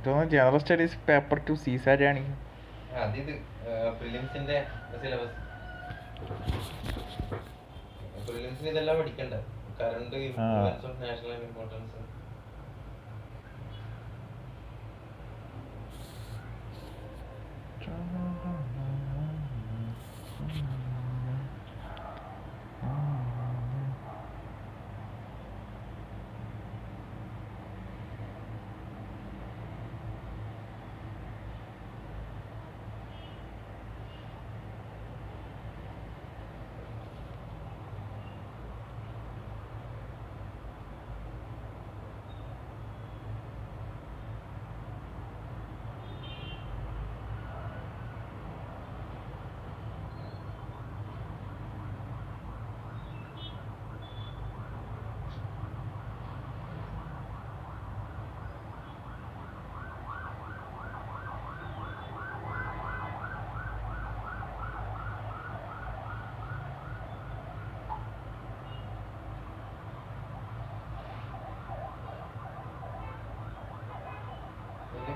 General studies paper 2 സീസാരി ആണെങ്കിൽ അതിത് പ്രിലിംസിന്റെ syllabus. പ്രിലിംസിന് ഇതെല്ലാം പഠിക്കണ്ട. Current influence of national importance.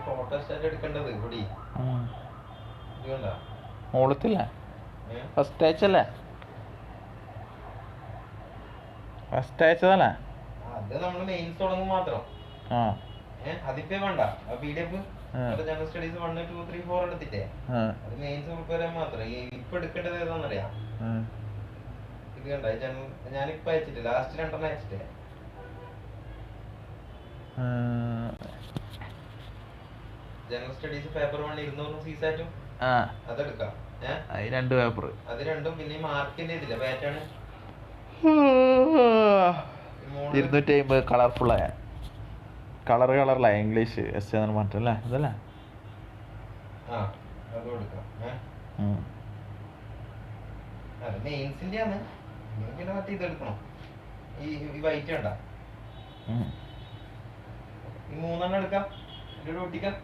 Photostat എടുക്കേണ്ടത് കൂടി മോളത്തില്ല ഫസ്റ്റ് ആഴ്ചല്ലേ ഫസ്റ്റ് അയച്ചതല്ലേ അത് നമ്മള് മെയിൻസ് തുടങ്ങും മാത്രം. അതിപ്പോ വേണ്ട PDF ജനറൽ സ്റ്റഡീസ് 1, 2, 3, 4 എടുത്തിട്ടേ അത് മെയിൻസ് പ്രിപ്പയർ ചെയ്യാൻ മാത്രം. ഇപ്പൊ എടുക്കേണ്ടത് ഏതാന്നറിയാം? ഇത് കണ്ട ഞാനിപ്പോ അയച്ചിട്ട് ലാസ്റ്റ് 2 അയച്ചിട്ടേ. ജനറൽ സ്റ്റഡീസ് പേപ്പർ 1 200 സീസാറ്റും അതെടുക്കാം. 2 പേപ്പർ അത് രണ്ടും. പിന്നെ മാർക്കിന്റെ ഇതില്ല പാറ്റേൺ 250 കളർഫുള്ളായ കളറിലായ ഇംഗ്ലീഷ് എസ് പറഞ്ഞല്ലേ അതല്ലേ? അതും എടുക്കാം. അത് മെയിൻസിന്റെ ആണ്. പിന്നെ മറ്റേ ഇതെടുക്കണം. ഈ വൈറ്റ് വേണ്ട. ഈ 3 എടുക്കാം. ഒരു ഒട്ടിക്കാം.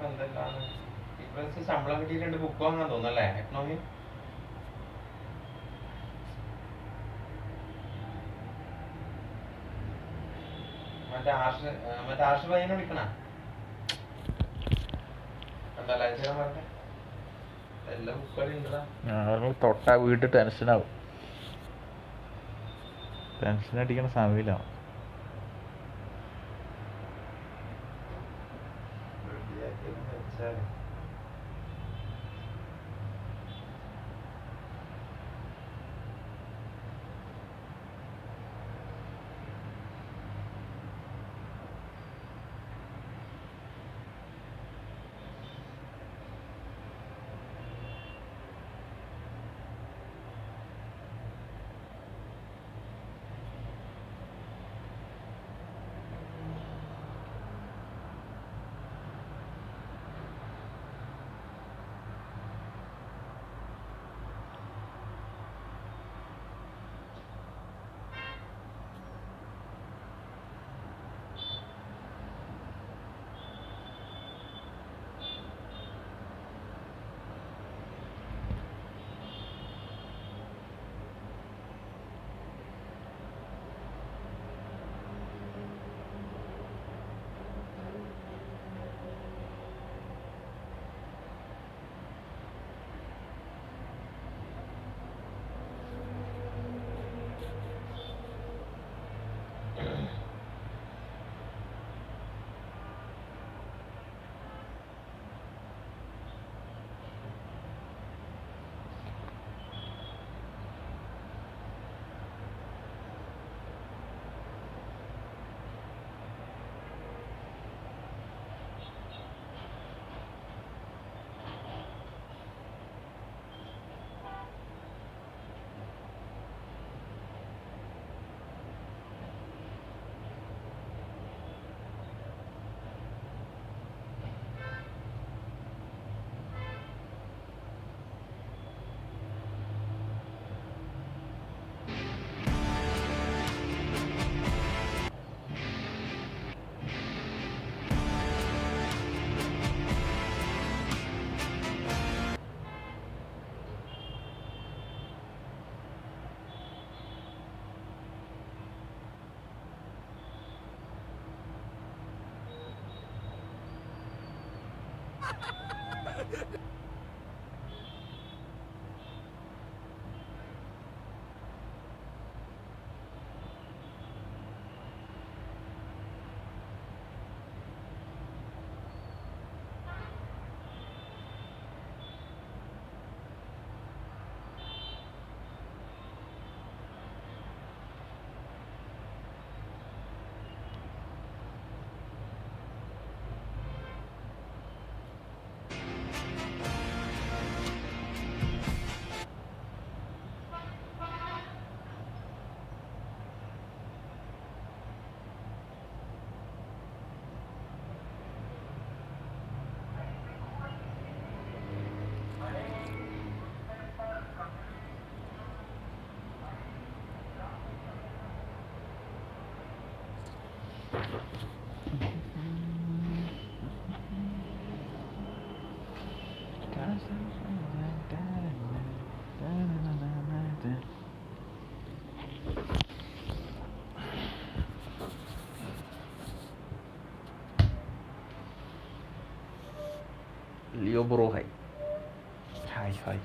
എന്തെല്ലാം ഇപ്രാവശ്യം ശമ്പളം കിട്ടിയിട്ട് 2 ബുക്ക് വാങ്ങാൻ തോന്നല്ലേ? എക്കണോമി മറ്റേ ആർഷ പയ്യനെ വിളിക്കണ എല്ലാ ബുക്കുകളും ഉണ്ടടാ. തൊട്ടാ വീട്ടിൽ ടെൻഷനാവും. ടെൻഷൻ അടിക്കണ സമയമില്ലാവും. Leo bro hi hi hi.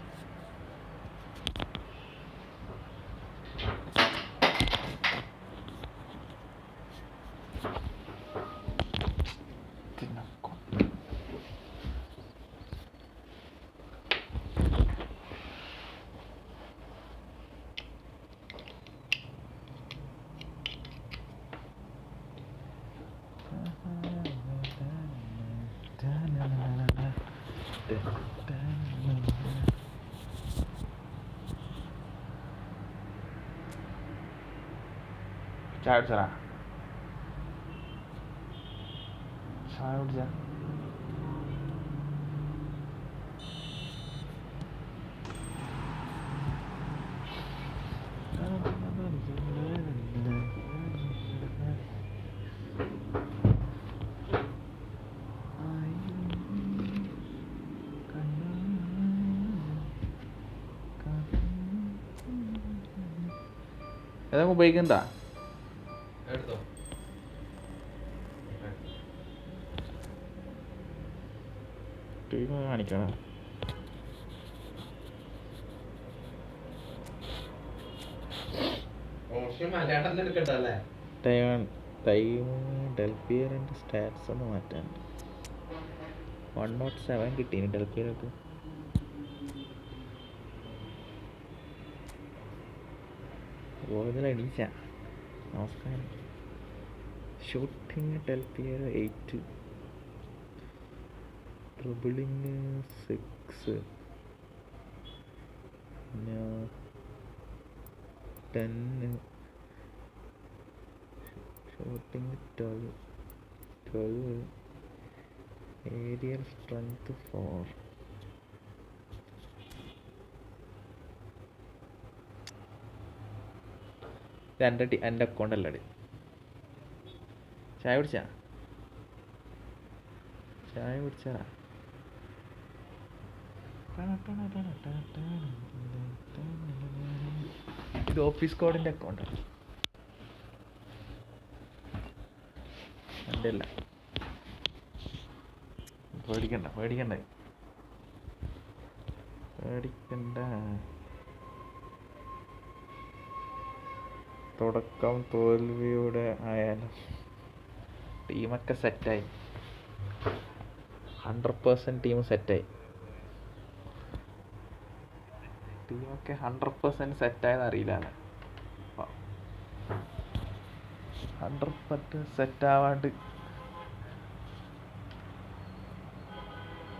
ചായ കുടിച്ചാ ചായ കുടിച്ചാ ഏതാ ഉപയോഗിക്കണ്ടാ എടുത്തോ. ടീം കാണിക്കണം. മലയാളം എടുക്കണ്ടല്ലേ? ടൈം ഡെൽപിയറിൻ്റെ സ്റ്റാറ്റ്സ് ഒന്ന് മാറ്റാൻ 107 കിട്ടീന് ഡെൽപിയർക്ക്. എണീച്ച നമസ്കാരം. ഷൂട്ടിങ് ഡെൽപിയർ 8, ട്രിബിളിങ് 6, പിന്നെ 10, ഷൂട്ടിങ് 12, ഏരിയൽ സ്ട്രെങ്ത് 4. എൻ്റെ അക്കൗണ്ട് അല്ലേ. ചായ കുടിച്ചാ ഇത് ഓഫീസ് കോഡിൻ്റെ അക്കൗണ്ടാണ്, എൻ്റെ അല്ല. പേടിക്കണ്ട. തുടക്കം തോൽവിയുടെ ആയാലും ടീമൊക്കെ സെറ്റായി, 100% ടീം സെറ്റായി. ടീമൊക്കെ 100% സെറ്റായെന്ന് അറിയില്ല. 100% സെറ്റാവാണ്ട്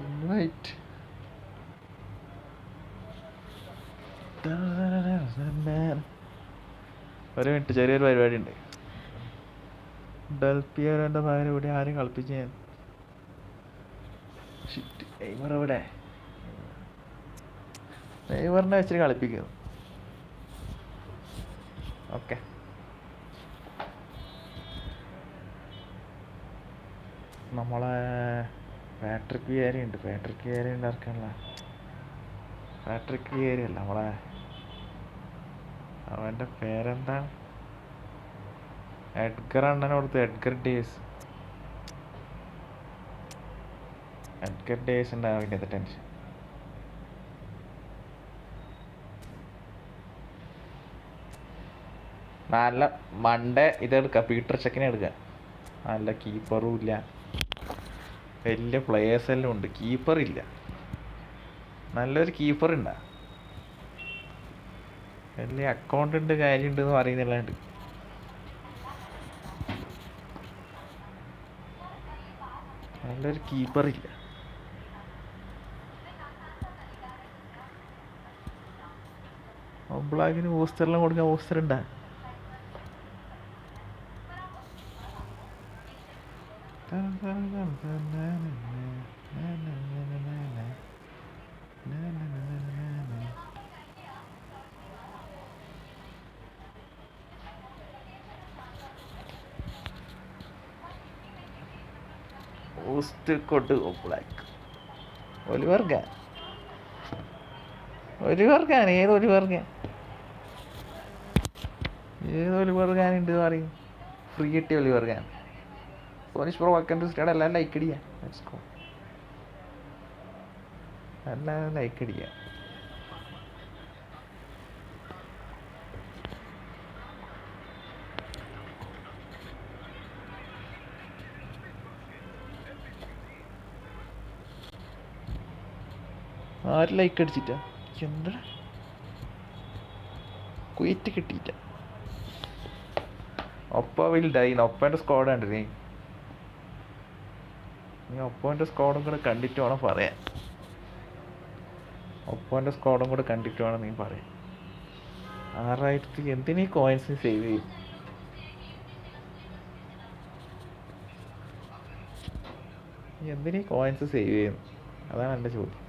ഇൻവൈറ്റ് ഒരു മിനിറ്റ്, ചെറിയൊരു പരിപാടി ഉണ്ട്. ഡെൽപിയറിൻ്റെ പകരം ഇവിടെ ആരും കളിപ്പിച്ച് ഞാൻ ഇവിടെ നെയ്മറിനെ വെച്ചിട്ട് കളിപ്പിക്കുന്നു. ഓക്കെ, നമ്മളെ പാട്രിക് വിയേരി ഉണ്ട് ഇറക്കാനുള്ള. പാട്രിക് വിയേരി അല്ല, നമ്മളെ അവൻ്റെ പേരെന്താ, എഡ്ഗർ അണ്ണനെ കൊടുത്ത്, എഡ്ഗർ ഡേവിസ്. എഡ്ഗർ ഡേവിസ് ഉണ്ടാവില്ല ടെൻഷൻ. നല്ല മണ്ടേ ഇതെടുക്കാം, പീറ്റർ ചെക്കിനെ എടുക്കാം. നല്ല കീപ്പറും ഇല്ല, വലിയ പ്ലേയേഴ്സ് എല്ലാം ഉണ്ട്, കീപ്പറില്ല. നല്ലൊരു കീപ്പർ ഉണ്ടാ, വലിയ അക്കൗണ്ട് കാര്യമുണ്ടെന്ന് പറയുന്നില്ലാണ്ട്. നല്ലൊരു കീപ്പറില്ല. ഒബ്ലാക്കിന് ബൂസ്റ്ററെല്ലാം കൊടുക്കാൻ ബൂസ്റ്റർ ഉണ്ടാ. ബൂസ്റ്റ് കൊണ്ട് Oblak Oliver Kahn, Oliver Kahn ഏത് ഒലിവർ ഖാൻ, ഏത് ഒലിവർ ഖാൻ ഉണ്ട് പറയും. ഫ്രീ കിട്ടിയ ഒലിവർ ഖാൻ. സോനിഷ് പ്രോ വെക്കൻഡ് സ്റ്റേഡ് എല്ലാം ലൈക്ക് അടിക്കുക, എല്ലാം ലൈക്ക് അടിക്കുക. ആര് ലൈക്ക് അടിച്ചിട്ടാ? എന്താ ക്വിറ്റ് കിട്ടിയിട്ട? ഒപ്പ വിൽ ഡൈ. ഒപ്പൻ്റെ സ്ക്വാഡ് ഉണ്ട് നീ ഒപ്പൻ്റെ സ്ക്വാഡും കൂടെ കണ്ടിട്ട് വേണം പറയാൻ. ഒപ്പൻ്റെ സ്ക്വാഡും കൂടെ കണ്ടിട്ട് വേണം നീ പറയാൻ. 6000 എന്തിനീ കോയിൻസ് സേവ് ചെയ്യും? എന്തിനീ കോയിൻസ് സേവ് ചെയ്യുന്നു? അതാണ് എൻ്റെ ചോദ്യം.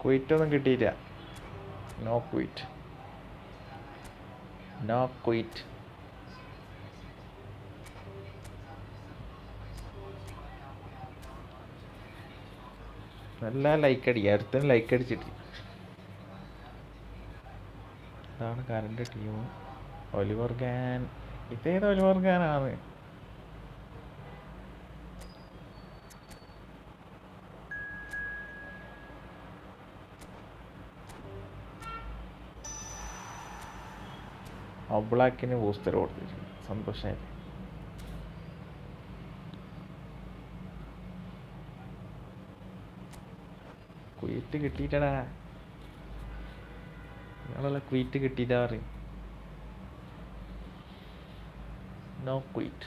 ക്വിറ്റൊന്നും കിട്ടിയില്ല. No quit, no quit. നല്ല ലൈക്ക് അടിക്കുക, അടുത്തന്നെ ലൈക്ക് അടിച്ചിട്ട്. ഇതാണ് കറണ്ട് ടീം. ഒലിവർ ഖാൻ, ഇതേത് ഒലിവർ ഖാനാണ്? ഒബ്ലാക്കിന് ബൂസ്റ്റർ കൊടുത്തിട്ടുണ്ട്, സന്തോഷമായിട്ട്. ക്വീറ്റ് കിട്ടിയിട്ടടാ, നിങ്ങളെല്ലാം ക്വീറ്റ് കിട്ടിയിട്ടാ പറയും. No quit.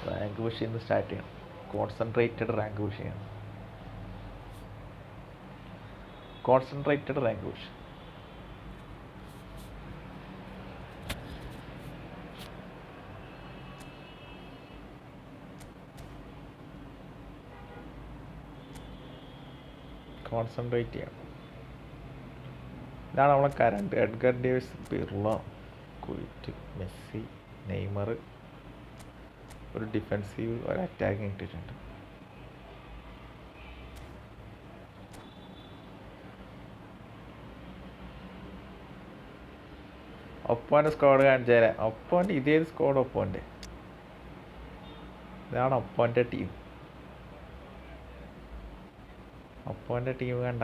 റാങ്ക് പുഷ് ചെയ്യുന്നത് സ്റ്റാർട്ട് ചെയ്യണം. കോൺസെൻട്രേറ്റഡ് റാങ്ക് പുഷ് ചെയ്യണം. Concentrated rank push. കോൺസെൻട്രേറ്റ് ചെയ്യണം. ഇതാണ് നമ്മളെ കറണ്ട്. എഡ്ഗർ ഡേവിസ്, പിർളോ, ക്വിറ്റ്, മെസ്സി, നെയ്മർ, ഒരു ഡിഫെൻസീവ്, ഒരു അറ്റാക്കിങ് ഇട്ടിട്ടുണ്ട്. ഒപ്പോൻ്റെ സ്ക്വാഡ് കാണിച്ചു തരാം. ഒപ്പോൻ്റെ ഇതേത് സ്ക്വാഡ്? ഒപ്പോൻ്റെ ഇതാണ് ഒപ്പോൻ്റെ ടീം. ഒപ്പോൻ്റെ ടീം കണ്ട.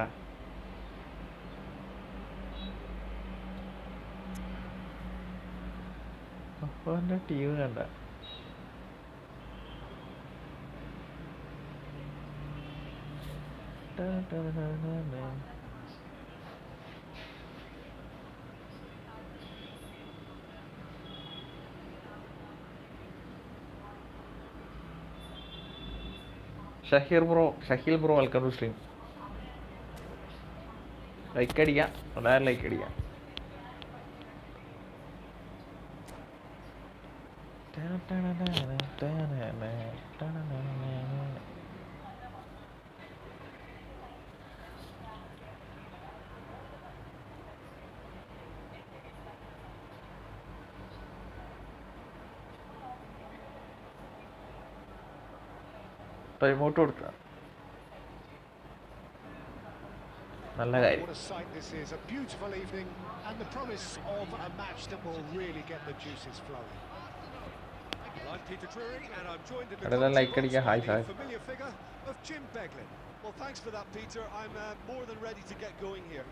ഒപ്പോൻ്റെ ടീം കണ്ട. Shaheel bro welcome to stream. Like അടിക്കാം, വളരെ ലൈക്ക് അടിക്കാം. ടൈമൗട്ട് കൊടുക്കാം. നല്ല കാര്യം. What a sight this is, a beautiful evening and the promise of a match that will really get the juices flowing. Well, I'm Peter Drury and I'm joined in the like by hi the hi. familiar figure of Jim Beglin. Well, thanks for that, Peter. I'm more than ready to get going here.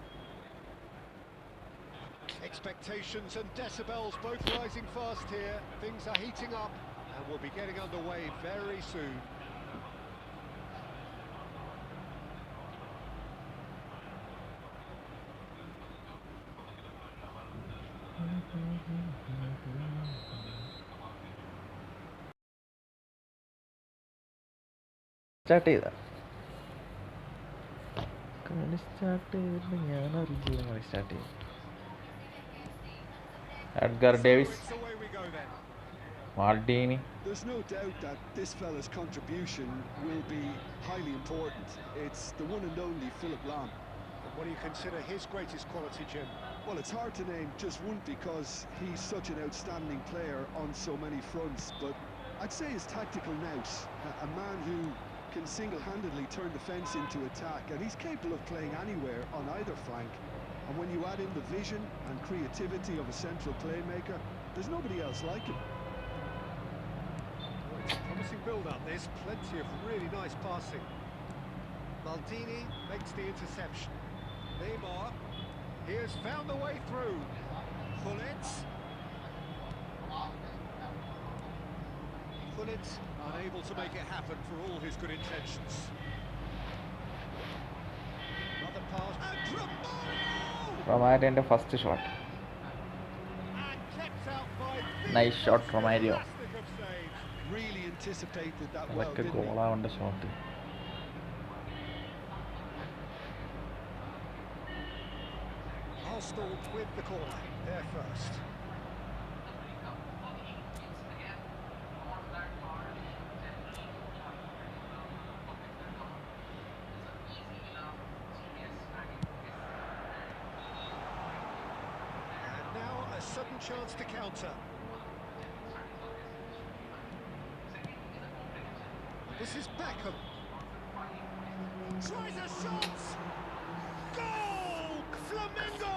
Expectations and decibels both rising fast here. Things are heating up and we'll be getting underway very soon. Start ചെയ്താ കളി start ചെയ്തിട്ട് ഞാൻ അറിയില്ല കളി start ചെയ്തു. Edgar Davis, Away we go then. Maldini. There's no doubt that this fella's contribution will be highly important. It's the one and only Philip Lahm. And what do you consider his greatest quality, Jim? Well, it's hard to name just one because he's such an outstanding player on so many fronts, but I'd say his tactical nous, a man who can single-handedly turn defence into attack, and he's capable of playing anywhere on either flank. And when you add in the vision and creativity of a central playmaker, there's nobody else like him. Well, it's a promising build-up. There's plenty of really nice passing. Maldini makes the interception. Neymar, he has found the way through. Gullit, unable to make it happen for all his good intentions. Another pass, and Romario! റൊമാരിയോന്റെ first shot. And kept out by Nice shot, Romario. fantastic of saves. Really anticipated that well, അതൊക്കെ didn't he? ഗോളാവേണ്ട shot. Arsenal with the corner, there first. And now a sudden chance to counter. This is Beckham. Tries a shot! Goal! Flamengo!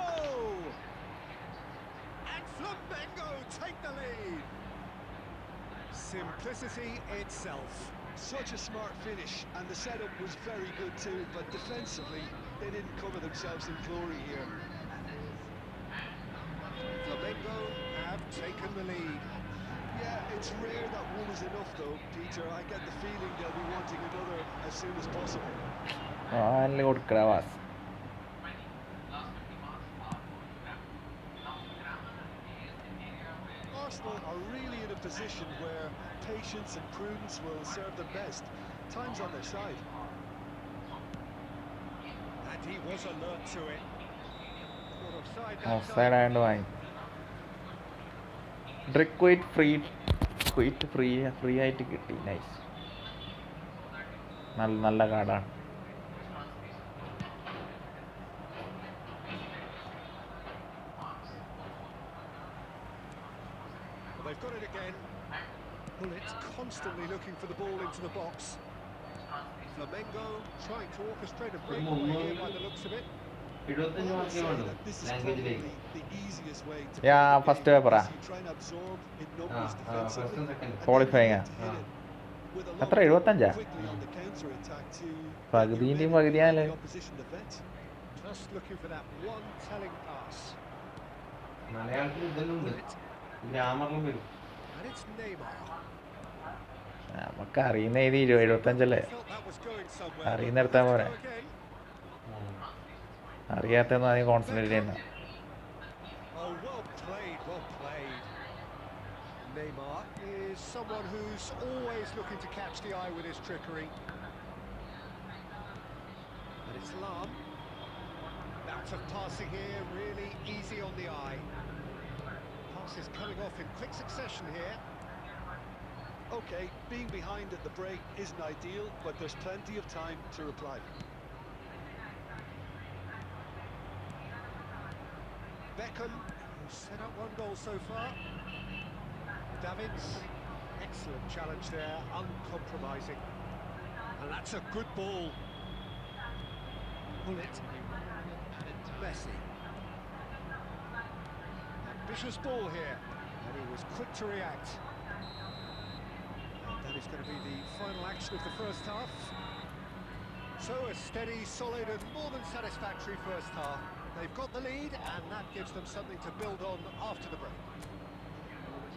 And Flamengo take the lead. Simplicity itself. Such a smart finish, and the setup was very good too, but defensively they didn't cover themselves in glory here. Flamengo have taken the lead. Yeah, it's rare that one is enough though, Peter. I get the feeling they'll be wanting another as soon as possible. ആനിൽ കൊടുക്കടാ വാസ്. Arsenal are really in a position where patience and prudence will serve them best. Time's on their side. And he was alert to it. Caught offside that of side time. ആയതുകൊണ്ട് വാങ്ങി. ഡ്രിക് quit free ആയിട്ട് കിട്ടി. Nice, നല്ല കാർഡാണ്. Well, they've got it again. Gullit constantly looking for the ball into the box. Flamengo trying to orchestrate a breakaway here by the looks of it. Well, I would say that this is probably the easiest way to Yeah, play the first game, paper. as you try and absorb in numbers defensively, and then Qualifying, you hit it with a lot എത്ര of 75? quickly on the counter-attack to പകുതിൻ്റെയും get you ready പകുതിയാലേ. for the opposition defence. Just looking for that one telling pass. മലയാളത്തിൽ ഇതെല്ലാം ഉണ്ട്, ഗ്രാമറിലും വരും. And it's Neymar. നമുക്ക് അറിയുന്ന എഴുതി 75 Felt that was going somewhere. അറിയുന്നിടത്താ Let's പോരെ. go again. അറിയാത്തൊന്നും അധികം concentrate ചെയ്യുന്ന. Oh, well played, well played. Neymar is someone who's always looking to catch the eye with his trickery. And it's Lahm. Bout of passing here, really easy on the eye. Passes coming off in quick succession here. Okay, being behind at the break isn't ideal, but there's plenty of time to reply. Beckham, who's set up one goal so far. Davids, excellent challenge there, uncompromising. And that's a good ball. Gullit. Messi. Ambitious ball here, and he was quick to react. And that is going to be the final action of the first half. So a steady, solid and more than satisfactory first half. They've got the lead, and that gives them something to build on after the break.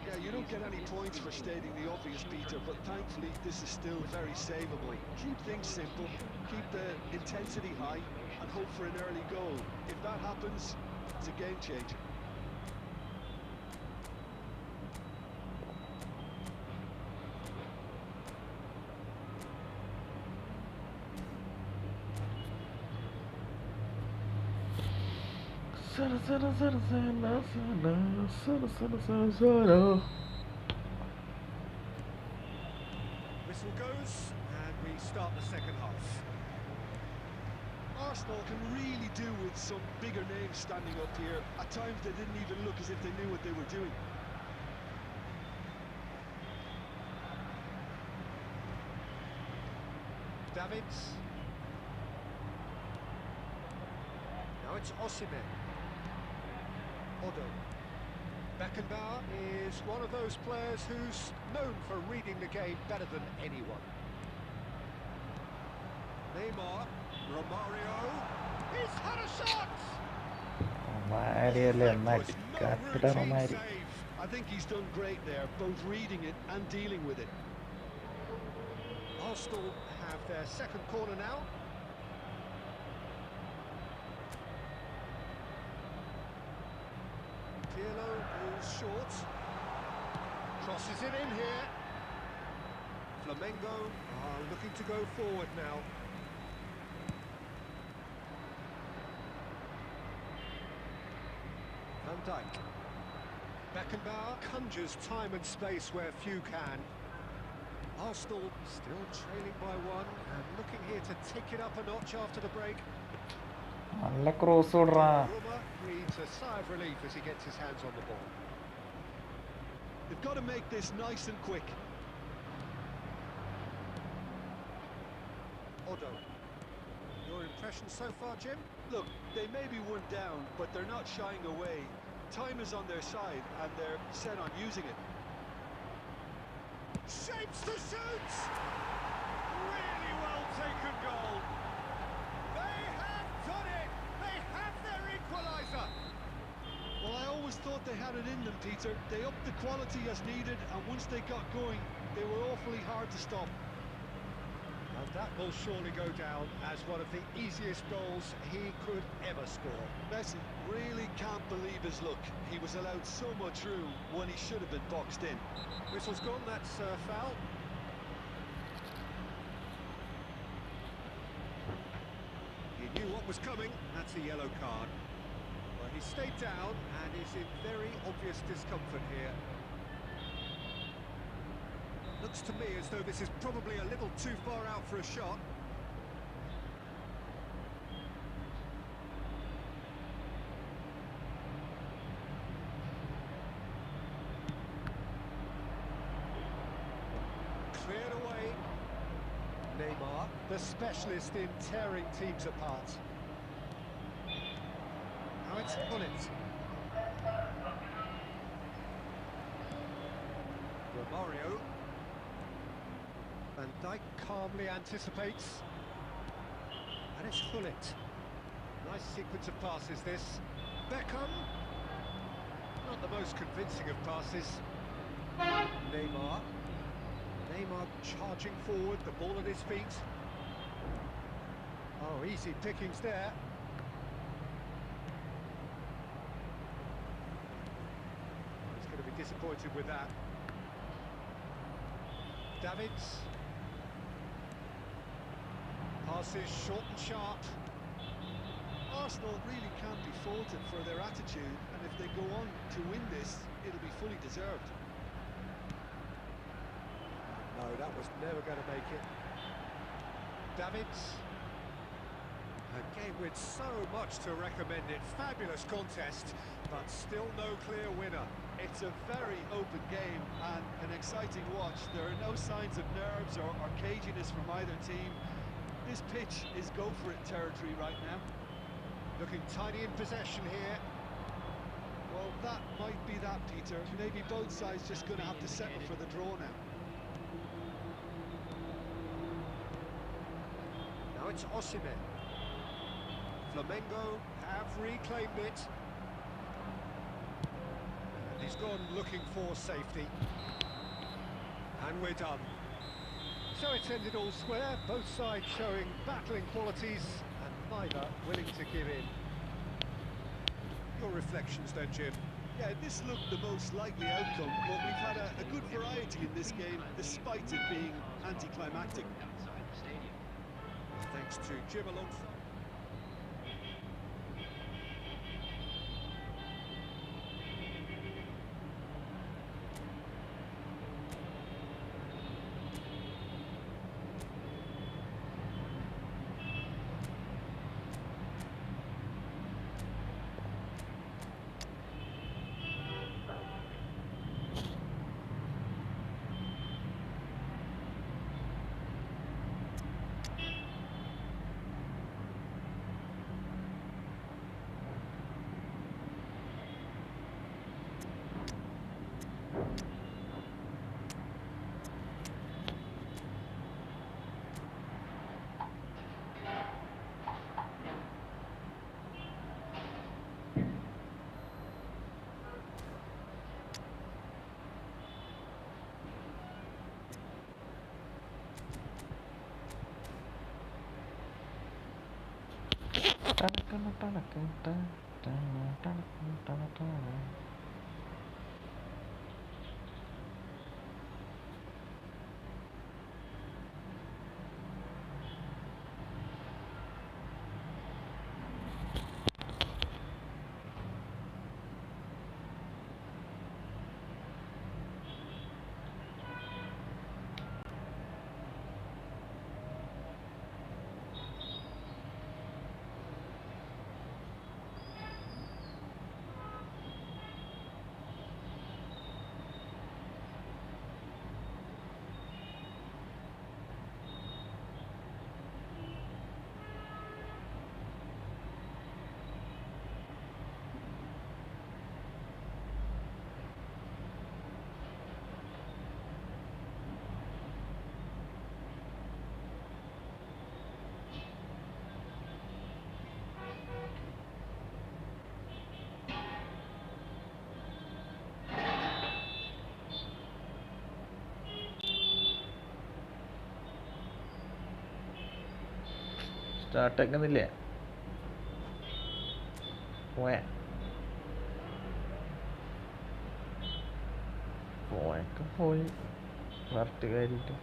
Yeah, you don't get any points for stating the obvious, Peter, but thankfully this is still very savable. Keep things simple, keep the intensity high, and hope for an early goal. If that happens, it's a game changer. Whistle goes, and we start the second half. Arsenal can really do with some bigger names standing up here. At times they didn't even look as if they knew what they were doing. Davids. Now it's Osimhen. Odo. Beckenbauer is one of those players who's known for reading the game better than anyone. Neymar. Romario. He's had a shot! That was not a routine save. I think he's done great there, both reading it and dealing with it. Arsenal have their second corner now. Pirlo goes short. Crosses it in here. Flamengo are looking to go forward now. Van Dijk. Beckenbauer conjures time and space where few can. Arsenal still trailing by one and looking here to take it up a notch after the break. നല്ല cross വിടറാ. Roma breathes a sigh of relief as he gets his hands on the ball. They've got to make this nice and quick. Odo. Your impression so far, Jim? Look, they may be one down, but they're not shying away. Time is on their side, and they're set on using it. Shapes the shoot! Really well taken goal. They have done it! They have their equaliser! Well, I always thought they had it in them, Peter. They upped the quality as needed, and once they got going, they were awfully hard to stop. And that will surely go down as one of the easiest goals he could ever score. Messi really can't believe his luck. He was allowed so much room when he should have been boxed in. Whistle's gone, that's foul. He knew what was coming, that's a yellow card. Well, he stayed down and is in very obvious discomfort here. Looks to me as though this is probably a little too far out for a shot. Cleared away. Neymar, the specialist in tearing teams apart. Now it's Gullit. Romario. Van Dijk calmly anticipates. And it's Gullit. Nice sequence of passes this. Beckham. Not the most convincing of passes. Neymar. Neymar charging forward, the ball at his feet. Oh, easy pickings there. He's going to be disappointed with that. Davids. Passes short and sharp. Arsenal really can't be faulted for their attitude, and if they go on to win this, it'll be fully deserved. No, that was never going to make it. Davids. A game with so much to recommend it. Fabulous contest, but still no clear winner. It's a very open game and an exciting watch. There are no signs of nerves or caginess from either team. This pitch is go for it territory right now. Looking tiny in possession here. Well, that might be that, Peter. Maybe both sides just going to have to settle for the draw now. Now it's Osimhen. Flamengo have reclaimed it. And he's gone looking for safety. And we're done. So it's ended all square, both sides showing battling qualities and neither willing to give in. Your reflections then, Jim? Yeah, this looked the most likely outcome, but we've had a good variety in this game, despite it being anticlimactic. Thanks to Jim alongside. സ്റ്റാർട്ടാക്കുന്നില്ലേ? പോയൊക്കെ പോയി correct കാര്യമായിട്ട്.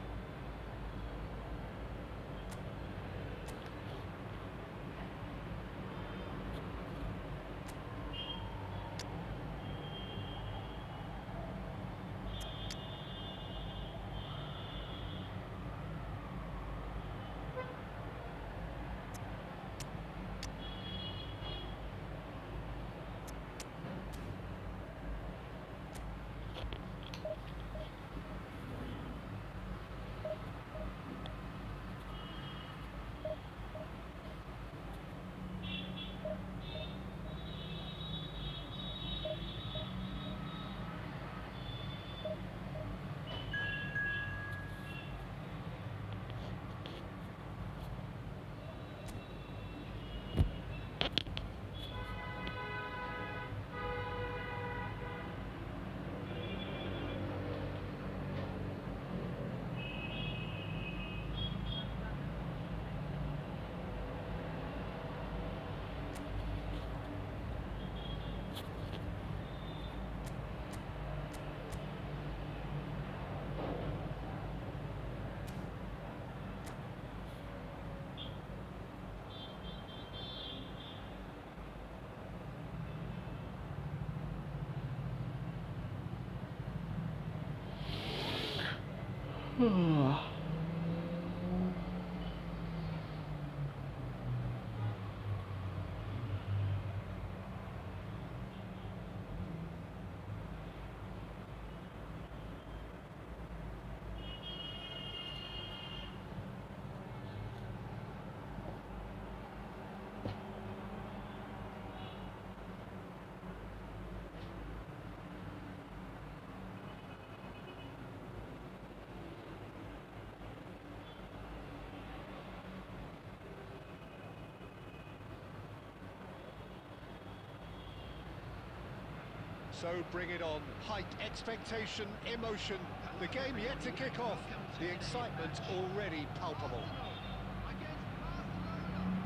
So bring it on. Height, expectation, emotion. The game yet to kick off. The excitement already palpable.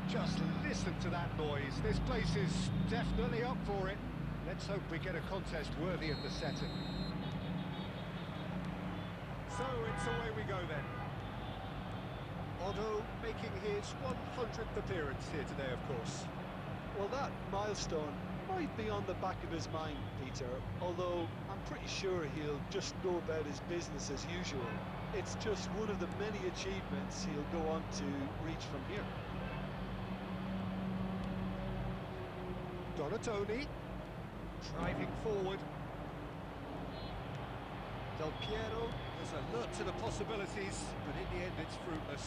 Just listen to that noise. This place is definitely up for it. Let's hope we get a contest worthy of the setting. So it's away we go then. Otto making his 100th appearance here today, of course. Well, that milestone might be on the back of his mind, Peter, although I'm pretty sure he'll just go about his business as usual. It's just one of the many achievements he'll go on to reach from here. Donatoni driving forward. Del Piero is alert to the possibilities, but in the end it's fruitless.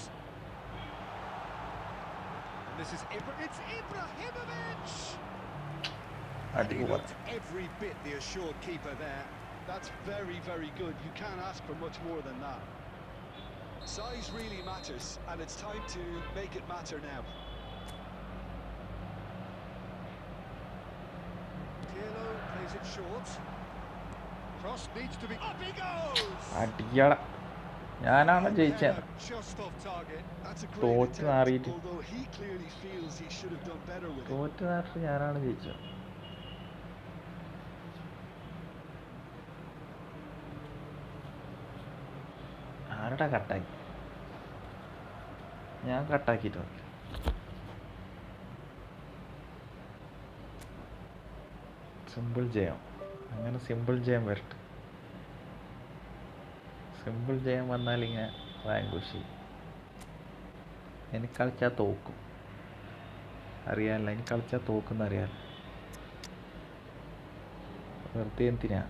And this is it's Ibrahimovic! And he looked every bit the assured keeper there. That's very, very good. You can't ask for much more than that. Size really matters, and it's time to make it matter now. Pirlo plays it short. Cross needs to be up he goes. അടിയട ഞാനാണ് ജയിച്ചത്. Just off target. That's a തോറ്റ് great നാറിയിട്ട് attempt, although he clearly feels he should have done better with it. തോറ്റ് നാറിട്ട് ഞാനാണ് ജയിച്ചത്. ആരടാ കട്ടാക്കി? ഞാൻ കട്ടാക്കിയിട്ട് നോക്കി. സിമ്പിൾ ജയം. അങ്ങനെ സിമ്പിൾ ജയം വരട്ടെ. സിമ്പിൾ ജയം വന്നാൽ ഇങ്ങനെ റാങ്ക് ചെയ്യും. എനിക്ക് കളിച്ചാൽ തോക്കും അറിയാമല്ല. എനിക്ക് കളിച്ചാൽ തോക്കുന്ന അറിയാമല്ലോ. വെറുതെ എന്തിനാ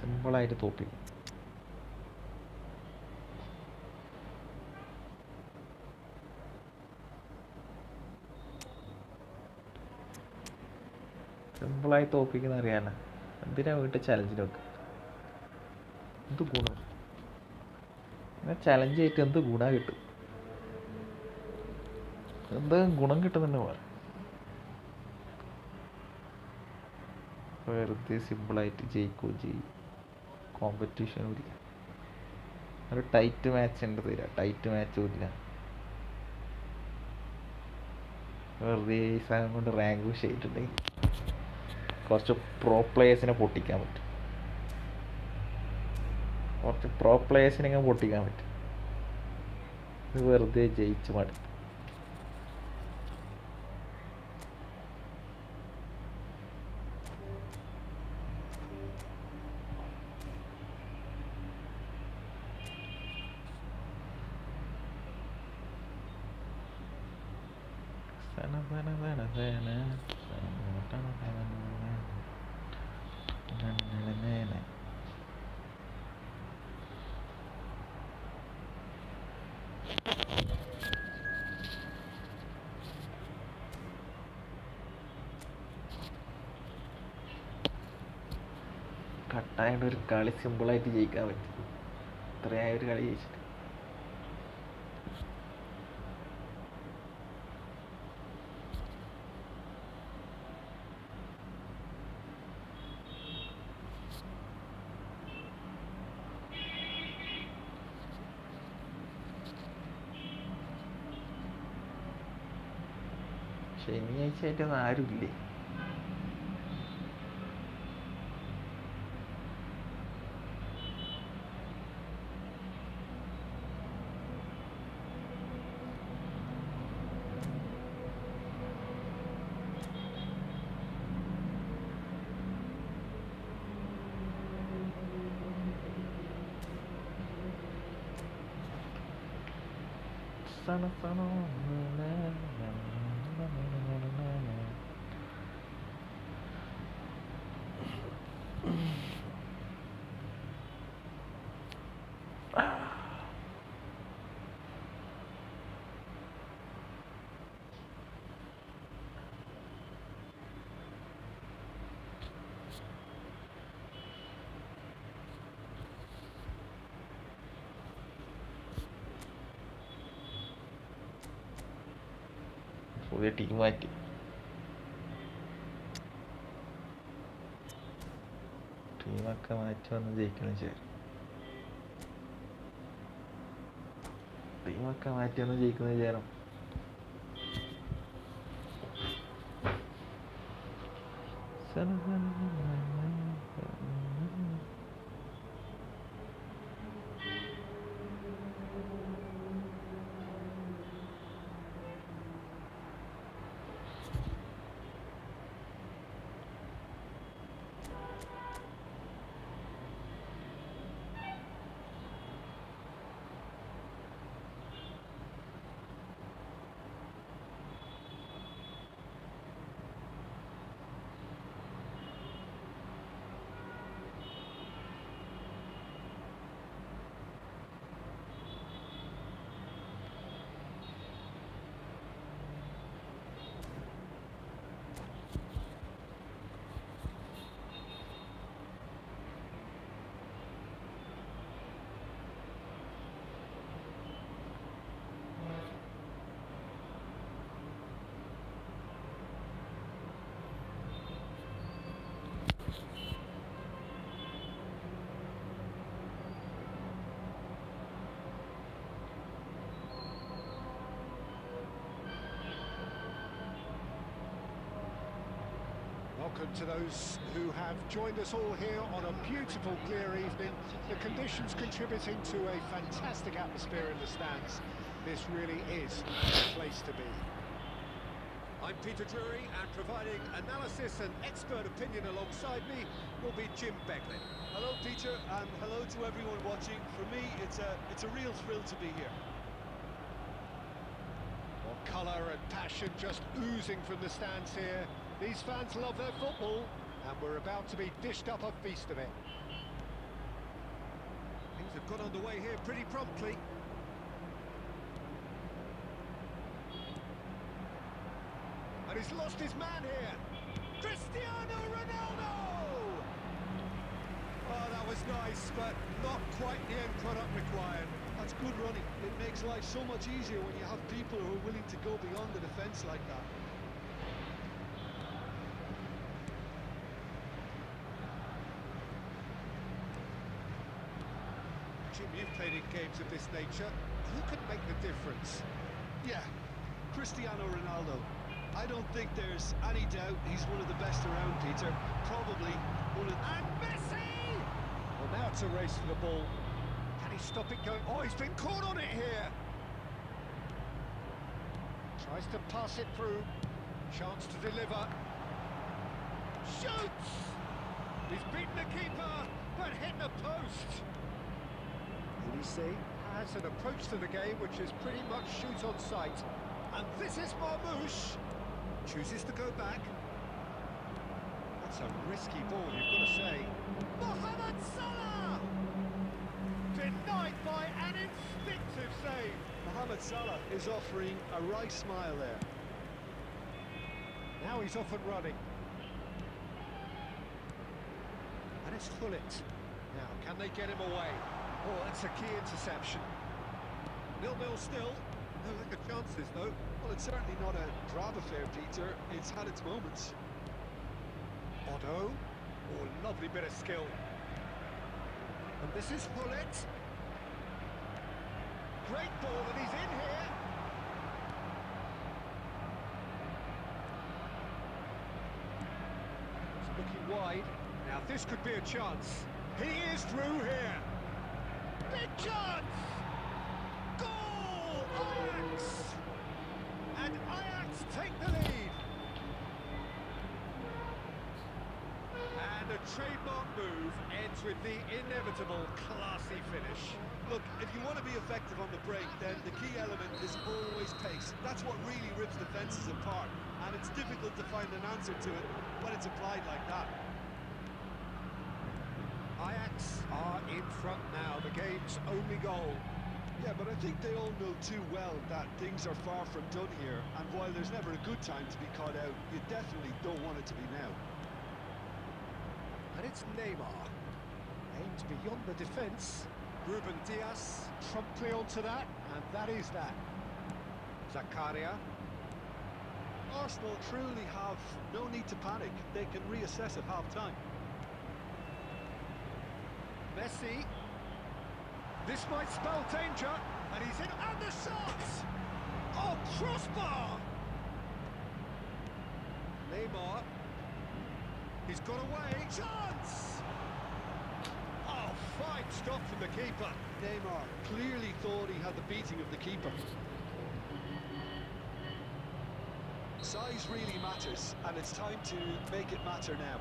സിമ്പിളായിട്ട് തോപ്പിക്കും. സിമ്പിളായി തോപ്പിക്കുന്ന അറിയാമല്ലോ. എന്തിനാ വീട്ടിൽ ചലഞ്ചിന് വെക്കുക? എന്ത് ഗുണം? ഇങ്ങനെ ചലഞ്ച് ചെയ്തിട്ട് എന്ത് ഗുണം കിട്ടും? എന്ത് ഗുണം കിട്ടുമെന്ന് പറ. വെറുതെ സിമ്പിളായിട്ട് ജയിക്കുകയും ചെയ്യും. കോമ്പറ്റീഷനും ഇല്ല. ഒരു ടൈറ്റ് മാച്ച് ഉണ്ട് തരിക. ടൈറ്റ് മാച്ചും ഇല്ല. വെറുതെ ഈ സാധനം കൊണ്ട് റാങ്ക് പുഷ് ചെയ്തിട്ടുണ്ടെങ്കിൽ കുറച്ച് പ്രോ പ്ലേയേഴ്സിനെ പൊട്ടിക്കാൻ പറ്റും. കുറച്ച് പ്രോ പ്ലേയേഴ്സിനെ ഇങ്ങനെ പൊട്ടിക്കാൻ പറ്റും. ഇത് വെറുതെ ജയിച്ച് മടുത്തു. കട്ടായിട്ട് ഒരു കളി സിമ്പിളായിട്ട് ജയിക്കാൻ പറ്റും. ഇത്രയായ ഒരു കളി ജയിച്ചിട്ട് ശനിയാഴ്ച ആയിട്ടൊന്നും ആരുമില്ലേ? പുതിയ ടീം മാറ്റി. ടീമൊക്കെ മാറ്റി വന്ന് ജയിക്കണം ചേരും. ടീമൊക്കെ മാറ്റി വന്ന് ജയിക്കുന്ന ചേരും. Welcome to those who have joined us all here on a beautiful clear evening. The conditions contributing to a fantastic atmosphere in the stands. This really is the place to be. I'm Peter Drury, and providing analysis and expert opinion alongside me will be Jim Beglin. Hello, Peter, and hello to everyone watching. For me, it's a real thrill to be here. Well, colour and passion just oozing from the stands here. These fans love their football, and we're about to be dished up a feast of it. Things have got underway here pretty promptly. And he's lost his man here. Cristiano Ronaldo! Oh, that was nice, but not quite the end product required. That's good running. It makes life so much easier when you have people who are willing to go beyond the defence like that. Jim, you've played in games of this nature. Who can make the difference? Yeah, Cristiano Ronaldo. I don't think there's any doubt he's one of the best around, Peter. Probably one of... And Messi! Well, now it's a race for the ball. Can he stop it going? Oh, he's been caught on it here. Tries to pass it through. Chance to deliver. Shoots! He's beaten the keeper, but hit the post. Elise has an approach to the game which is pretty much shoot on sight. And this is Marmouche. Chooses to go back. That's a risky ball, you've got to say. Mohamed Salah! Denied by an instinctive save. Mohamed Salah is offering a right smile there. Now he's off and running. And it's Hullet. Now, can they get him away? Oh, that's a key interception. 0-0 still. No look at chances, though. Well, it's certainly not a drab affair, Peter. It's had its moments. Otto. Oh, lovely bit of skill. And this is Hullet. Great ball, and he's in here. He's looking wide. Now, this could be a chance. He is through here. Big chance! Goal! Ajax! And Ajax take the lead. And a trademark move ends with the inevitable classy finish. Look, if you want to be effective on the break, then the key element is always pace. That's what really rips defences apart, and it's difficult to find an answer to it when it's applied like that. Ajax are in front now, the game's only goal. Yeah, but I think they all know too well that things are far from done here, and while there's never a good time to be caught out, you definitely don't want it to be now. And it's Neymar. Aimed beyond the defence. Ruben Dias promptly onto that, and that is that. Zakaria. Arsenal truly have no need to panic. They can reassess at half-time. Messi. This might spell danger, and he's in, and the shot! Oh, crossbar! Neymar. He's got away. Chance! Oh, fine stop from the keeper. Neymar clearly thought he had the beating of the keeper. Size really matters, and it's time to make it matter now.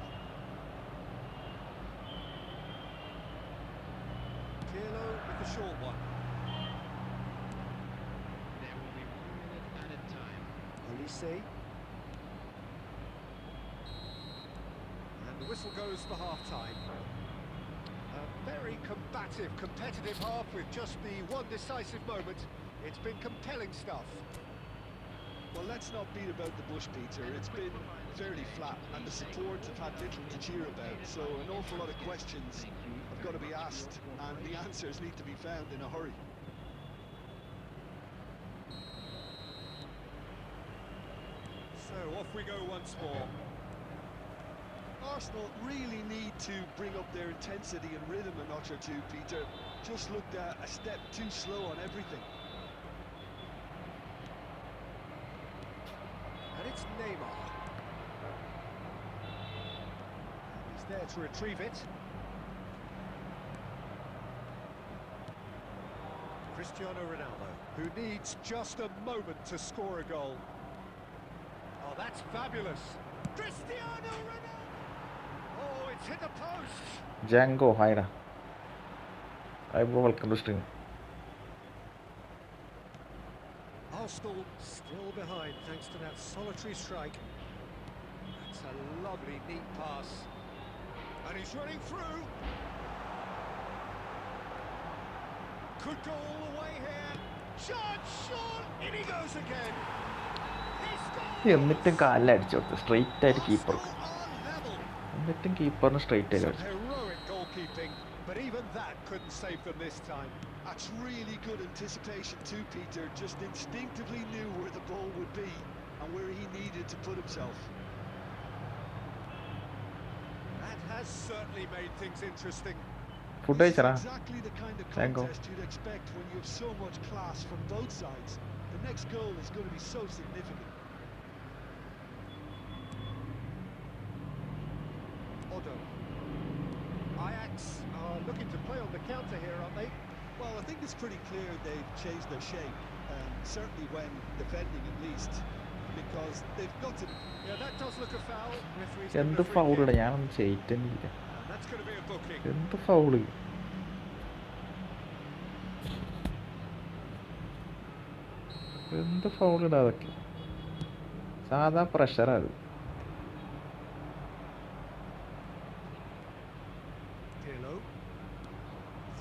Pirlo with the short one. There will be 1 minute added time. Olise. And the whistle goes for half-time. A very combative, competitive half with just the one decisive moment. It's been compelling stuff. Well, let's not beat about the bush, Peter. It's been fairly flat, and the support have had little to cheer about, so an awful lot of questions have got to be asked, and the answers need to be found in a hurry. So off we go once more. Arsenal really need to bring up their intensity and rhythm a notch or two, Peter. Just looked a step too slow on everything. And it's Neymar. And he's there to retrieve it. Cristiano Ronaldo, who needs just a moment to score a goal. Oh, that's fabulous. Cristiano Ronaldo! Oh, it's hit the post! Django, hi da. Hi bro, welcome to stream. Arsenal still behind thanks to that solitary strike. That's a lovely, neat pass. And he's running through. Could go all the way here. Shot, shot, in he goes again. എന്നിട്ടും കാലിലടിച്ചു കൊടുത്തു straight ആയിട്ട് കീപ്പർക്ക് എന്നിട്ടും കീപ്പറിന് straight ആയിട്ട് അടിച്ചു. Heroic goalkeeping, but even that couldn't save them this time. That's really good anticipation too, Peter. Just instinctively knew where the ball would be and where he needed to put himself. That has certainly made things interesting. Food കഴിച്ചറാ Exactly the kind of Tango. contest you'd expect when you have so much class from both sides. The next goal is going to be so significant. Odo. Ajax are looking to play on the counter here, aren't they? Well, I think it's pretty clear they've changed their shape, certainly when defending at least, because they've got to... Yeah, that does look a foul. Referee's എന്ത് given a free ഫൗളിടാ kick. ഞാനൊന്നും ചെയ്തിട്ടില്ല. And that's going to be a booking. എന്ത് foul എന്ത് ഫൗളിടാ അതൊക്കെ സാധാ പ്രഷറാ അത്. Pirlo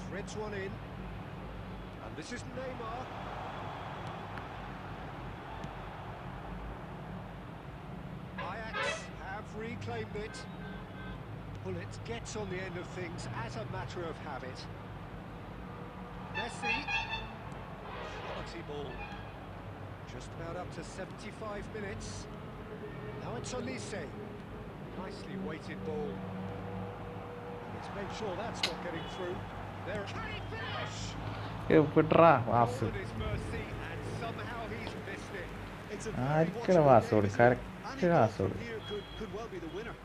threads one in, and this is Neymar. Ajax have reclaimed it. Bullet gets on the end of things as a matter of habit. Messi, quality ball. Just about up to 75 minutes. Now it's Olise. Nicely weighted ball. Let's make sure that's not getting through. There, can he finish? എവിടാ was Goal at his mercy, and somehow he's missed it. It's a very ആർക്കാണ് watchable വാസ് game, കൊടുക്കുക isn't it? Correct Any goal വാസ് from കൊടുക്കുക. here could well be the winner.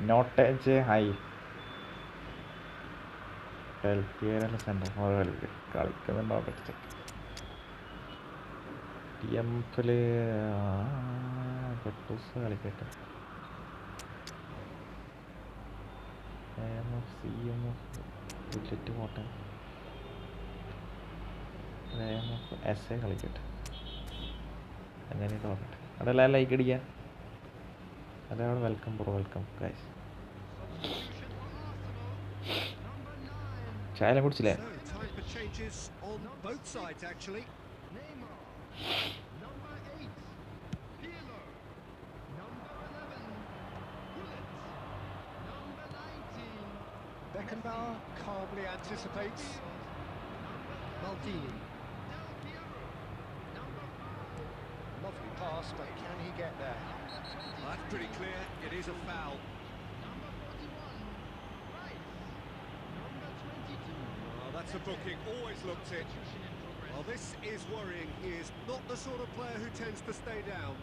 നോട്ടേജ് ഹൈ ഹെൽപ്പിയറല്ല centre forward കളിക്കുന്നുണ്ടോ പറ്റി ടി എം എഫിൽ പെട്ടൂസ് കളിക്കട്ടെ M F C M F bullet പോട്ടെ എം എഫ് എസ് എ കളിക്കട്ടെ അങ്ങനെ നോക്കട്ടെ അവിടെ എല്ലാം ലൈക്ക് അടിക്കുക അതവിടെ വെൽക്കം ബ്രോ വെൽക്കം ഗൈസ് ചായ കുടിച്ചില്ലേ So, time for changes on both sides, actually. Neymar, number 8, Pirlo, number 11, Bullet, number 19, Beckenbauer calmly anticipates. Maldini, pass, but can he get there? That's pretty clear. It is a foul. Number 41, Rice. Number 22. Well, that's a booking. Always looked it. Well, this is worrying. He is not the sort of player who tends to stay down.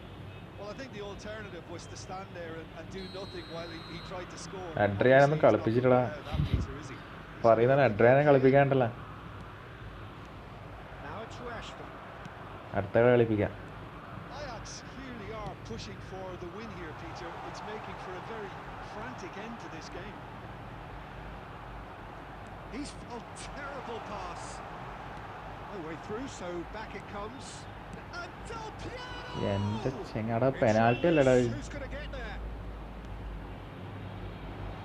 Well, I think the alternative was to stand there and do nothing while he tried to score. അഡ്രിയാനൊന്നും കളിപ്പിച്ചിട്ടടാ. പറയുന്നത് അഡ്രിയാനെ കളിപ്പിക്കാണ്ടല്ല. Now it's Rashford. അടുത്ത കളി കളിപ്പിക്കാം. Ajax clearly are pushing for the win here, Peter. It's making for a very frantic end to this game. He's a terrible pass. No way through, so back it comes. And Del Piero! എൻ്റെ ചെങ്ങാടാ penalty അല്ലടാ. Who's going to get there?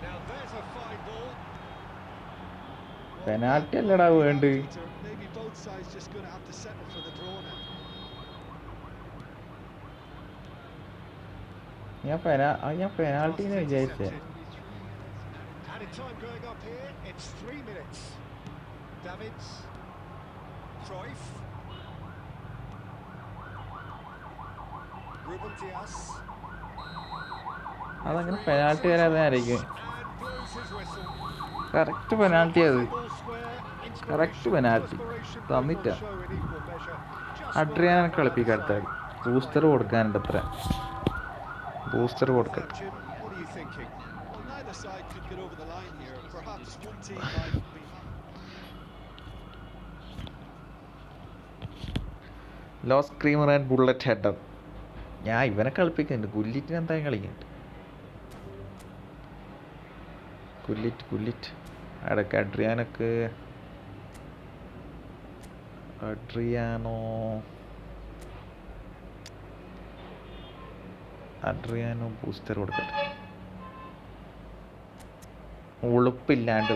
Now there's a fine ball. Penalty അല്ലടാ വേണ്ട. Peter, maybe both sides just going to have to settle for the draw now. ഞാൻ പെനാൽറ്റിന്ന് വിചാരിച്ചേ. Added time going up here. It's 3 minutes. Davids. Cruyff. Ruben Dias. അതങ്ങനെ penalty വരാതായിരിക്കും. And blows his whistle. കറക്റ്റ് penalty അത്. Ball square. കറക്റ്റ് penalty തന്നിട്ട. Show in equal measure. അഡ്രിയാനെ കളിപ്പിക്കാൻ അടുത്ത ബൂസ്റ്റർ കൊടുക്കാനുണ്ട് അത്ര. ബൂസ്റ്റർ കൊടുക്കാൻ. Jim, what are you thinking? Well, neither side could get over the line here. Perhaps one team might be. Los Kramer and bullet header. ഞാൻ ഇവനെ കളിപ്പിക്കുന്നുണ്ട്. ഗുല്ലിറ്റിന് എന്തായാലും കളിക്കുന്നുണ്ട്. ഗുല്ലിറ്റ് അടക്ക അഡ്രിയാനോ ബൂസ്റ്റർ കൊടുക്കട്ടെ. ഉളുപ്പില്ലാണ്ട്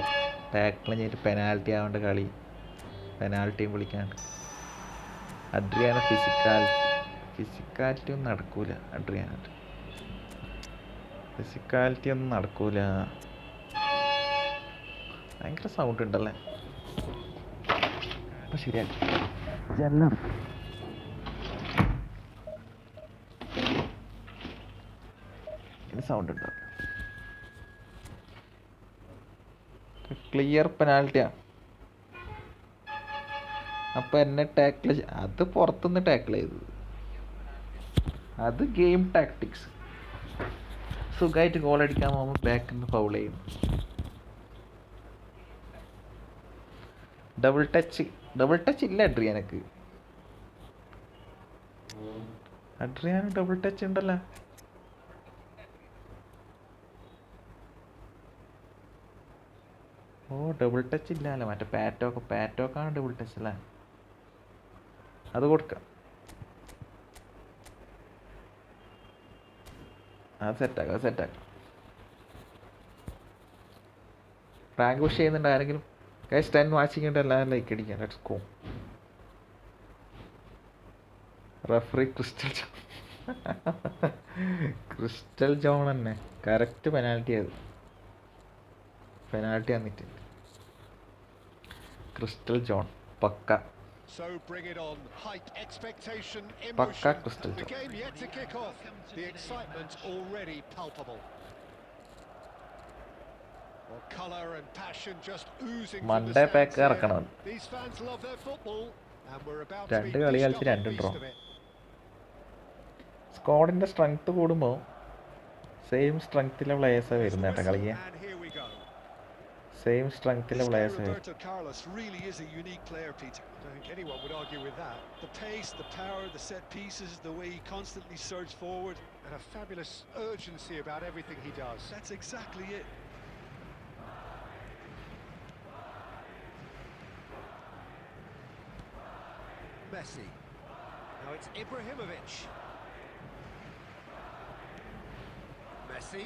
ടാക്കിൾ ചെയ്തിട്ട് പെനാൽറ്റി ആവേണ്ട കളി. പെനാൽറ്റിയും വിളിക്കാണ്ട്. അഡ്രിയാനോ ഫിസിക്കാലിറ്റി ഒന്നും നടക്കൂല. ഫിസിക്കാലിറ്റി ഒന്നും നടക്കൂല. ഭയങ്കര സൗണ്ട് ഉണ്ടല്ലേ. അപ്പം ശരിയാക്കി ജനൽ സൗണ്ട് ഉണ്ടോ? ക്ലിയർ പെനാൽറ്റിയാ. അപ്പം എന്നെ ടാക്കിൾ അത് പുറത്തുനിന്ന് ടാക്കിൾ ചെയ്തത്. അത് ഗെയിം ടാക്ടിക്സ്. സുഖമായിട്ട് ഗോൾ അടിക്കാൻ പോകുമ്പോൾ ബാക്കിൽ നിന്ന് ഫൗൾ ചെയ്യും. ഡബിൾ ടച്ച് ഇല്ല അഡ്രിയാനക്ക്. അഡ്രിയാന് ഡബിൾ ടച്ച് ഉണ്ടല്ലോ. ഓ ഡബിൾ ടച്ച് ഇല്ലല്ലോ. മറ്റേ പാറ്റോക്കാണ് ഡബിൾ ടച്ച് അല്ലേ. അത് കൊടുക്കാം. അത് സെറ്റാക്കാം. റാങ്ക് പുഷ് ചെയ്യുന്നുണ്ട് ആരെങ്കിലും? ഗൈസ് 10 വാച്ചിങ് ഉണ്ട്. എല്ലാവരും ലൈക്ക് അടിക്കാം. Let's go. Referee Crystal John തന്നെ കറക്റ്റ് പെനാൽറ്റി അത്. പെനാൽറ്റി വന്നിട്ടുണ്ട്. ക്രിസ്റ്റൽ ജോൺ പക്ക. So bring it on. Hype, expectation, Pakka emotion. Crystal The Jam. game yet to kick off. The excitement already palpable. Well, colour and passion just oozing from the Monday pack stands here. ഇറക്കണം. These fans love their football and we're about to രണ്ട് meet കളി the കളിച്ച് stubborn രണ്ടും beast draw. of it. സ്ക്വാഡിന്റെ strength കൂടുമ്പോൾ same സ്ട്രെങ്ത്തിലെ പ്ലേയേഴ്സാണ് വരുന്നത് കേട്ടോ കളിക്കാൻ. And here we go. Same സ്ട്രെങ്ത്തിലെ This guy പ്ലേയേഴ്സ് വരും. Roberto Carlos really is a unique player, Peter. I don't think anyone would argue with that. The pace, the power, the set pieces, the way he constantly surges forward. And a fabulous urgency about everything he does. That's exactly it. Messi. Now it's Ibrahimovic. Messi.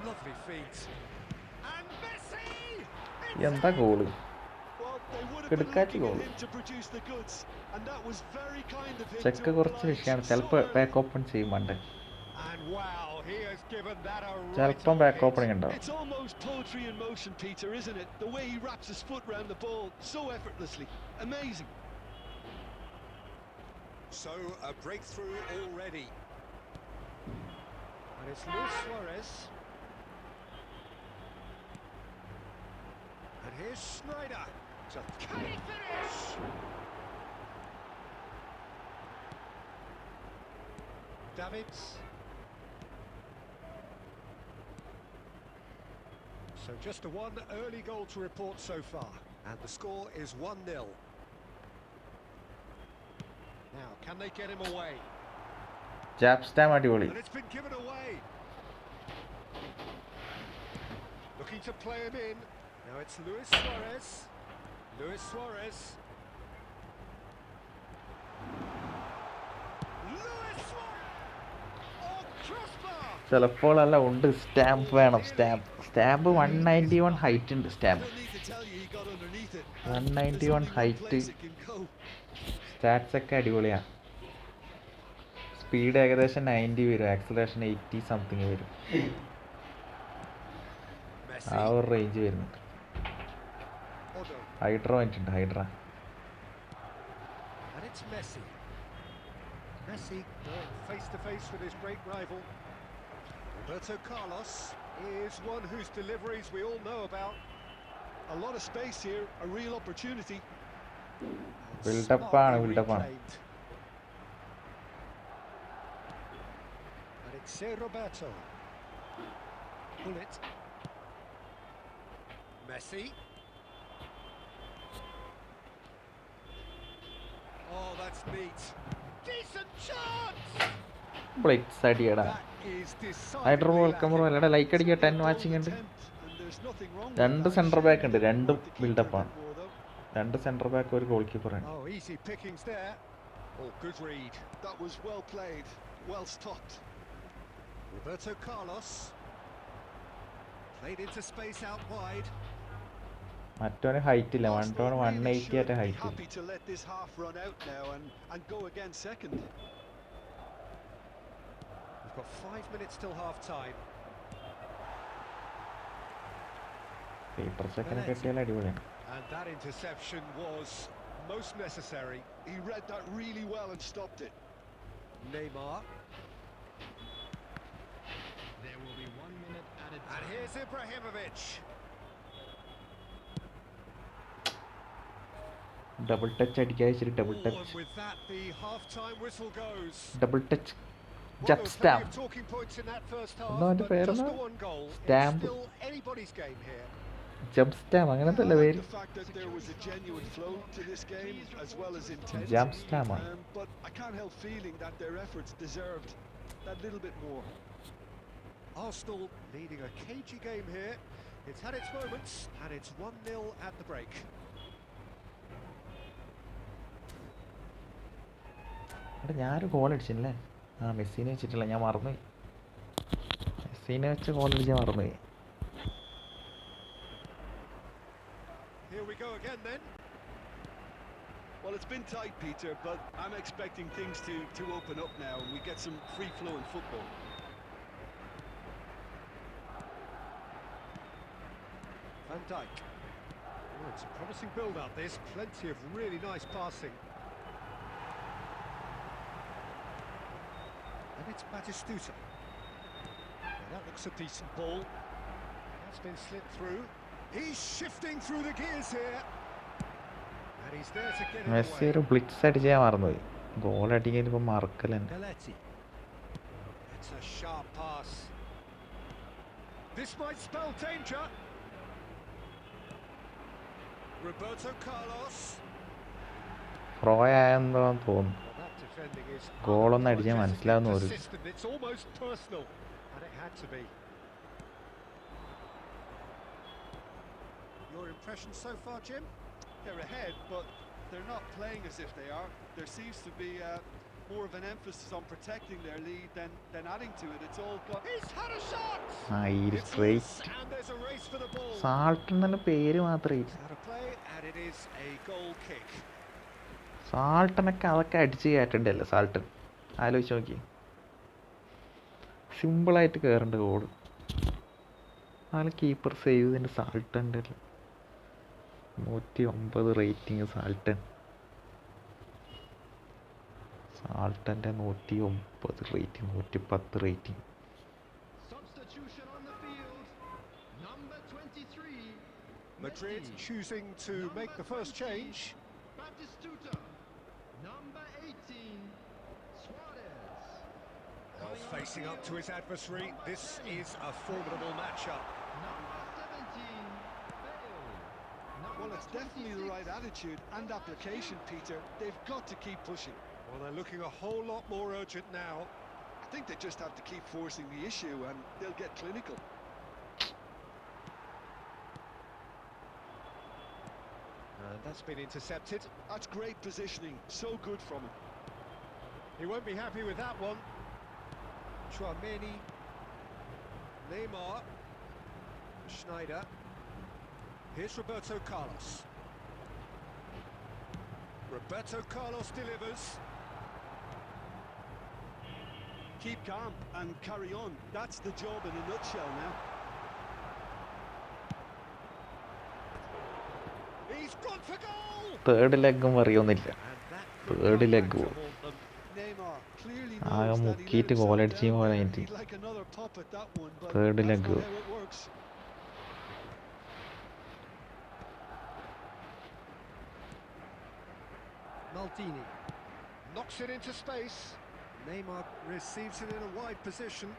Lovely feet. And Messi! എന്താ goal? Well, they would have been കിടക്കാച്ചി looking goal. at him to produce the goods, and that was very kind of him. Check കുറച്ച് വിഷയമാണ്. ചിലപ്പോൾ back open ചെയ്യും പണ്ട്. And wow, he has given that a right ചിലപ്പം on back hit. Opening ഉണ്ടാവും. It's almost poetry in motion, Peter, isn't it? The way he wraps his foot round the ball so effortlessly. Amazing. So a breakthrough already. And it's Luis Suarez. And here's Schneider. Can he finish? Davids. So just a one early goal to report so far. And the score is 1-0. Now, can they get him away? ജാപ്സ്റ്റാം അടിപൊളി. And it's been given away. Looking to play him in. Now it's Luis Suarez. Luis Suarez. Luis Suarez! Oh, crossbar! ചിലപ്പോഴല്ല ഉണ്ട് stamp വേണം. Stamp 191 height ഉണ്ട്. Stamp Don't need to tell you, he got underneath it. 191 There's only one height. place it can go. Stats ഒക്കെ അടിപൊളിയാണ്. Speed ഏകദേശം 90 വരും, acceleration 80 something വരും. ആ Messi. ഒരു റേഞ്ച് വരുന്നുണ്ട്. Odo. ഹൈഡ്ര വന്നിട്ടുണ്ട്. Hydra And it's Messi. Messi going face to face with his great rival. Roberto Carlos is one whose deliveries we all know about. A lot of space here, a real opportunity. Build-up ആണ്, Smartly build-up ആണ്. reclaimed. And it's Roberto. Pull it. Messi. Oh, that's neat. Decent chance. Blitz അടിയടാ. That is ഹൈഡ്ര decidedly welcome bro. lacking. അല്ലടാ like അടിക്കുക. 10 watching ഉണ്ട്. രണ്ട് centre back ഉണ്ട്. രണ്ടും ബിൽഡപ്പാണ്. രണ്ട് സെൻറ്റർ ബാക്ക്, ഒരു goal കീപ്പറാണ്. Oh, easy pickings there. Oh, good read. That was well played, well stopped. Roberto Carlos played into space out wide. മറ്റവന് height ഇല്ല. Arsenal really 180 should ആയിട്ട് be ഹൈറ്റ് ഇല്ല. happy to let this half run out now and go again second. We've got 5 minutes till half time. Peter ചെക്കനെ കെട്ടിയാൽ അടിപൊളിയാണ്. And that interception was most necessary. He read that really well and stopped it. Neymar. There will be 1 minute added And time. here's Ibrahimovic. Double touch അടിക്കാൻ വെച്ചിട്ട് double Oh, touch. and with that, the half-time whistle goes. Double touch. Well, Jab there was സ്റ്റാം. plenty of talking points in that first half, No, but fair just the enough. one goal. Stamp. It's still anybody's game here. ജബ് സ്റ്റാം അങ്ങനത്തെ I അല്ല like പേര്. the fact that there was a genuine flow to this game as well as intensity. Jab സ്റ്റാമാണ്. But I can't help feeling that their efforts deserved that little bit more. Arsenal leading a cagey game here. It's had its moments, and it's 1-0 at the break. എടാ ഞാനൊരു goal അടിച്ചില്ലേ? ആ മെസ്സിനെ വെച്ചിട്ടില്ല, ഞാൻ മറന്നുപോയി. മെസ്സിനെ വെച്ച് goal അടിച്ചാൽ മറന്നുപോയി. Here we go again then. Well, it's been tight, Peter, but I'm expecting things to open up now and we get some free flow in football. Van Dijk. Oh, it's a promising build-up this. Plenty of really nice passing. And it's Batistuta. Yeah, that looks a decent ball. That's been slipped through. He's shifting through the gears here. And he's there to get it Messi away. ഒരു blitz അടിച്ച് ഞാൻ മറന്നുപോയി. Goal അടിക്കാൻ ഇപ്പം മറക്കലെന്നെ. Galletti. It's a sharp pass. This might spell danger. Roberto Carlos. Pro ആയെന്തോ തോന്നുന്നു. Well, that defending is ഗോളൊന്നും അടിച്ചാൽ unapologetically മനസ്സിലാവുന്ന ഒരു. persistent. It's almost personal, and it had to be. Your impression so far, Jim? They're ahead, but they're not playing as if they are. There seems to be more of an emphasis on protecting their lead than adding to it. It's all got... He's had a shot. ആ ഈ It's straight loose, and there's a race for the ball. Salt എന്നുള്ള പേര് മാത്രമേ ഇല്ല. It's out of play, and it is a goal kick. സാൾട്ടനൊക്കെ അതൊക്കെ അടിച്ച് കയറ്റണ്ടല്ലോ. Salt and ആലോചിച്ച് നോക്കി, സിമ്പിളായിട്ട് കയറേണ്ട ഗോള്. നാളെ കീപ്പർ സേവ് ചെയ്തതിൻ്റെ സാൾട്ടൻ്റെ 109 റേറ്റിംഗ് സാൾട്ടൻ. ആൾട്ടൻ്റെ 109 rating, 110 rating. Substitution on the field. Number 23. Madrid choosing to make the first change. Batistuta. Number 18. Suarez. Well, facing up to his adversary, this is a formidable matchup. Number 17. Bale. Well, it's definitely the right attitude and application, Peter. They've got to keep pushing. Well, they're looking a whole lot more urgent now. I think they just have to keep forcing the issue and they'll get clinical. That's been intercepted. That's great positioning. So good from him. He won't be happy with that one. Chouameni, Neymar, Schneider. Here's Roberto Carlos. Roberto Carlos delivers. Keep calm and carry on. That's the job in a nutshell now. He's gone for goal! Third ലെഗും അറിയൊന്നുമില്ല. And that Third leg goal. Neymar clearly ആകെ knows that he മുക്കിയിട്ട് let himself ഗോളടിച്ച് down പോലെ there. എനിക്ക്. He'd like another pop at that one, but Third that's leg not goal. how it works. Maldini. knocks it into space. Neymar receives it in a wide position.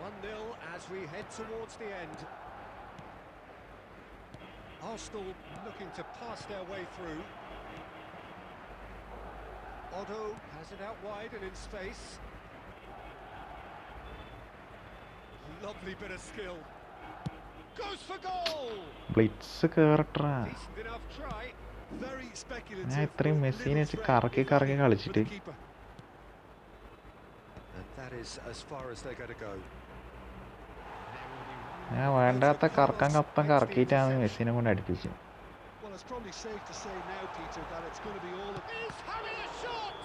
1-0 as we head towards the end. Arsenal looking to pass their way through. Otto has it out wide and in space. Lovely bit of skill. Goes for goal! Blitz കേറട്ടാ. Decent enough try. Very speculative. ഞാൻ ഇത്രയും with മെസ്സിനെ little വെച്ച് threat, കറക്കി if കറക്കി anything, കളിച്ചിട്ട് for the keeper. And that is as far as they're going to go. ഞാൻ വേണ്ടാത്ത കറക്കം കപ്പം കറക്കിയിട്ടാണ് മെസ്സിനെ കൊണ്ട് അടുപ്പിച്ചത്. Well, it's probably safe to say now, Peter, that it's going to be all. He's having a shot!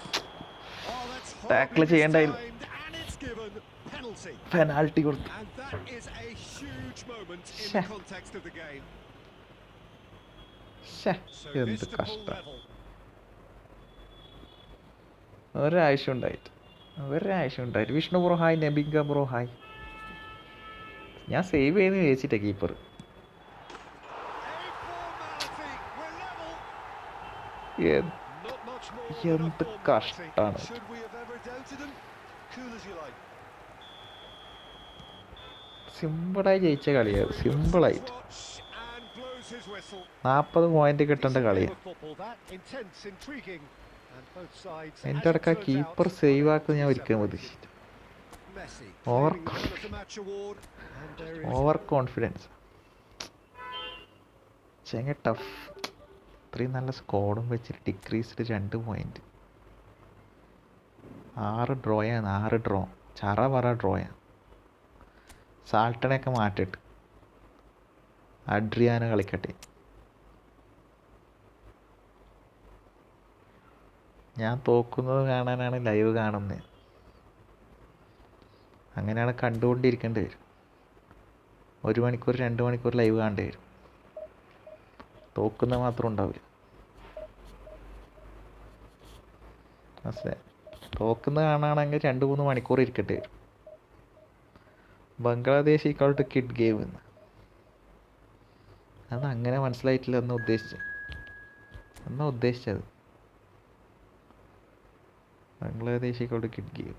Oh, that's Tackle horribly ചെയ്യണ്ടായിരുന്നു. mistimed, and it's given penalty. Penalty കൊടുത്തു. And that is a huge moment in Shit. the context of the game. ശ്ശേ, So എന്ത് this to pull കഷ്ടം. level. ഒരാവശ്യം ഉണ്ടായിട്ട് Vishnu bro hi, നബിങ്ക bro hi. ഞാൻ save ചെയ്ത് വെച്ചിട്ടേ keeper. A formality. We're level. Not much more than a എന്ത് formality. കഷ്ടാണ്. Should we have ever doubted him? Cool as you like. സിമ്പിളായി ജയിച്ച കളിയാണ്, സിമ്പിളായിട്ട്. Watch and blows his whistle. 40 point കിട്ടേണ്ട Decent game കളിയാണ്. of football, that intense, intriguing, and both sides, എൻ്റെ as it ഇടയ്ക്ക് turns keeper out, save ആക്കുന്നത് ഞാൻ are ഒരിക്കലും separated. പ്രതീക്ഷിച്ചില്ല. Messi Over- claiming the man of the match award, and there is over confidence. ചെങ്ങ tough. ഇത്രയും നല്ല സ്കോഡും വെച്ചിട്ട് ഡിക്രീസ്ഡ് 2 പോയിന്റ്. 6 ഡ്രോയാണ്, 6 ഡ്രോ. ചറ പറ ഡ്രോയാണ്. സാൾട്ടനെയൊക്കെ മാറ്റിട്ട് അഡ്രിയാന കളിക്കട്ടെ. ഞാൻ തോക്കുന്നത് കാണാനാണ് ലൈവ് കാണുന്നത്. അങ്ങനെയാണ് കണ്ടുകൊണ്ടിരിക്കേണ്ടി വരും. 1 മണിക്കൂർ 2 മണിക്കൂർ ലൈവ് കാണേണ്ടി വരും. തോക്കുന്ന മാത്രം ഉണ്ടാവില്ല. മനസ്സിലായി? തോക്കുന്ന കാണുകയാണെങ്കിൽ 2-3 മണിക്കൂർ ഇരിക്കേണ്ടി വരും. Bangladesh equal to kid game എന്ന് അത് അങ്ങനെ മനസ്സിലായിട്ടില്ല എന്നാ ഉദ്ദേശിച്ചത്. Bangladesh equal to kid game.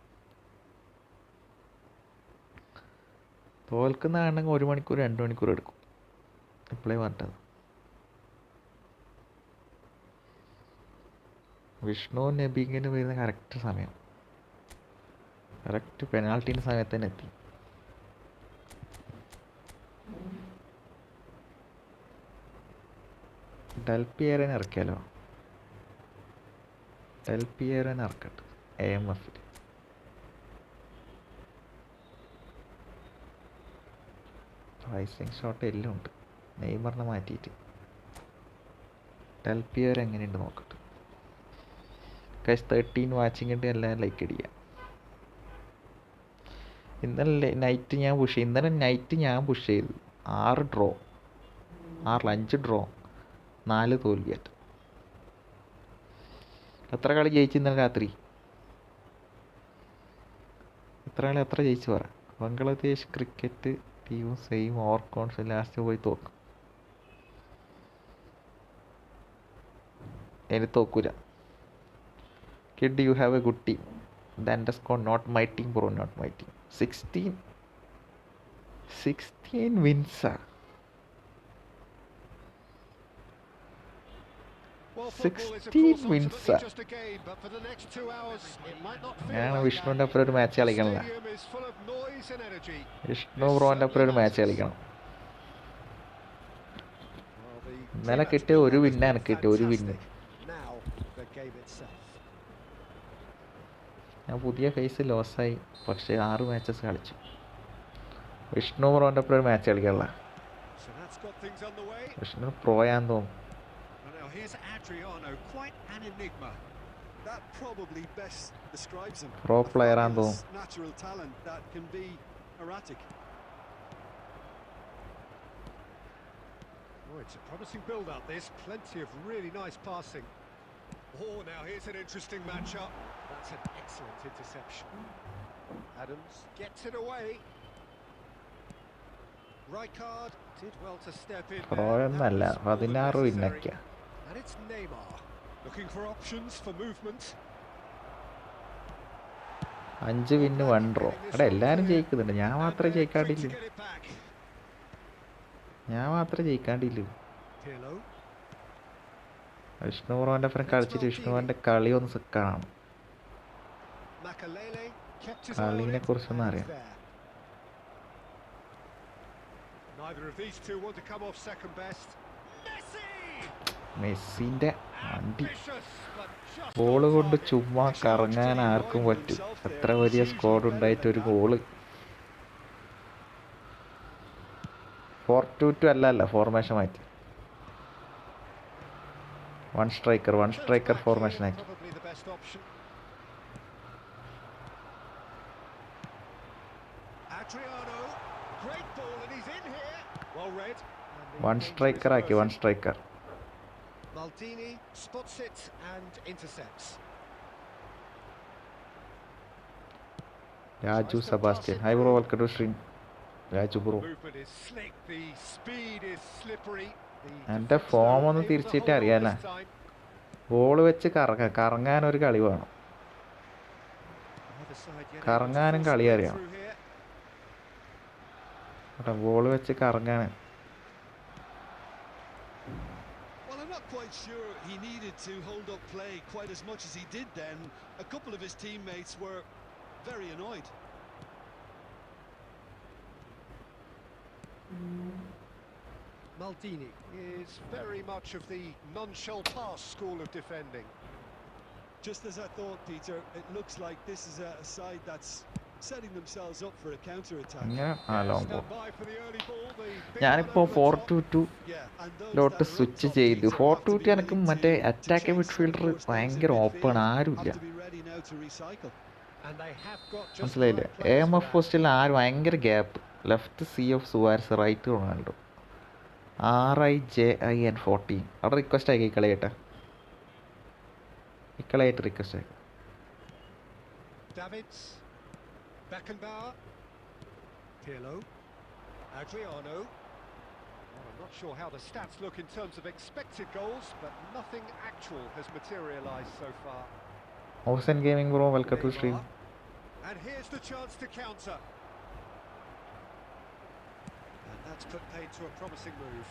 തോൽക്കുന്ന കാണണമെങ്കിൽ 1 മണിക്കൂർ 2 മണിക്കൂർ എടുക്കും. ഇപ്പോഴേ പറഞ്ഞത്. വിഷ്ണു നബീങ്ങിന് വരുന്ന കറക്റ്റ് സമയം, കറക്റ്റ് പെനാൾട്ടീൻ്റെ സമയത്ത് തന്നെ എത്തി. ഡെൽപിയേറിനെ ഇറക്കിയാലോ? ഡെൽപിയേറിനെ ഇറക്കട്ടെ AMFൽ. റൈസിങ് ഷോട്ട് എല്ലാം ഉണ്ട്. നെയ്മറിനെ മാറ്റിയിട്ട് ഡെൽപിയേർ എങ്ങനെയുണ്ട് നോക്കട്ടെ. 13 വാച്ചിങ് ഉണ്ട്. എല്ലാം ലൈക്ക് അടിക്കുക. ഇന്നലെ നൈറ്റ് ഞാൻ പുഷ് ചെയ്തു. 6 ഡ്രോ, 5 ഡ്രോ, 4 തോൽവിയായിട്ട്. എത്ര കളി ജയിച്ചു ഇന്നലെ രാത്രി? എത്ര ജയിച്ചു പറ. ബംഗ്ലാദേശ് ക്രിക്കറ്റ് ടീമും സെയിം ഓവർ കോൺഫിഡൻസ് ലാസ്റ്റ് പോയി തോക്കും. എനിക്ക് തോക്കൂല. Kid you have a good team. The underscore not my team bro, not my team. 16 വിൻസാ. Well, football is of 16 course wins, ultimately sir. just a game, but for the next 2 hours it might not feel ഞാനാണ് like വിഷ്ണുവിൻ്റെ that. ഒപ്പം ഒരു match The കളിക്കണില്ല. stadium is full of noise and energy. Vishnu ബ്രോൻ്റെ ഒപ്പം ഒരു match കളിക്കണം. Well, the ഇന്നലെ team കിട്ടിയ ഒരു has വിന്നാണ് been എനിക്ക് കിട്ടിയ ഒരു വിന്ന്. fantastic. Now the game itself. ഞാൻ പുതിയ ഫേസ് ലോസായി, പക്ഷേ 6 മാച്ചസ് കളിച്ചു. വിഷ്ണു ബ്രോൻ്റെ ഒപ്പം ഒരു മാച്ച് കളിക്കാനുള്ള. So that's got things underway. Vishnu പ്രോയാന്ന് തോന്നും. And now here's Adriano, quite an enigma. That probably best describes him. Pro A player and fabulous natural talent that can be erratic. Oh, it's a promising build-up, this. Plenty of really nice passing. Oh, now here's an interesting match-up. That's an excellent interception. Adams gets it away. Rijkaard did well to step in there. പ്രോയൊന്നല്ല, That was more than 16 necessary. വിന്നൊക്കെയാ. And it's Neymar looking for options for movement. 5 വിന്ന് 1 draw. അവിടെ എല്ലാവരും ജയിക്കുന്നുണ്ട്, ഞാൻ And മാത്രമേ they're trying to ജയിക്കാണ്ടില്ലു. get it back. Pirlo. Vishnu ബ്രോൻ്റെ ഒപ്പം കളിച്ചിട്ട് വിഷ്ണുവിൻ്റെ കളി ഒന്ന് കാണണം. Makalele kept his eye on കളീനെ it, കുറിച്ചൊന്നും and അറിയാം. he's there. Neither of these two want to come off second best. Messi! മെസ്സിൻ്റെ വണ്ടി Ambitious, but just ball on കൊണ്ട് target. ചുമ്മാ കറങ്ങാൻ ആർക്കും പറ്റും. എത്ര വലിയ സ്കോഡ് ഉണ്ടായിട്ട് ഒരു ഗോള്. 4-2-2 അല്ല ഫോർമേഷൻ മാറ്റി. 1 സ്ട്രൈക്കർ ഫോർമേഷൻ ആക്കി. Probably the best option. Adriano, great ball, and he's in here. Well read. And the 1 danger is striker ആക്കി. 1 averted. Striker. Maldini spots it and intercepts. Raju Sebastian. Hi bro, welcome to stream. Raju bro, Movement is slick, the speed is slippery. എൻ്റെ form ഒന്ന് തിരിച്ചിട്ട് അറിയാലോ. Ball വെച്ച് കറങ്ങാൻ ഒരു കളി വേണം. കറങ്ങാനും കളി അറിയണം. കേട്ടോ, ബോൾ വെച്ച് കറങ്ങാൻ. Well, I'm not quite sure he needed to hold up play quite as much as he did then. A couple of his teammates were very annoyed. Maldini is very much of the non-shall-pass school of defending. Just as I thought, Peter, it looks like this is a side that's setting themselves up for a counter-attack. ഇങ്ങനെ long ball. Stand by for the early ball, the big ഞാനിപ്പോൾ one over the top. 4-2-2 Yeah, and those lot that are up switch top, ചെയ്തു. Peter, have to 4-2-2 be എനിക്ക് willing മറ്റേ to attacking chase midfielder things in ഭയങ്കര midfield, open, ആരുമില്ല. have to be ready now to recycle. And they have got just മനസ്സിലായില്ലേ? the right players AMF for that. പോസ്റ്റിൽ ആര് ഭയങ്കര gap. Left CF Suarez, right Ronaldo. RIJIN14. അവിടെ request ആക്കി കളിയായിട്ട് request ആക്കി. Davids, Beckenbauer, Pirlo, Adriano. Well, I'm not sure how the stats look in terms of expected goals, but nothing actual has materialised so far. ഓസൻ gaming bro, welcome to stream. And here's the chance to counter. And that's put paid to a promising move.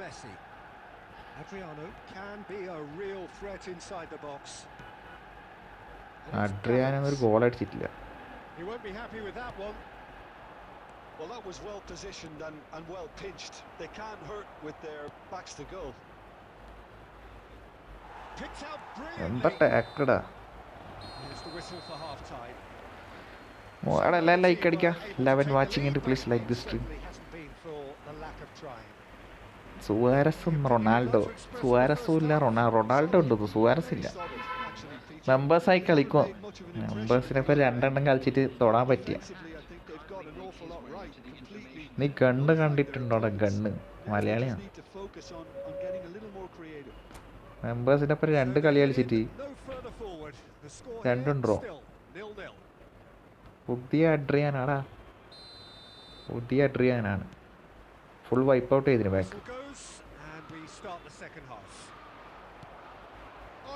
Messi. Adriano can be a real threat inside the box. And it's അഡ്രിയാനൊന്നും ഒരു Davids. Goal അടിച്ചിട്ടില്ല. He won't be happy with that one. Well, that was well positioned and well pitched. They can't hurt with their backs to goal. Picked out എന്താ brilliantly. ടാക്കടാ. Here's the whistle for half time. അവിടെ എല്ലാം like അടിക്കാം. 11 watching ഇൻഡ് please like this stream. Hasn't been for the lack of trying. സുവാരസും Ronaldo. സുവാരസും ഇല്ല, Ronaldo ഉണ്ട്, Suarez ഇല്ല. മെമ്പേഴ്സായി കളിക്കും. മെമ്പേഴ്സിനെ ഇപ്പോൾ 2 എണ്ണം കളിച്ചിട്ട് തൊടാൻ പറ്റിയ. Defensively, I think they've got an awful lot right. Completely. നീ ഗണ്ണ് കണ്ടിട്ടുണ്ടോടാ? ഗണ്ണ് മലയാളിയാണ്. Need to focus on getting a little more creative. മെമ്പേഴ്സിൻ്റെ ഒപ്പം 2 കളി കളിച്ചിട്ട് No further forward. The score here രണ്ടും ഡ്രോ. still 0-0. പുതിയ അഡ്രിയാനാടാ, പുതിയ അഡ്രിയാനാണ്. ഫുൾ വൈപ്പ് ഔട്ട് ചെയ്തിന് back. Whistle goes, and we start the second half.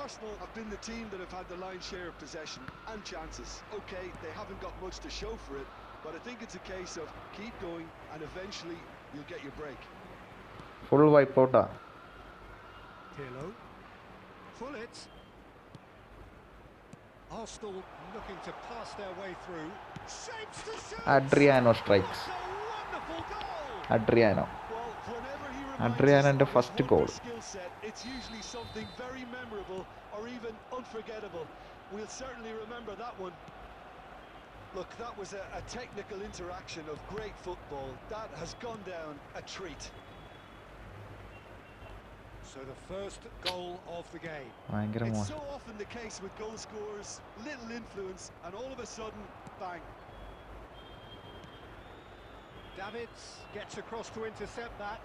Arsenal have been the team that have had the lion's share of possession and chances. Okay, they haven't got much to show for it, but I think it's a case of keep going and eventually you'll get your break. Full wipe ഔട്ടാ. Pirlo. Full it. Arsenal looking to pass their way through. Shapes to shoot. Adriano strikes. What a wonderful goal. Adriano. Well, whenever he Adriano's reminds us first of his goal. wonder skill set, it's usually something very memorable or even unforgettable. We'll certainly remember that one. Look, that was a technical interaction of great football. That has gone down a treat. So the first goal of the game. ഭയങ്കര It's മോശം. so often the case with goal scorers, little influence, and all of a sudden, bang. Davids gets across to intercept that.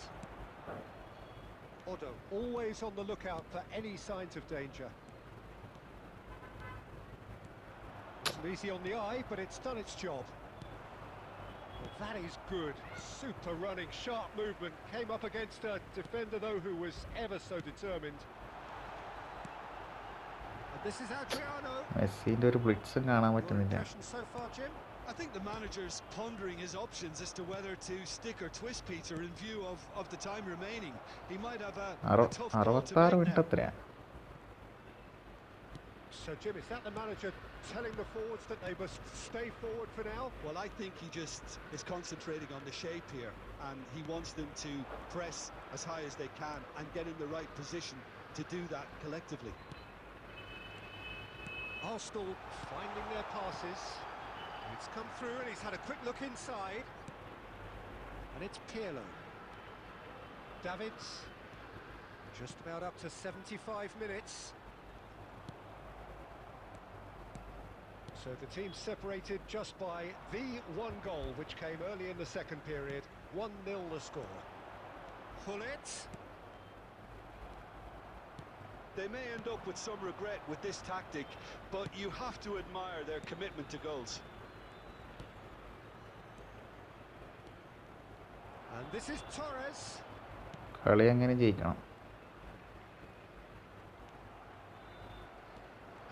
Odo always on the lookout for any signs of danger. Wasn't easy on the eye, but it's done its job. Well, that is good. Super running, sharp movement. Came up against a defender, though, who was ever so determined. And this is Adriano. മെസ്സിൻ്റെ ഒരു ബ്ലിറ്റ്സും കാണാൻ Your പറ്റുന്നില്ല. impression so far, Jim? I think the manager's pondering his options as to whether to stick or twist Peter in view of the time remaining. He might have a tough call to 66 make minute now. അത്രയാ. So, Jim, is that the manager telling the forwards that they must stay forward for now? Well, I think he just is concentrating on the shape here, and he wants them to press as high as they can and get in the right position to do that collectively. Arsenal finding their passes. It's come through and he's had a quick look inside. And it's Pirlo. Davids. Just about up to 75 minutes. So the team separated just by the one goal which came early in the second period. 1-0 the score. Hullet. They may end up with some regret with this tactic, but you have to admire their commitment to goals. And this is Torres. കളി എങ്ങനെ ജയിക്കണം?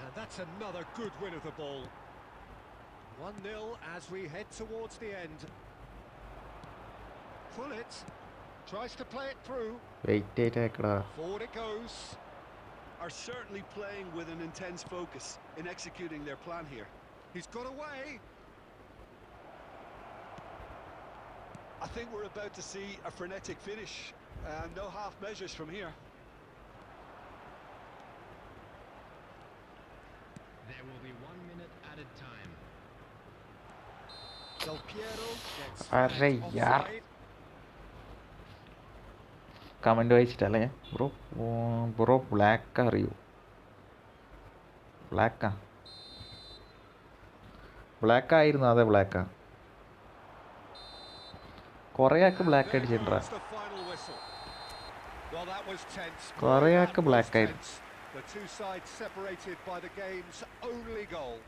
And that's another good win of the ball. 1-0 as we head towards the end. Pullet tries to play it through. Wait ആയിട്ടേക്കടാ. Forward it goes. Are certainly playing with an intense focus in executing their plan here. He's got away. I think we're about to see a frenetic finish, and no half measures from here. There will be 1 minute added time. Del Piero gets Arre, yaar. offside. Comment വായിച്ചിട്ടല്ലേ bro? Bro black അറിയൂ? ബ്ലാക്കാ? Black ആയിരുന്നു. അതെ, ബ്ലാക്കാ. കുറേ ആൾക്ക് black There അടിച്ചിട്ടുണ്ടാ. goes the final whistle. Well, that was tense. കുറേ That ആൾക്ക് was ബ്ലാക്ക് ആയിരുന്നു. tense. The two sides separated by the game's only goal.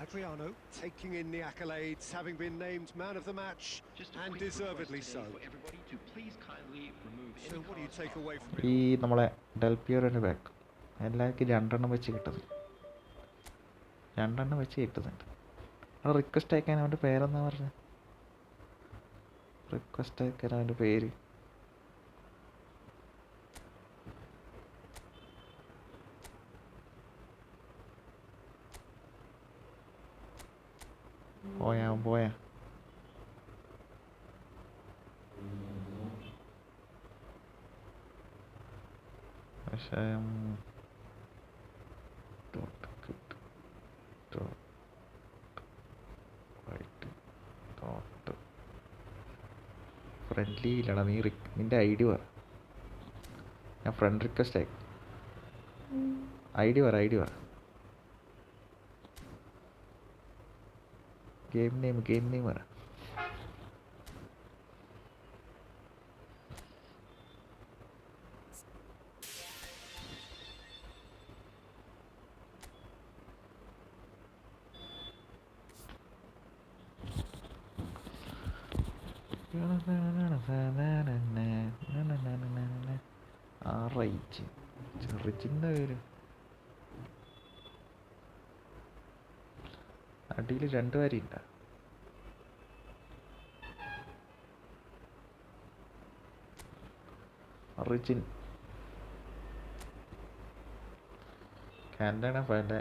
Adriano taking in the accolades, having been named man of the match, Just a and quick deservedly request so. today for everybody to please kindly remove So any what do you cards take from away from ഈ it? നമ്മളെ ഡെൽപിയറിൻ്റെ back എല്ലാവർക്കും 2 എണ്ണം വെച്ച് കിട്ടുന്നത്. 2 എണ്ണം വെച്ച് കിട്ടുന്നുണ്ട്. അത് റിക്വസ്റ്റ് അയക്കാൻ അവൻ്റെ പേരെന്നാ പറഞ്ഞത്? റിക്വസ്റ്റ് അയക്കാൻ അവൻ്റെ പേര് പോയാ പക്ഷേ ഫ്രണ്ട്ലി ഇല്ലടാ. നിൻ്റെ ഐ ഡി പറ. ഞാൻ ഫ്രണ്ട് റിക്വസ്റ്റ് അയക്കും. ഐ ഡി പറ. ഗെയിം നെയിം പറ. റൈറ്റ് ചെറിച്ചിൻ്റെ പേര് അടിയിൽ 2 വരിയുണ്ട. റിച്ചിൻ കാൻഡാണ് പോലെ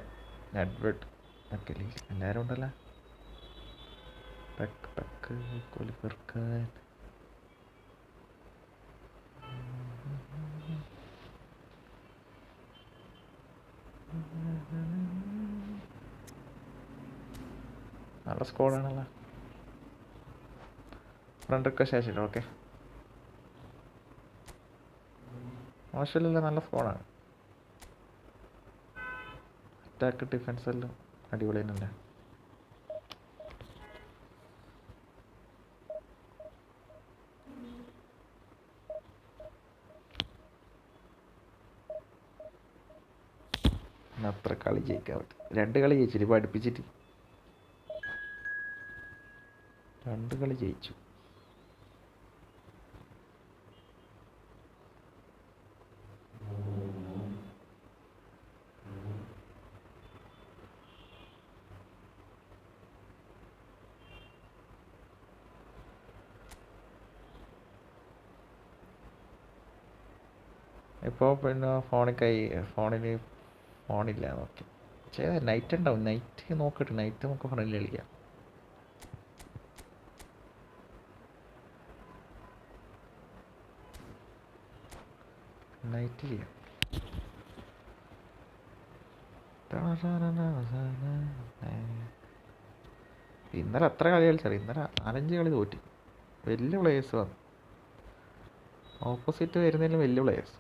നെഡ്വേർഡ് ഒക്കെ എല്ലാവരും ഉണ്ടല്ലോ. പെക്ക് പെക്ക് കൊലിഫർക്കാൻ നല്ല സ്കോഡാണല്ലോ. ഫ്രണ്ടൊക്കെ ശേഷം ഓക്കെ മോശമില്ല, നല്ല സ്കോഡാണ്. അറ്റാക്ക് ഡിഫൻസ് എല്ലാം അടിപൊളി തന്നെയല്ലേ. അത്ര കളി ജയിക്കാൻ പറ്റും. 2 കളി ജയിച്ചിട്ട് ഇപ്പോൾ അടുപ്പിച്ചിട്ട് 2 കളി ജയിച്ചു. ഇപ്പോൾ പിന്നെ ഫോണില്ല നോക്കി ചെയ്ത നൈറ്റ് ഉണ്ടാവും. നൈറ്റ് നോക്കട്ടെ, നൈറ്റ് നമുക്ക് ഫോണിൽ കളിക്കാം. നൈറ്റ് ചെയ്യാം. ഇന്നലെ എത്ര കളി കളിച്ചാൽ ഇന്നലെ 4-5 കളി തോറ്റി. വലിയ പ്ലേയേഴ്സ് വന്നു, ഓപ്പോസിറ്റ് വരുന്നതിലും വലിയ പ്ലേയേഴ്സ്.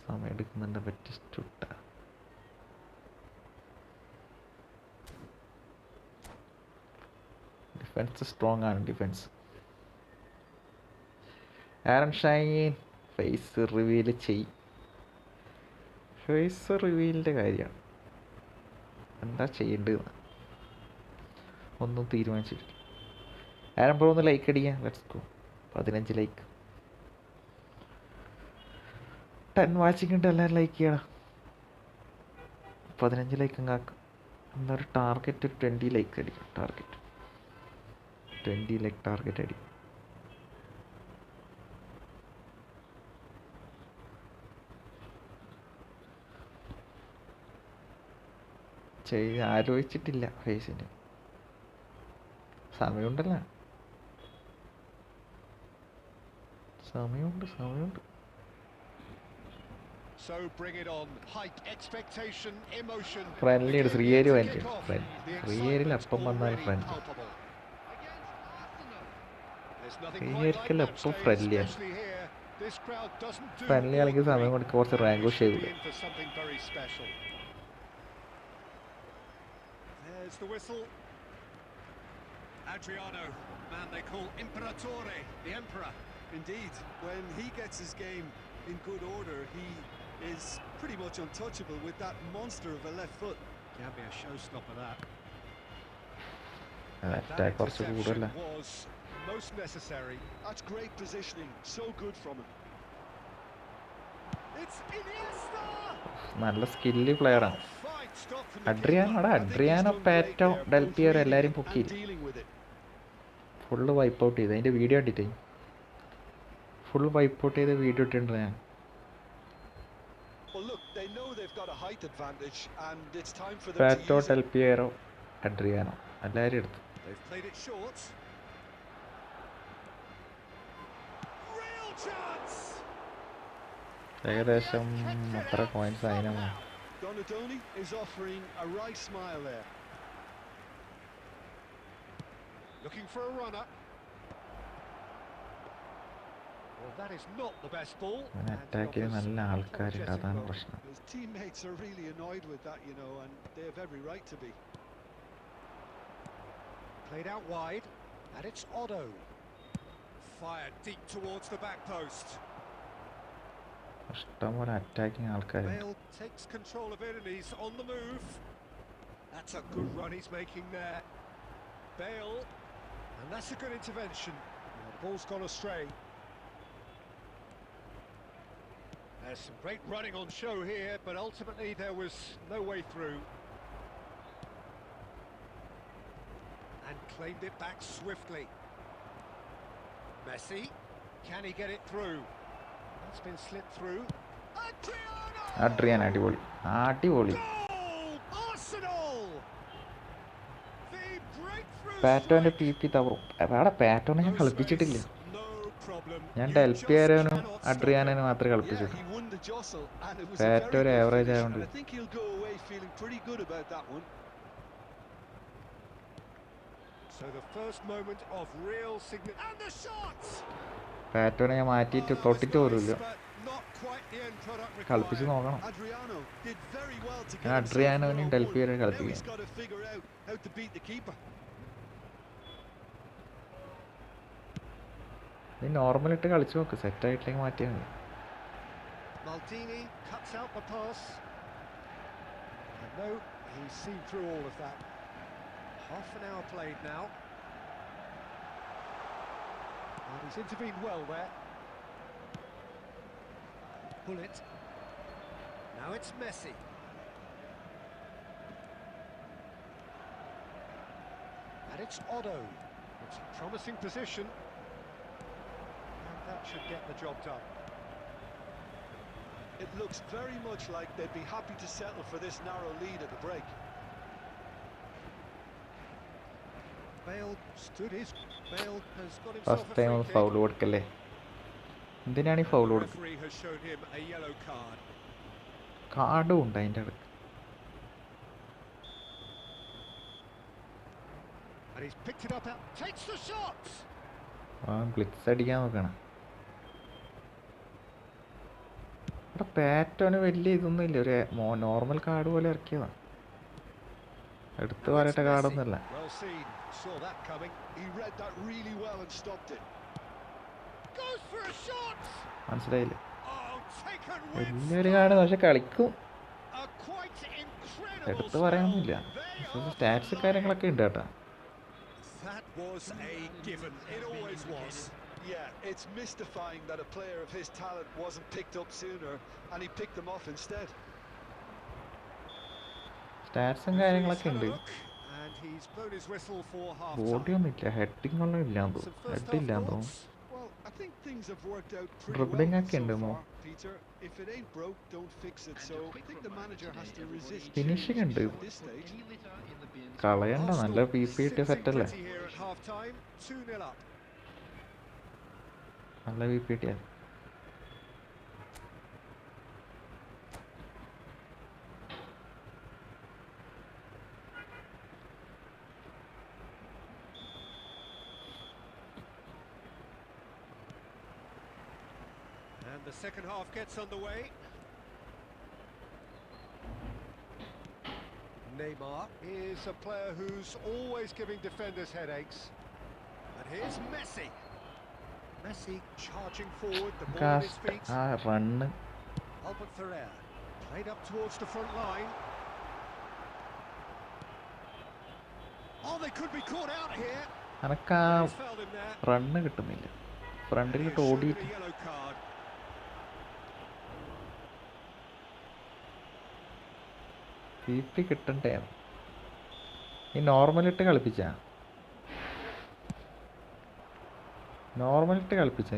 സമയം എടുക്കുന്നുണ്ട് പറ്റിഷ്ട. ഡിഫൻസ് സ്ട്രോങ് ആണ്. Defence Aaron Shine face reveal face റിവീലിൻ്റെ കാര്യമാണ്. എന്താ ചെയ്യേണ്ടതെന്ന് ഒന്നും തീരുമാനിച്ചിട്ടില്ല. ആരൺ ബ്രോ ഒന്ന് ലൈക്ക് അടിക്കാം. Let's go. 15 ലൈക്ക്, 10 വാച്ചിങ് ഉണ്ട്. എല്ലാവരും ലൈക്ക് ചെയ്യണം. 15 ലൈക്ക് അങ്ങാക്കും. എന്താ ഒരു ടാർഗറ്റ് 20 ലൈക്ക് അടിക്കും. 20 ലൈക്ക് ടാർഗറ്റ് അടിക്കും. ആലോചിച്ചിട്ടില്ല ഫേസിന്. സമയമുണ്ടല്ലോ, സമയമുണ്ട്. So bring it on. Hype, expectation, emotion. Friendly ശ്രീയേരി വേണ്ടി ശ്രീയേരിൽ അപ്പം വന്നാൽ ഫ്രണ്ട്ലി. ശ്രീയേരിക്കല്ല എപ്പം ഫ്രണ്ട്ലിയാണ്. ഫ്രണ്ട്ലി കളിക്ക് സമയം കൊടുക്കുക, കുറച്ച് റാങ്ക് ചെയ്തു. There's the whistle. Adriano, man they call Imperatore, the Emperor. Indeed, when he gets his game in good order, he is pretty much untouchable with that monster of a left foot. Can't be a showstopper that. Attack കുറച്ച് കൂടുതലല്ലേ. Was most necessary. That's great positioning, so good from him. It's Iniesta. നല്ല സ്കില്ലി പ്ലെയറാണ് Adriano പാറ്റോ ഡെൽപിയർ എല്ലാവരും പൊക്കി full wipe out ചെയ്ത്. അതിൻ്റെ video ഇട്ടിട്ടേ full wipe out ചെയ്ത് video ഇട്ടിട്ടുണ്ട് ഞാൻ. പാറ്റോ ഡെൽപിയറോ അഡ്രിയാനോ എല്ലാവരും എടുത്തു. ഏകദേശം എത്ര പോയിന്റ്സ് അതിനാണ്. Donadoni is offering a wry smile there. Looking for a runner. Well, that is not the best ball. അവൻ And he അറ്റാക്കിൽ offers നല്ല an ആൾക്കാരുണ്ട്, apologetic അതാണ് moment. പ്രശ്നം. His teammates are really annoyed with that, you know, and they have every right to be. Played out wide, and it's Otto. Fired deep towards the back post. ഇഷ്ടംപോലെ attacking ആൾക്കാരുണ്ട്. Bale takes control of it and he's on the move. That's a good run he's making there. Bale, and that's a good intervention. Well, the ball's gone astray. There's some great running on show here, but ultimately there was no way through. And claimed it back swiftly. Messi, can he get it through? That's been slipped through. Adrian അടിപൊളി, അടിപൊളി. Goal! Arsenal! The breakthrough പാറ്റോന്റെ strike. PP തവറും. അവിടെ പാറ്റോനെ ഞാൻ കളിപ്പിച്ചിട്ടില്ല. No problem. ഞാൻ You ഡെൽപിയാരനും just cannot അഡ്രിയാനും മാത്രമേ Yeah, കളിപ്പിച്ചിട്ടുള്ളൂ. he won the jostle, and it was a Pat very ഒരു good average finish, ആയതുകൊണ്ട്. and I think he'll go away feeling pretty good about that one. So the first moment of real significance. And the shots! പാറ്റോനെ ഞാൻ മാറ്റിയിട്ട് തൊട്ടിട്ട് പോലുമില്ല. Not quite the end product കളിപ്പിച്ച് required. നോക്കണം. Adriano did very well to get ഞാൻ himself അഡ്രിയാനോനെയും 1-on-1. ഡെൽപിയാരെയും Now കളിപ്പിക്കാം. he's got to figure out how to beat the keeper. നീ normal ഇട്ട് കളിച്ച് നോക്ക്, സെറ്റ് ആയിട്ടില്ലെങ്കിൽ മാറ്റിയാൽ മതി. Maldini cuts out the pass. And no, he's seen through all of that. Half an hour played now. And he's intervened well there. Pull it. Now it's Messi. And it's Otto. It's a promising position. And that should get the job done. It looks very much like they'd be happy to settle for this narrow lead at the break. Bale stood his. Bale has got himself first a time free foul kick. കൊടുക്കല്ലേ? എന്തിനാണ് ഈ foul The കൊടുക്കുക? referee has shown him a yellow card. കാർഡും ഉണ്ട് അതിൻ്റെ അടുത്ത്. And he's picked it up out. Takes the shot! ആ blitz അടിക്കാൻ നോക്കണം. ഇവിടെ പാറ്റോന് വലിയ ഇതൊന്നും ഇല്ല, ഒരു നോർമൽ കാർഡ് പോലെ ഇറക്കിയതാണ്. എടുത്ത് Now it's പറയട്ടെ Messi. കാർഡൊന്നുമല്ല. Well seen. Saw that coming. He read that really well and stopped it. Goes for a shot! മനസ്സിലായില്ലേ? Oh, taken with വലിയൊരു കാർഡ് പക്ഷെ കളിക്കും. a quite incredible എടുത്ത് പറയാനൊന്നുമില്ല. spell. They are സ്റ്റാറ്റ്സ് കാര്യങ്ങളൊക്കെ ഉണ്ട് കേട്ടോ. That was a given. It always was. Yeah, it's mystifying that a player of his talent wasn't picked up sooner, and he picked them off instead. സ്റ്റാറ്റ്സും Referee's കാര്യങ്ങളൊക്കെ had a ഉണ്ട്. look, and he's blown his whistle for half ബോഡിയൊന്നും ഇല്ല, heading ഒന്നും ഇല്ലാന്ന് Some തോന്നുന്നു. first head half ഇല്ലാന്ന് thoughts. തോന്നുന്നു. Well, I think things have worked out pretty Dribbling well ഒക്കെ ഉണ്ട് so മോ. far, Peter. If it ain't broke, don't fix it. So I think the manager has to resist Finishing change ഉണ്ട്. at this stage. Any litter in the bin. കളയണ്ട, നല്ല Arsenal PP കിട്ടിയ sitting സെറ്റല്ലേ? pretty here at half time. 2-0 up. നല്ല PP കിട്ടിയാ. And the second half gets underway. Neymar is a player who's always giving defenders headaches. And here's Messi. Messi charging forward, the ball at his feet. ആ run Albert Ferrer played up towards the front line. Oh, they could be caught out here. എനക്ക് ആ He's fouled him there. Run കിട്ടുന്നില്ല. ഫ്രണ്ടിലോട്ട് He's shown ഓടിയിട്ട് a yellow card. PP കിട്ടണ്ടേ? ഈ നോർമലിട്ട് കളിപ്പിച്ചാ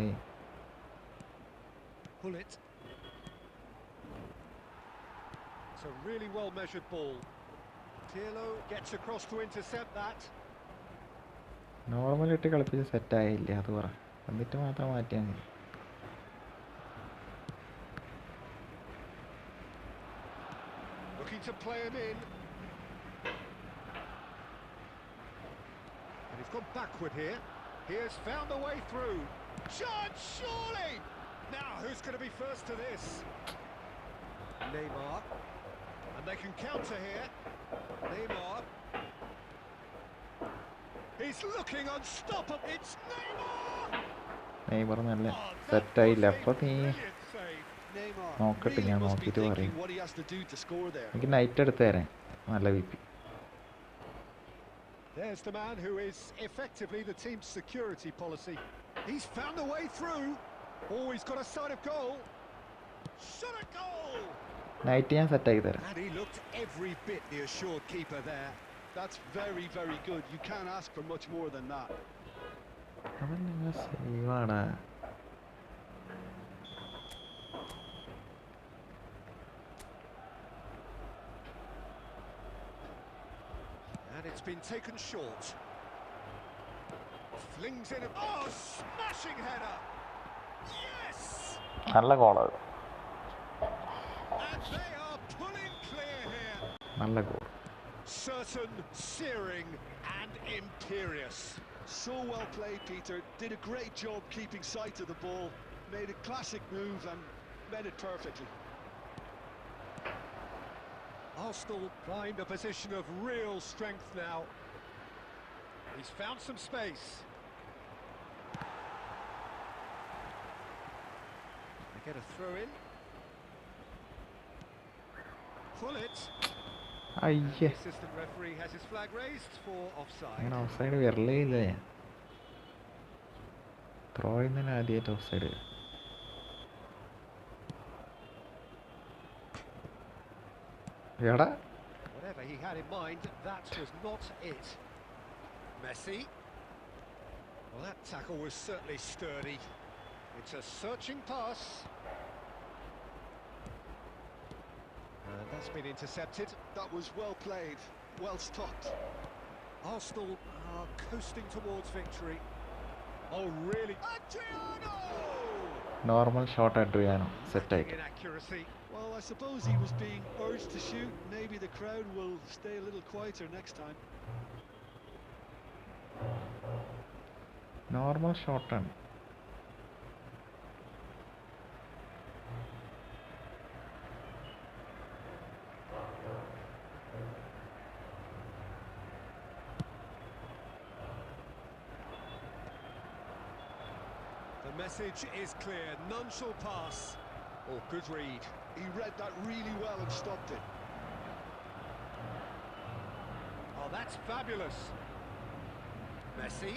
നീ? Pull it. It's a really well measured ball. Pirlo gets across to intercept that. നോർമലിട്ട് കളിപ്പിച്ച് സെറ്റായില്ല, അത് പറ. എന്നിട്ട് മാത്രം മാറ്റിയാൽ മതി. Looking to play him in. And he's gone backward here. He has found a way through. Chance, surely! Now, who's going to be first to this? Neymar. And they can counter here. Neymar. He's looking unstoppable. It's Neymar! Neymar നല്ല Oh, that സെറ്റായില്ല. was a അപ്പോൾ നീ brilliant save. Neymar നോക്കട്ടെ, really ഞാൻ must be നോക്കിയിട്ട് thinking പറയും. what he has to do to score there. എനിക്ക് night എടുത്ത് തരാം. നല്ല V P. There's the man who is effectively the team's security policy. He's found a way through. Oh, he's got a side of goal. Shot a goal! Night ഞാൻ സെറ്റാക്കി തരാം. And he looked every bit the assured keeper there. That's very, very good. You can't ask for much more than that. അവൻ നിങ്ങൾ സേവാണ്. And it's been taken short. Flings in a... Oh, smashing header! Yes! നല്ല ഗോളാണ്. And they are pulling clear here. നല്ല goal. Certain, searing and imperious. So well played, Peter. Did a great job keeping sight of the ball. Made a classic move and met it perfectly. Arsenal find a position of real strength now. He's found some space. They get a throw in. Pull it. അയ്യേ, The assistant referee has his flag raised for offside. അങ്ങനെ of side വരലേ ഇല്ല. ഞാൻ throw ചെയ്യുന്നതിന് ആദ്യമായിട്ട് of side. എടാ Whatever he had in mind, that was not it. Messi. Well, that tackle was certainly sturdy. It's a searching pass. And that's been intercepted. That was well played, well stopped. Arsenal are coasting towards victory. Oh, really? Adriano! Normal shot Adriano Lacking സെറ്റായിട്ട്. in accuracy. Well, I suppose he was being urged to shoot. Maybe the crowd will stay a little quieter next time. Normal ഷോട്ടാണ്. The message is clear. None shall pass. Oh, good read. He read that really well and stopped it. Oh, that's fabulous. Messi.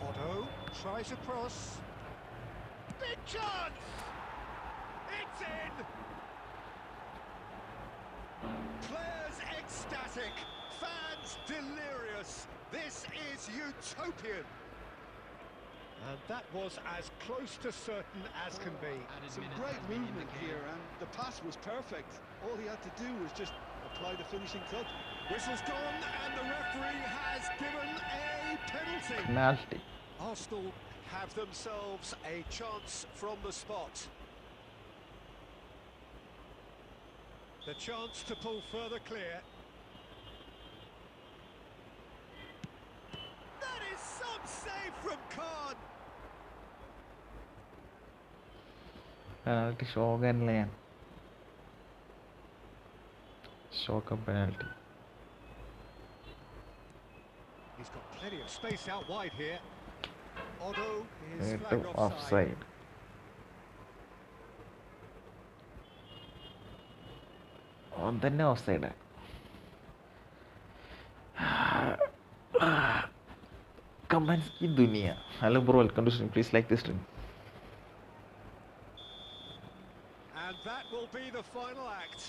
Otto tries a cross. Big chance! It's in! Players ecstatic, fans delirious. This is utopian. And that was as close to certain as can be. Some great movement here, and the pass was perfect. All he had to do was just apply the finishing touch. Whistle's gone, and the referee has given a penalty. Penalty. Arsenal have themselves a chance from the spot. The chance to pull further clear. That is some save from Khan. Penalty ഷോകല്ലേ. ഷോക്ക penalty. He's got plenty of space out wide here. Otto is നേരിട്ട് flagged off offside. Side. ഓൻ തന്നെ offside. Comments ഈ ദുനിയ. Hello bro, welcome to stream. Please like this stream. And that will be the final act.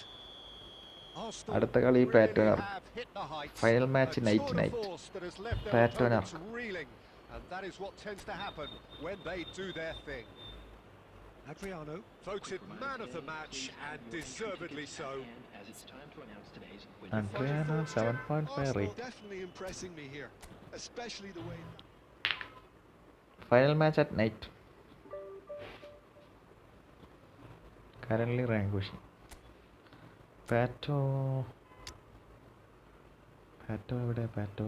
Arsenal അടുത്ത കളി really pattern. have hit the heights. Final match A night tour to de night. force that has left their Pattern opponents reeling, and that is what tends to happen when they do their thing. Adriano voted man of the match, and deservedly so. As it's time to announce today's Adriano 7.5 Arsenal rate. definitely impressing me here, especially the way. Final match at night. Currently ranguishing. Pato എവിടെ? പാറ്റോ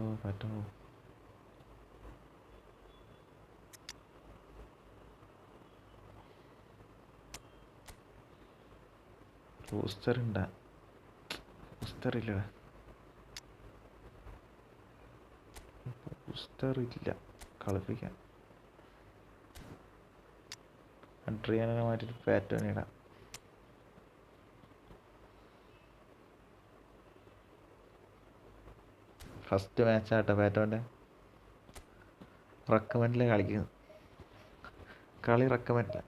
booster ഉണ്ടാ? Booster ഇല്ലടാ, booster ഇല്ല. കളിപ്പിക്കാൻ അഡ്രിയാനെ മാറ്റിട്ട് pattern ഇടാം. First മാച്ചാട്ടോ പാറ്റോൻ്റെ. റെക്കമെൻഡിലെ കളിക്കുന്നത്, കളി റെക്കമെൻഡില്ല.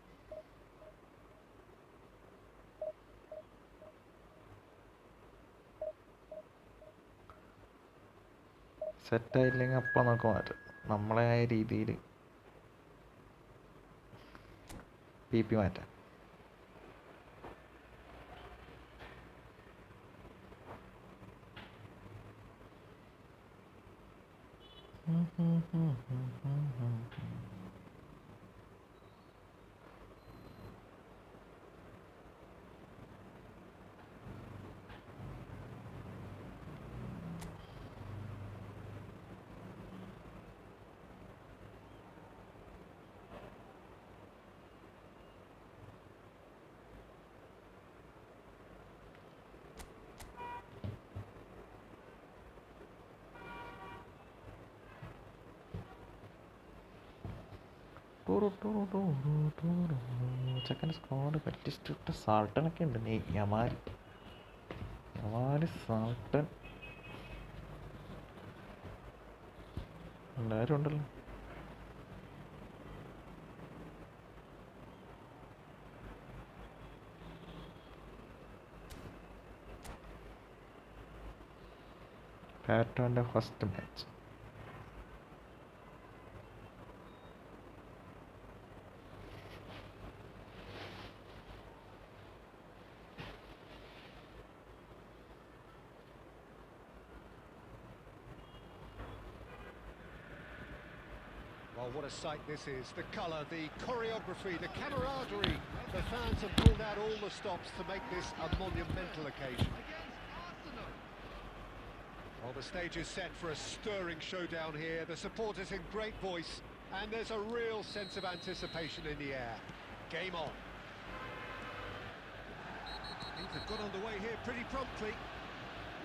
സെറ്റായില്ലെങ്കിൽ അപ്പം നമുക്ക് മാറ്റാം. നമ്മളായ രീതിയിൽ PP മാറ്റാം. ചെക്കൻ്റെ സ്ക്വാഡ് പറ്റിച്ചിട്ട സാൾട്ടനൊക്കെ ഉണ്ട്. യമാൽ സാൾട്ടൻ എല്ലാവരും ഉണ്ടല്ലോ. പാറ്റോൻ്റെ first match. Oh, what a sight this is. The colour, the choreography, the camaraderie. The fans have pulled out all the stops to make this a monumental occasion. Well, the stage is set for a stirring showdown here. The supporters in great voice, and there's a real sense of anticipation in the air. Game on. Things have got underway here pretty promptly.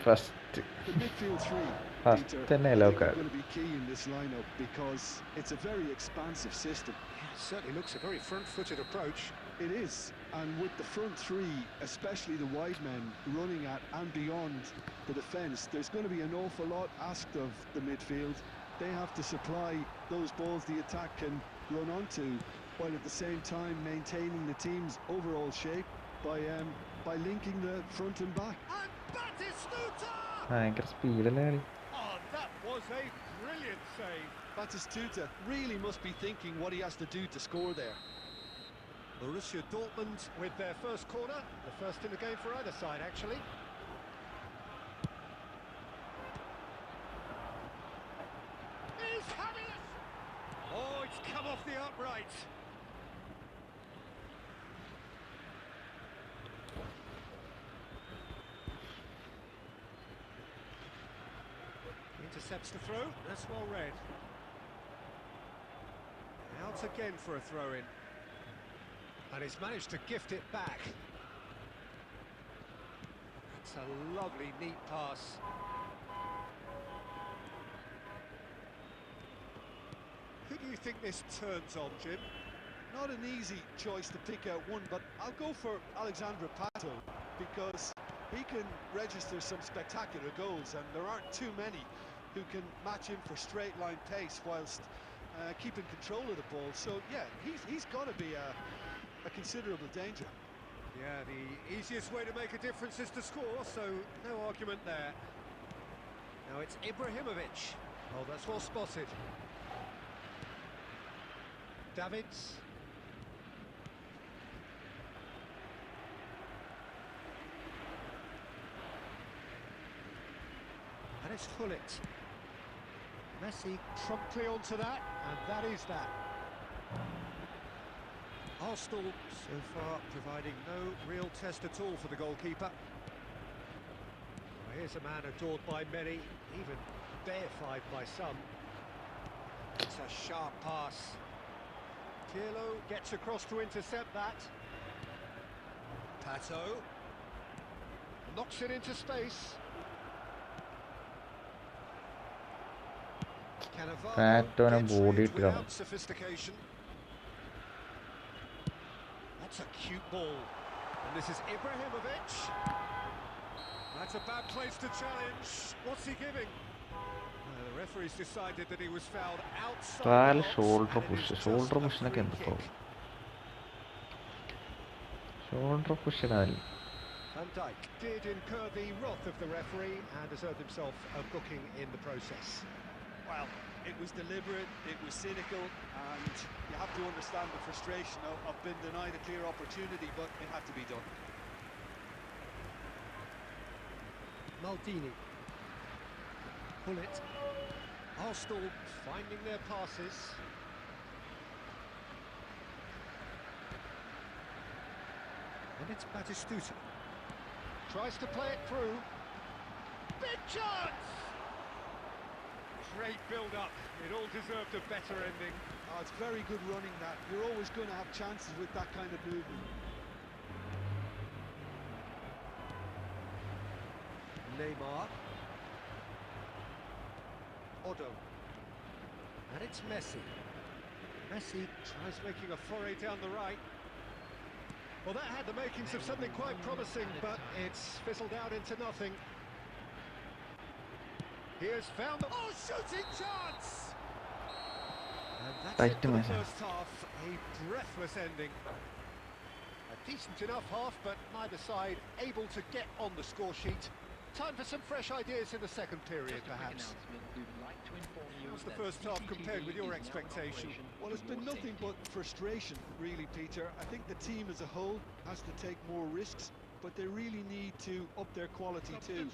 First The midfield three, first Peter, തന്നെ I yellow think are card. going to be key in this lineup because it's a very expansive system. Yeah, it certainly looks a very front-footed approach. It is, and with the front three, especially the wide men running at and beyond the defence, there's going to be an awful lot asked of the midfield. They have to supply those balls the attack can run onto, while at the same time maintaining the team's overall shape by linking the front and back. And Batistuta! ഭയങ്കര സ്പീഡല്ലേ കളി. Oh, that was a brilliant save. Batistuta really must be thinking what he has to do to score there. Borussia Dortmund with their first corner, the first in the game for either side, actually. He's having it! Oh, it's come off the upright. Intercepts the throw, that's well read. Out again for a throw-in. And he's managed to gift it back. It's a lovely, neat pass. Who do you think this turns on, Jim? Not an easy choice to pick out one, but I'll go for Alexandre Pato because he can register some spectacular goals, and there aren't too many who can match him for straight line pace whilst keeping control of the ball. So yeah, he's got to be a considerable danger. Yeah, the easiest way to make a difference is to score, so no argument there. Now it's Ibrahimovic. Oh, that's well spotted. Davids. And it's Hullet. Messi promptly onto that, and that is that. Arsenal so far providing no real test at all for the goalkeeper. Well, here's a man adored by many, even deified by some. It's a sharp pass. Pirlo gets across to intercept that. Pato. knocks it into space. Pattern gets body rid without sophistication. That's a cute ball. And this is Ibrahimovic. That's a bad place to challenge. What's he giving? The referee's decided that he was fouled outside Trial the box, shoulder and it push. is just Shoulder a push free kick. Shoulder push. Van Dijk did incur the wrath of the referee and deserved himself a booking in the process. Well, it was deliberate, it was cynical, and you have to understand the frustration of being denied a clear opportunity, but it had to be done. Maldini. Pull it. Arsenal finding their passes. And it's Batistuta. Tries to play it through. Big chance! Great build-up. It all deserved a better ending. Oh, it's very good running that. You're always going to have chances with that kind of movement. Neymar. Odo. And it's Messi. Messi tries making a foray down the right. Well, that had the makings of something quite promising, but it's fizzled out into nothing. He has found the... Oh, shooting chance! And that's it for the first half. A breathless ending. A decent enough half, but neither side able to get on the score sheet. Time for some fresh ideas in the second period, perhaps. How's the first half compared with your expectation? Well, it's been nothing but frustration, really, Peter. I think the team as a whole has to take more risks, but they really need to up their quality too.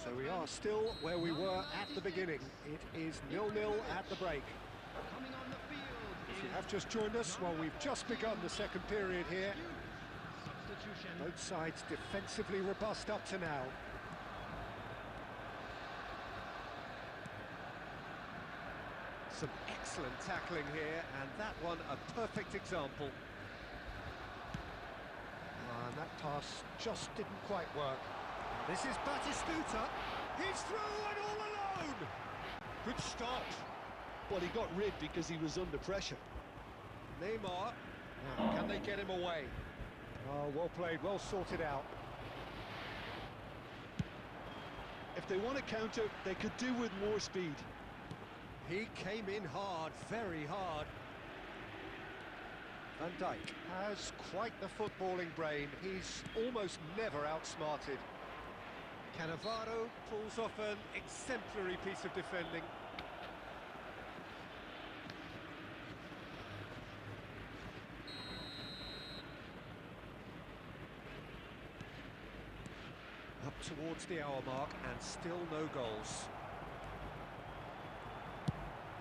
So we are still where we were at the beginning. It is 0-0 at the break. If you have just joined us, well, we've just begun the second period here. Both sides defensively robust up to now. Some excellent tackling here, and that one a perfect example. And that pass just didn't quite work. This is Batistuta. He's through and all alone. Good stop. Well, he got rid because he was under pressure. Neymar. Now, can they get him away? Oh, well played, well sorted out. If they want to counter, they could do with more speed. He came in hard, very hard. Van Dijk has quite the footballing brain. He's almost never outsmarted. Cannavaro pulls off an exemplary piece of defending. Up towards the hour mark and still no goals.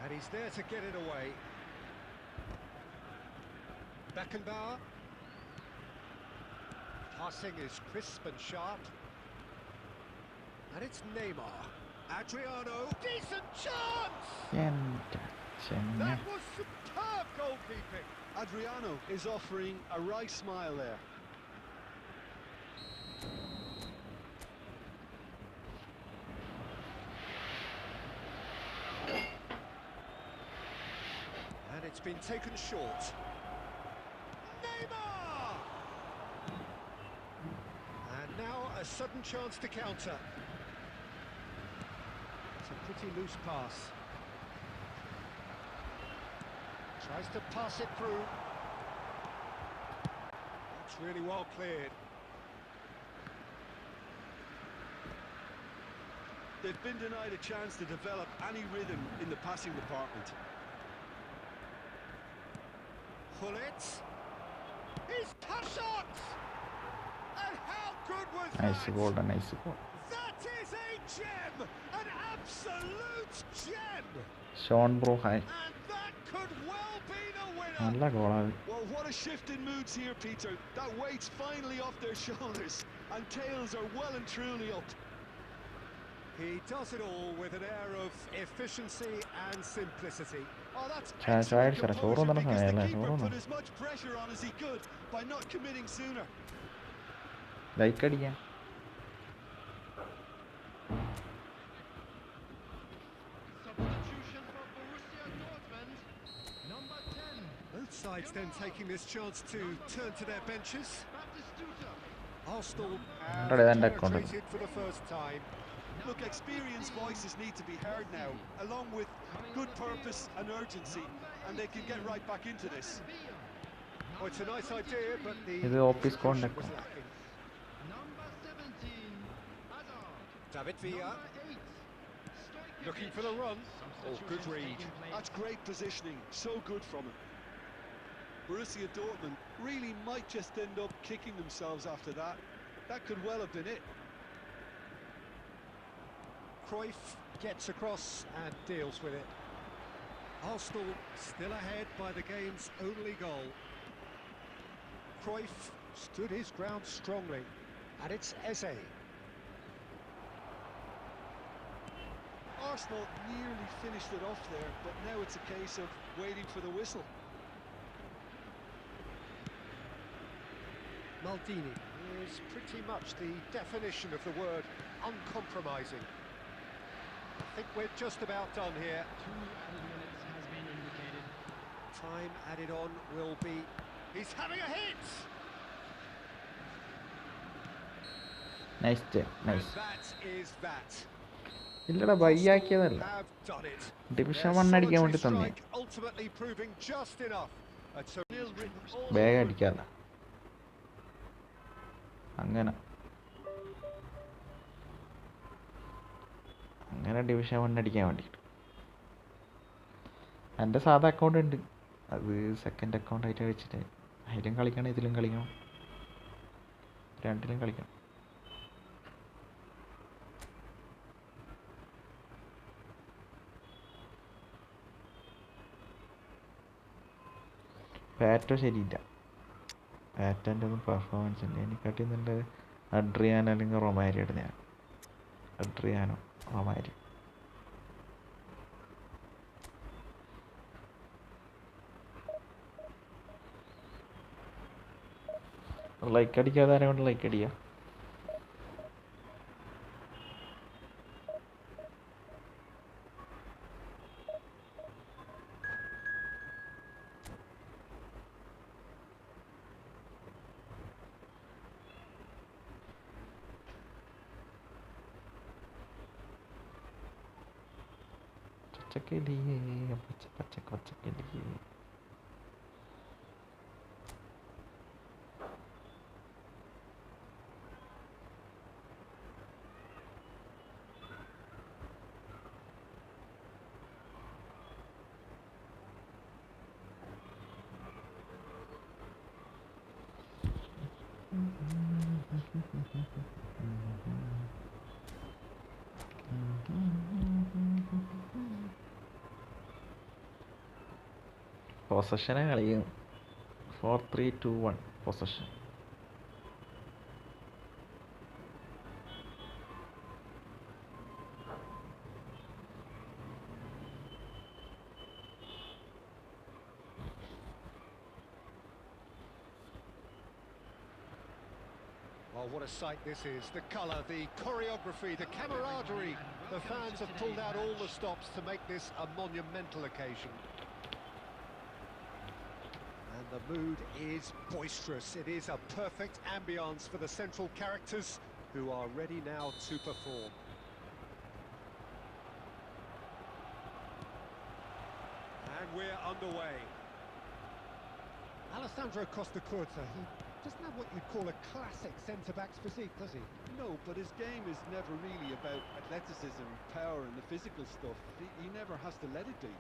And he's there to get it away. Beckenbauer. Passing is crisp and sharp. And it's Neymar. Adriano. Decent chance! That was superb goalkeeping. Adriano is offering a right smile there. And it's been taken short. Neymar! And now a sudden chance to counter. It's a pretty loose pass. Tries to pass it through. It's really well cleared. They've been denied a chance to develop any rhythm in the passing department. Pull it. He's shot! And how good was Nice that? goal, nice goal. That is a gem! An absolute gem! Sean Bro, hi. And that could well be the winner! നല്ല goal. Well, what a shift in moods here, Peter. That weight's finally off their shoulders, and tails are well and truly up. He does it all with an air of efficiency and simplicity. Oh, that's Chai, excellent sir, composure ചോറ് because the തന്നല്ലേ, keeper ചോറ് put as much pressure on as he could by not committing sooner. Like അടിക്കാം. sides then taking this chance to turn to their benches. Arsenal have retreated for the first time. Look, experienced voices need to be heard now, along with good purpose and urgency, and they can get right back into this. Oh, it's a nice idea, but the ഇത് office execution contact was lacking. David Villa looking for the run. Oh, good read. That's great positioning, so good from him. Borussia Dortmund really might just end up kicking themselves after that. That could well have been it. Cruyff gets across and deals with it. Arsenal still ahead by the game's only goal. Cruyff stood his ground strongly, and it's Eze. Arsenal nearly finished it off there, but now it's a case of waiting for the whistle. Maldini is pretty much the definition of the word uncompromising. I think we're just about done here. 2 added minutes has been indicated. Time added on will be... He's having a hit! Nice nice And that is that. ഇല്ലടാ ബൈയാക്കിയതല്ല Have done it. Division Their 1 അടിക്കാൻ വേണ്ടി solitary തന്നെ strike ultimately proving just enough. It's a real written all വേഗം അടിക്കാല്ല അങ്ങനെ division 1 അടിക്കാൻ വേണ്ടിയിട്ട് എൻ്റെ സാധാ അക്കൗണ്ട് ഉണ്ട്, അത് സെക്കൻഡ് അക്കൗണ്ട് ആയിട്ട് വെച്ചിട്ട് അതിലും കളിക്കണം ഇതിലും കളിക്കണം, രണ്ടിലും കളിക്കണം. പാറ്റോ ശരിയില്ല, പാറ്റൻ്റെ ഒന്നും പെർഫോമൻസ് ഇല്ല. എനിക്കാട്ടി നല്ലത് അഡ്രിയാനോ അല്ലെങ്കിൽ റൊമാരിയുടെ ഞാൻ അഡ്രിയാനോ റൊമാരി. ലൈക്ക് അടിക്കാതെ ആരെ കൊണ്ട് ലൈക്ക് അടിക്കുക. പച്ചക്കലിയേ പച്ചക്കലിയേ പൊസഷനെ കളിക്കും. 4-3-2-1 possession. Oh, what a sight this is. The colour, the choreography, the camaraderie. The fans have pulled out all the stops to make this a monumental occasion. And the mood is boisterous. It is a perfect ambience for the central characters who are ready now to perform. And we're underway. Alessandro Costa-Curta, he doesn't have what you'd call a classic centre-back's physique, does he? No, but his game is never really about athleticism, power and the physical stuff. He never has to let it be.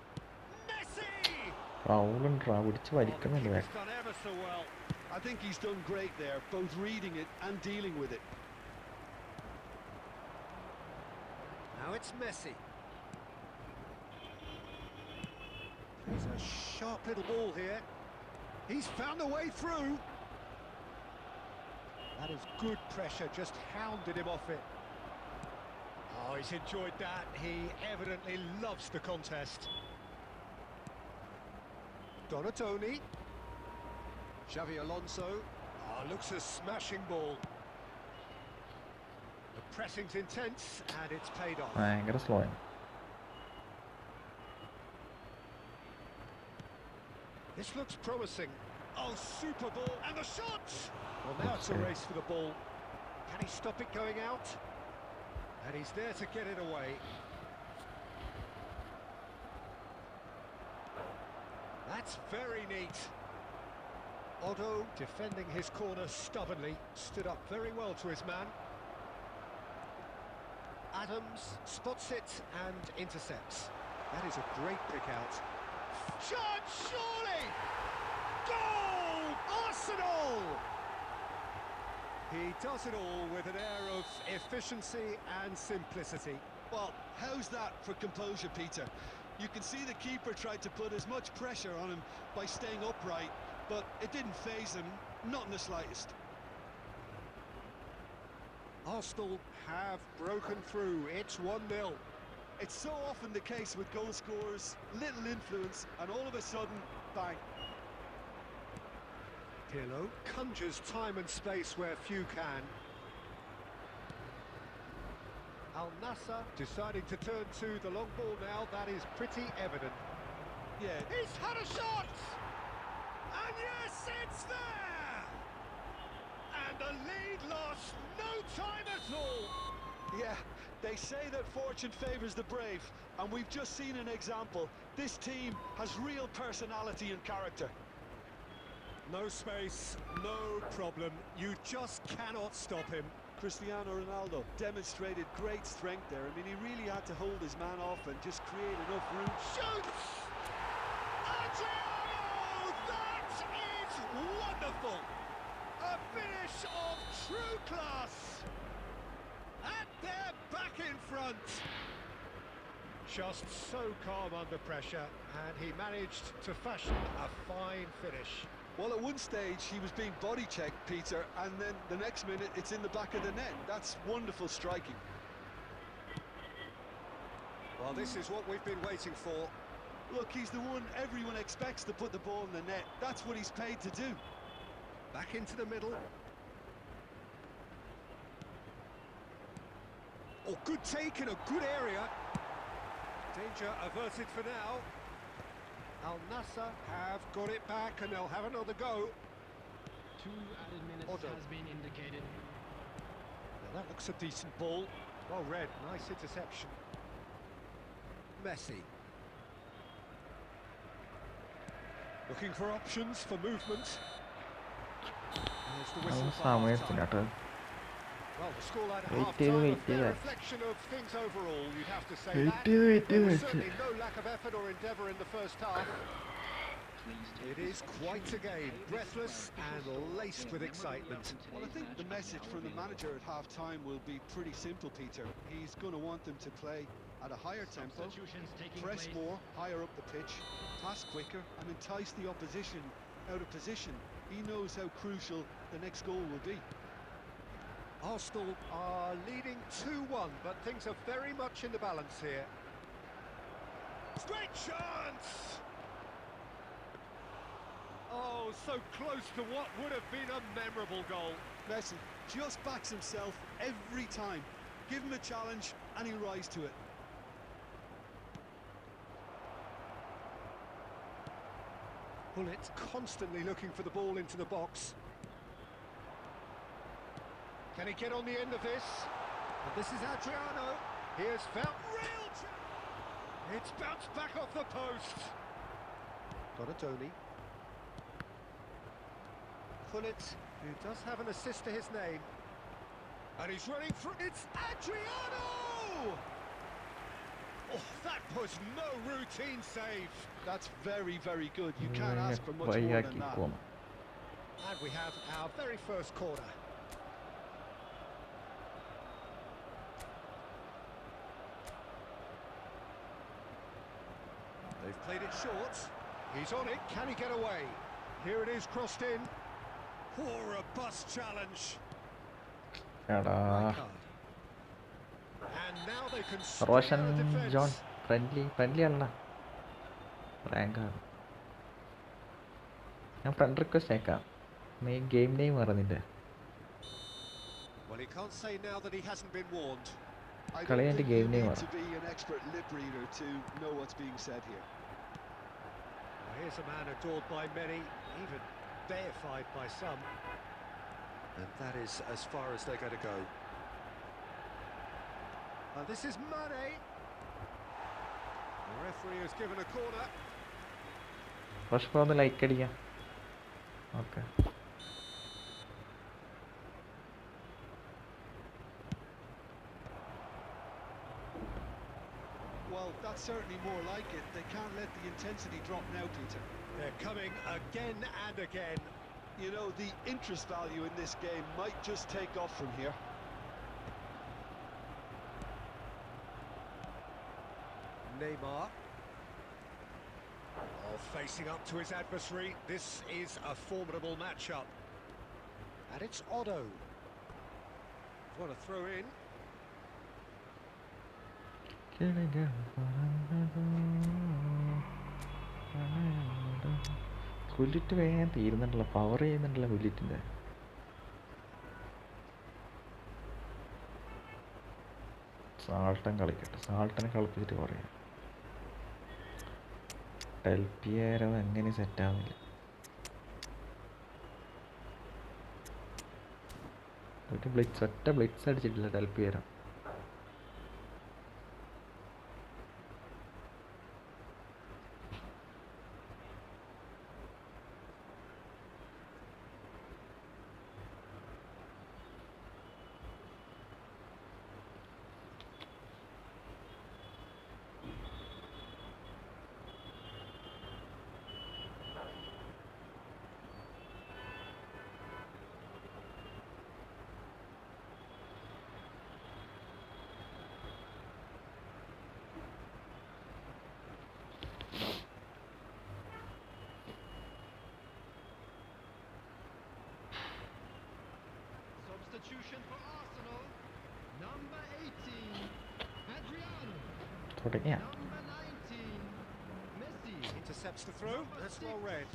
Messi! പിടിച്ച് വലിക്കുന്നുണ്ട്. He's done ever so well. I think he's done great there, both reading it and dealing with it. Now it's Messi. He's a sharp little ball here. He's found a way through. That is good pressure, just hounded him off it. Oh, he's enjoyed that. He evidently loves the contest. Donatoni. Xavi Alonso. Oh, looks a smashing ball. The pressing's intense and it's paid off. ഭയങ്കര slow ആണ്. This looks promising. Oh, super ball. And the shot! Well, now it's a race for the ball. Can he stop it going out? And he's there to get it away. That's very neat. Otto, defending his corner stubbornly, stood up very well to his man. Adams spots it and intercepts. That is a great pick out. Shot, surely! Goal! Arsenal! He does it all with an air of efficiency and simplicity. Well, how's that for composure, Peter? You can see the keeper tried to put as much pressure on him by staying upright, but it didn't faze him, not in the slightest. Arsenal have broken through. It's 1-0. It's so often the case with goal scorers, little influence, and all of a sudden, bang. Pirlo conjures time and space where few can. Al-Nassr deciding to turn to the long ball now. That is pretty evident. Yeah. He's had a shot! And yes, it's there! And the lead lost no time at all. Yeah, they say that fortune favours the brave, and we've just seen an example. This team has real personality and character. No space, no problem. You just cannot stop him. Cristiano Ronaldo demonstrated great strength there. I mean, he really had to hold his man off and just create enough room. Shoots! Adriano! That is wonderful! A finish of true class! And they're back in front! Just so calm under pressure, and he managed to fashion a fine finish. Well, at one stage he was being body checked, Peter, and then the next minute it's in the back of the net. That's wonderful striking. Well, this is what we've been waiting for. Look, he's the one everyone expects to put the ball in the net. That's what he's paid to do. Back into the middle. Oh, good take in a good area. Danger averted for now. Al-Nassr have got it back and they'll have another go. 2 added minutes Otto. has been indicated. Now that looks a decent ball. Well read, nice interception. Messi. Looking for options for movement. There's the whistle for half-time. Well, the scoreline at half-time, a fair reflection of things overall, you'd have to say that. There was certainly no lack of effort or endeavour in the first half. It is quite a game, breathless and laced with excitement. Well, I think the message from the manager at half-time will be pretty simple, Peter. He's going to want them to play at a higher tempo, press more, higher up the pitch, pass quicker, and entice the opposition out of position. He knows how crucial the next goal will be. Arsenal are leading 2-1, but things are very much in the balance here. Great chance! Oh, so close to what would have been a memorable goal. Messi just backs himself every time. Give him a challenge and he'll rise to it. Bullet constantly looking for the ball into the box. Can he get on the end of this? And this is Adriano. He has found real chance. It's bounced back off the post. Donatoni. Bullet, who does have an assist to his name. And he's running through. It's Adriano! Oh, that was no routine save. That's very, very good. You can't ask for much more than that. And we have our very first corner. They've played it short. He's on it. Can he get away? Here it is, crossed in. Oh, a robust challenge. And now they can Roshan John, friendly alla. Rank. I'm friend request check. My game name maraninde. Well, he can't say now that he hasn't been warned. I don't think you need to be an expert lip reader to know what's being said here. Here's is a man adored by many, even deified by some. And that is as far as they're going to go. This is Mane. The referee has given a corner. First one, like it, yeah. Okay. Well, that's certainly more like it. They can't let the intensity drop now, Peter. They're coming again and again. You know, the interest value in this game might just take off from here. Neymar. Oh, facing up to his adversary. This is a formidable matchup. And it's Otto. What a throw in. കുല്ലിറ്റ് വേഗം തീരുന്നുണ്ടല്ലോ, power ചെയ്യുന്നുണ്ടല്ലോ കുല്ലിറ്റിൻ്റെ. Salt and കളിക്കട്ടെ, സാൾട്ടനെ കളിപ്പിച്ചിട്ട് പറയാം. ഡെൽപിയേരോ എങ്ങനെ സെറ്റാവുന്നില്ല. ഒറ്റ blitz അടിച്ചിട്ടില്ല ഡെൽപിയേരോ. Substitution for Arsenal. Number 18, Adriano. തുടങ്ങിയ Number 19, Messi. Intercepts the throw. Number That's 6, well read.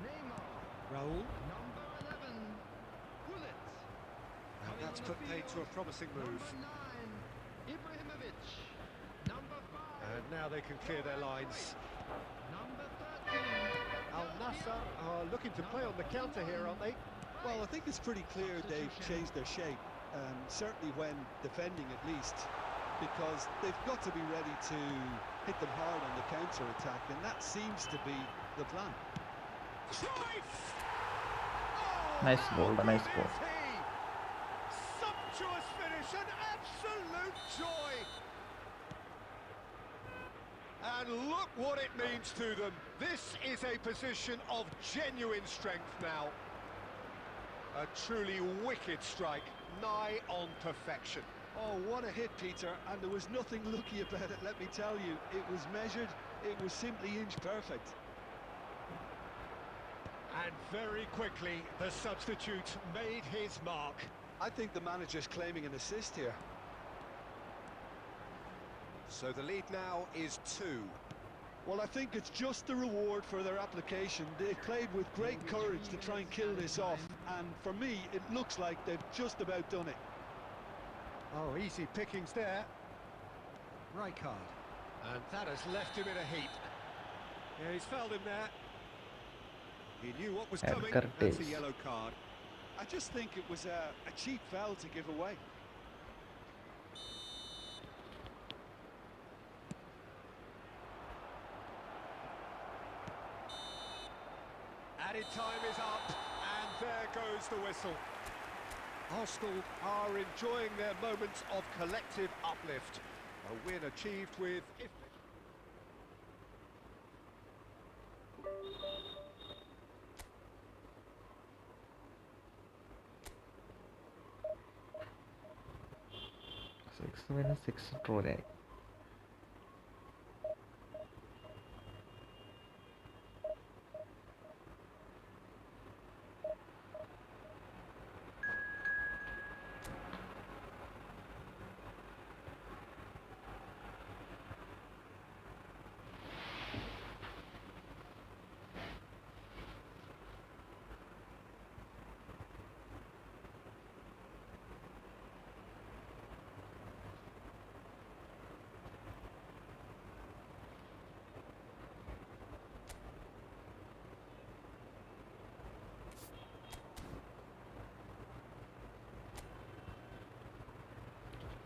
Neymar. Raul. Number 11, Gullit. And that's put paid to a promising move. Number 9, Ibrahimovic. Number 5, And now they can clear their lines. number 13. Al Nassr are looking to play on the counter here, aren't they? Well, I think it's pretty clear they've changed their shape, certainly when defending at least, because they've got to be ready to hit them hard on the counter-attack, and that seems to be the plan. Cruyff! Nice goal, nice goal. Sumptuous finish, an absolute joy! And look what it means to them. This is a position of genuine strength now. A truly wicked strike, nigh on perfection. Oh, what a hit, Peter, and there was nothing lucky about it, let me tell you. It was measured, it was simply inch perfect. And very quickly, the substitute made his mark. I think the manager's claiming an assist here. So the lead now is 2. Well, I think it's just the reward for their application. They've played with great courage to try and kill this off, and for me, it looks like they've just about done it. Oh, easy pickings there. Rijkaard. And that has left him in a heap. Yeah, he's fouled him there. He knew what was coming. That's a yellow card. I just think it was a cheap foul to give away. Added time is up, and there goes the whistle. Arsenal are enjoying their moments of collective uplift. A win achieved with... six draw.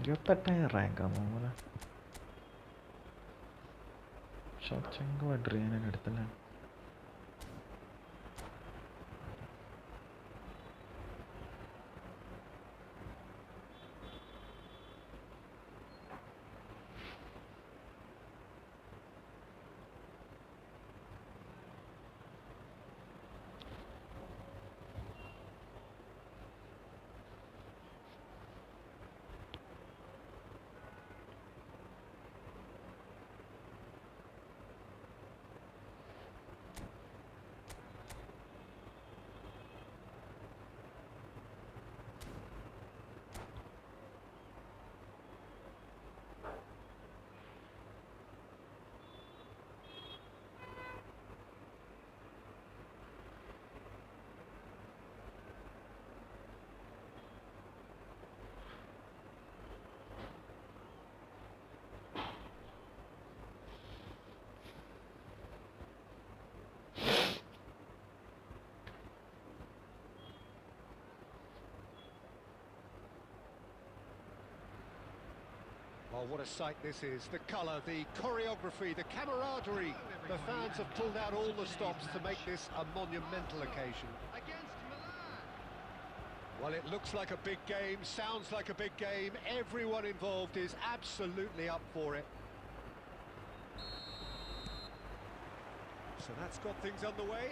28 റാങ്കാണ് പോലെ. ഷവ്ചെങ്കോ അഡ്രിയാനൊക്കെ അടുത്തല്ലേ. Oh, what a sight this is. The colour, the choreography, the camaraderie. The fans have pulled out all the stops to make this a monumental occasion. Against Milan. Well, it looks like a big game, sounds like a big game. Everyone involved is absolutely up for it. So that's got things underway.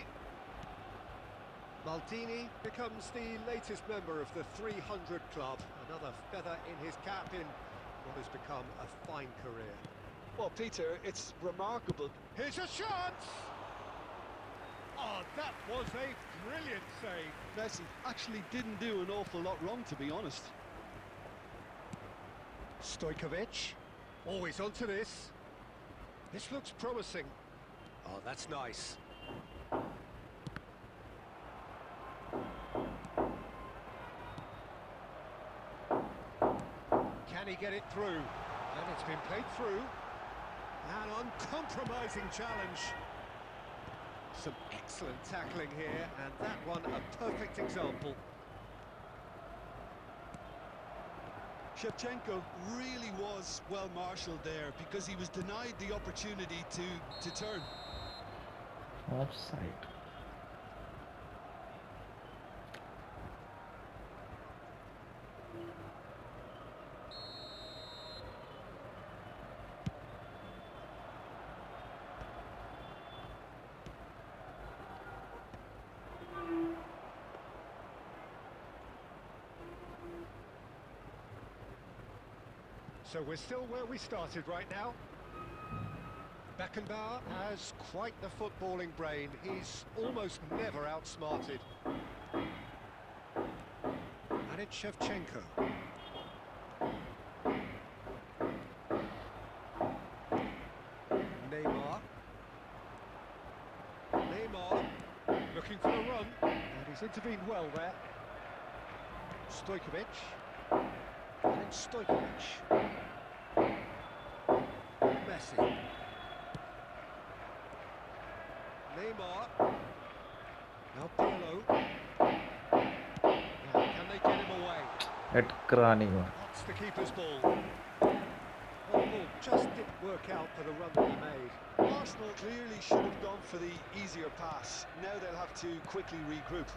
Maldini becomes the latest member of the 300 club. Another feather in his cap in what has become a fine career. Well, Peter, it's remarkable. Here's a chance! Oh, that was a brilliant save. Messi actually didn't do an awful lot wrong, to be honest. Stojkovic, always onto this. This looks promising. Oh, that's nice. Can he get it through? And it's been played through. An uncompromising challenge. Some excellent tackling here, and that one a perfect example. Shevchenko really was well marshalled there because he was denied the opportunity to turn. Offside. So we're still where we started right now. Beckenbauer has quite the footballing brain. He's almost never outsmarted. And it's Shevchenko. Neymar. Neymar looking for a run. And he's intervened well there. Stojkovic. And Stojkovic. Messi. Neymar. Now Pirlo. Now, can they get him away? At Kranigo. That's the keeper's ball. Well, the ball just didn't work out for the run that he made. Arsenal clearly should have gone for the easier pass. Now they'll have to quickly regroup.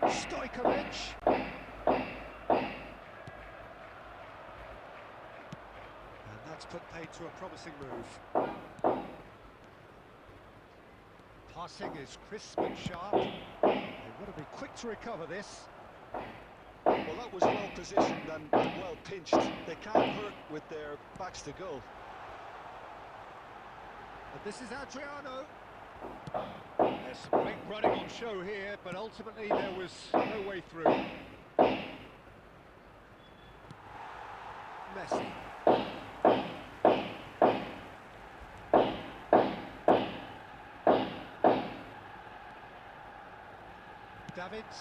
Stojkovic. And that's put paid to a promising move. Passing is crisp and sharp. They want to be quick to recover this. Well, that was well positioned and well pinched. They can't hurt with their backs to goal. And this is Adriano. There's some great running on show here, but ultimately there was no way through. Messi. Davids.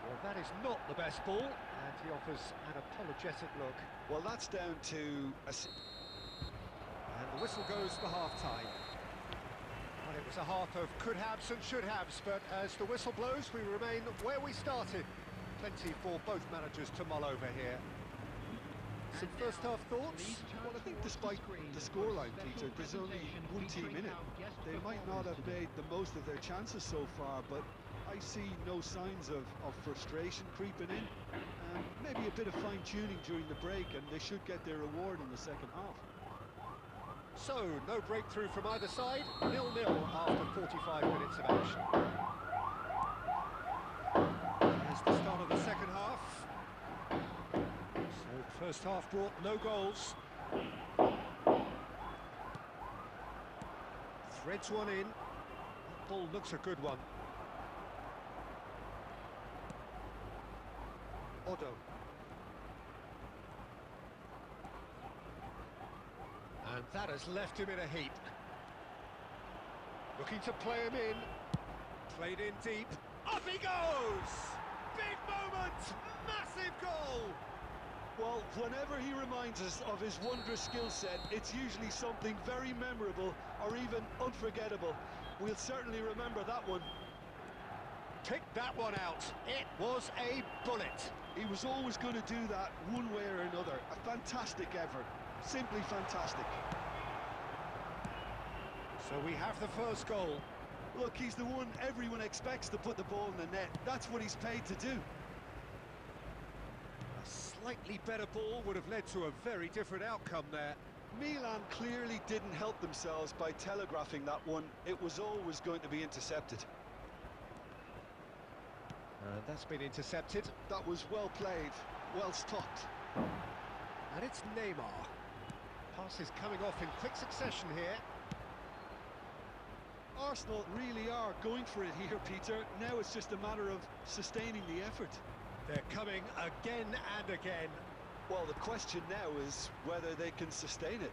Well, that is not the best ball, and he offers an apologetic look. Well, that's down to a... And the whistle goes for half-time. Well, it was a half of could-haves and should-haves, but as the whistle blows, we remain where we started. Plenty for both managers to mull over here. Some first half thoughts? Well, I think despite the scoreline, Peter, there's only one team in it. They might not have made the most of their chances so far, but I see no signs of frustration creeping in. Maybe a bit of fine-tuning during the break, and they should get their reward in the second half. So, no breakthrough from either side, 0-0 after 45 minutes of action. Here's the start of the second half. So, first half brought no goals. Threads one in. That ball looks a good one. Otto. And that has left him in a heap. Looking to play him in. Played in deep. Up he goes! Big moment! Massive goal! Well, whenever he reminds us of his wondrous skill set, it's usually something very memorable or even unforgettable. We'll certainly remember that one. Pick that one out. It was a bullet. He was always going to do that one way or another. A fantastic effort. Simply fantastic. So we have the first goal. Look, he's the one everyone expects to put the ball in the net. That's what he's paid to do. A slightly better ball would have led to a very different outcome there. Milan clearly didn't help themselves by telegraphing that one. It was always going to be intercepted. That's been intercepted. That was well played, well stopped. And it's Neymar. Passes coming off in quick succession here. Arsenal really are going for it here, Peter. Now it's just a matter of sustaining the effort. They're coming again and again. Well, the question now is whether they can sustain it.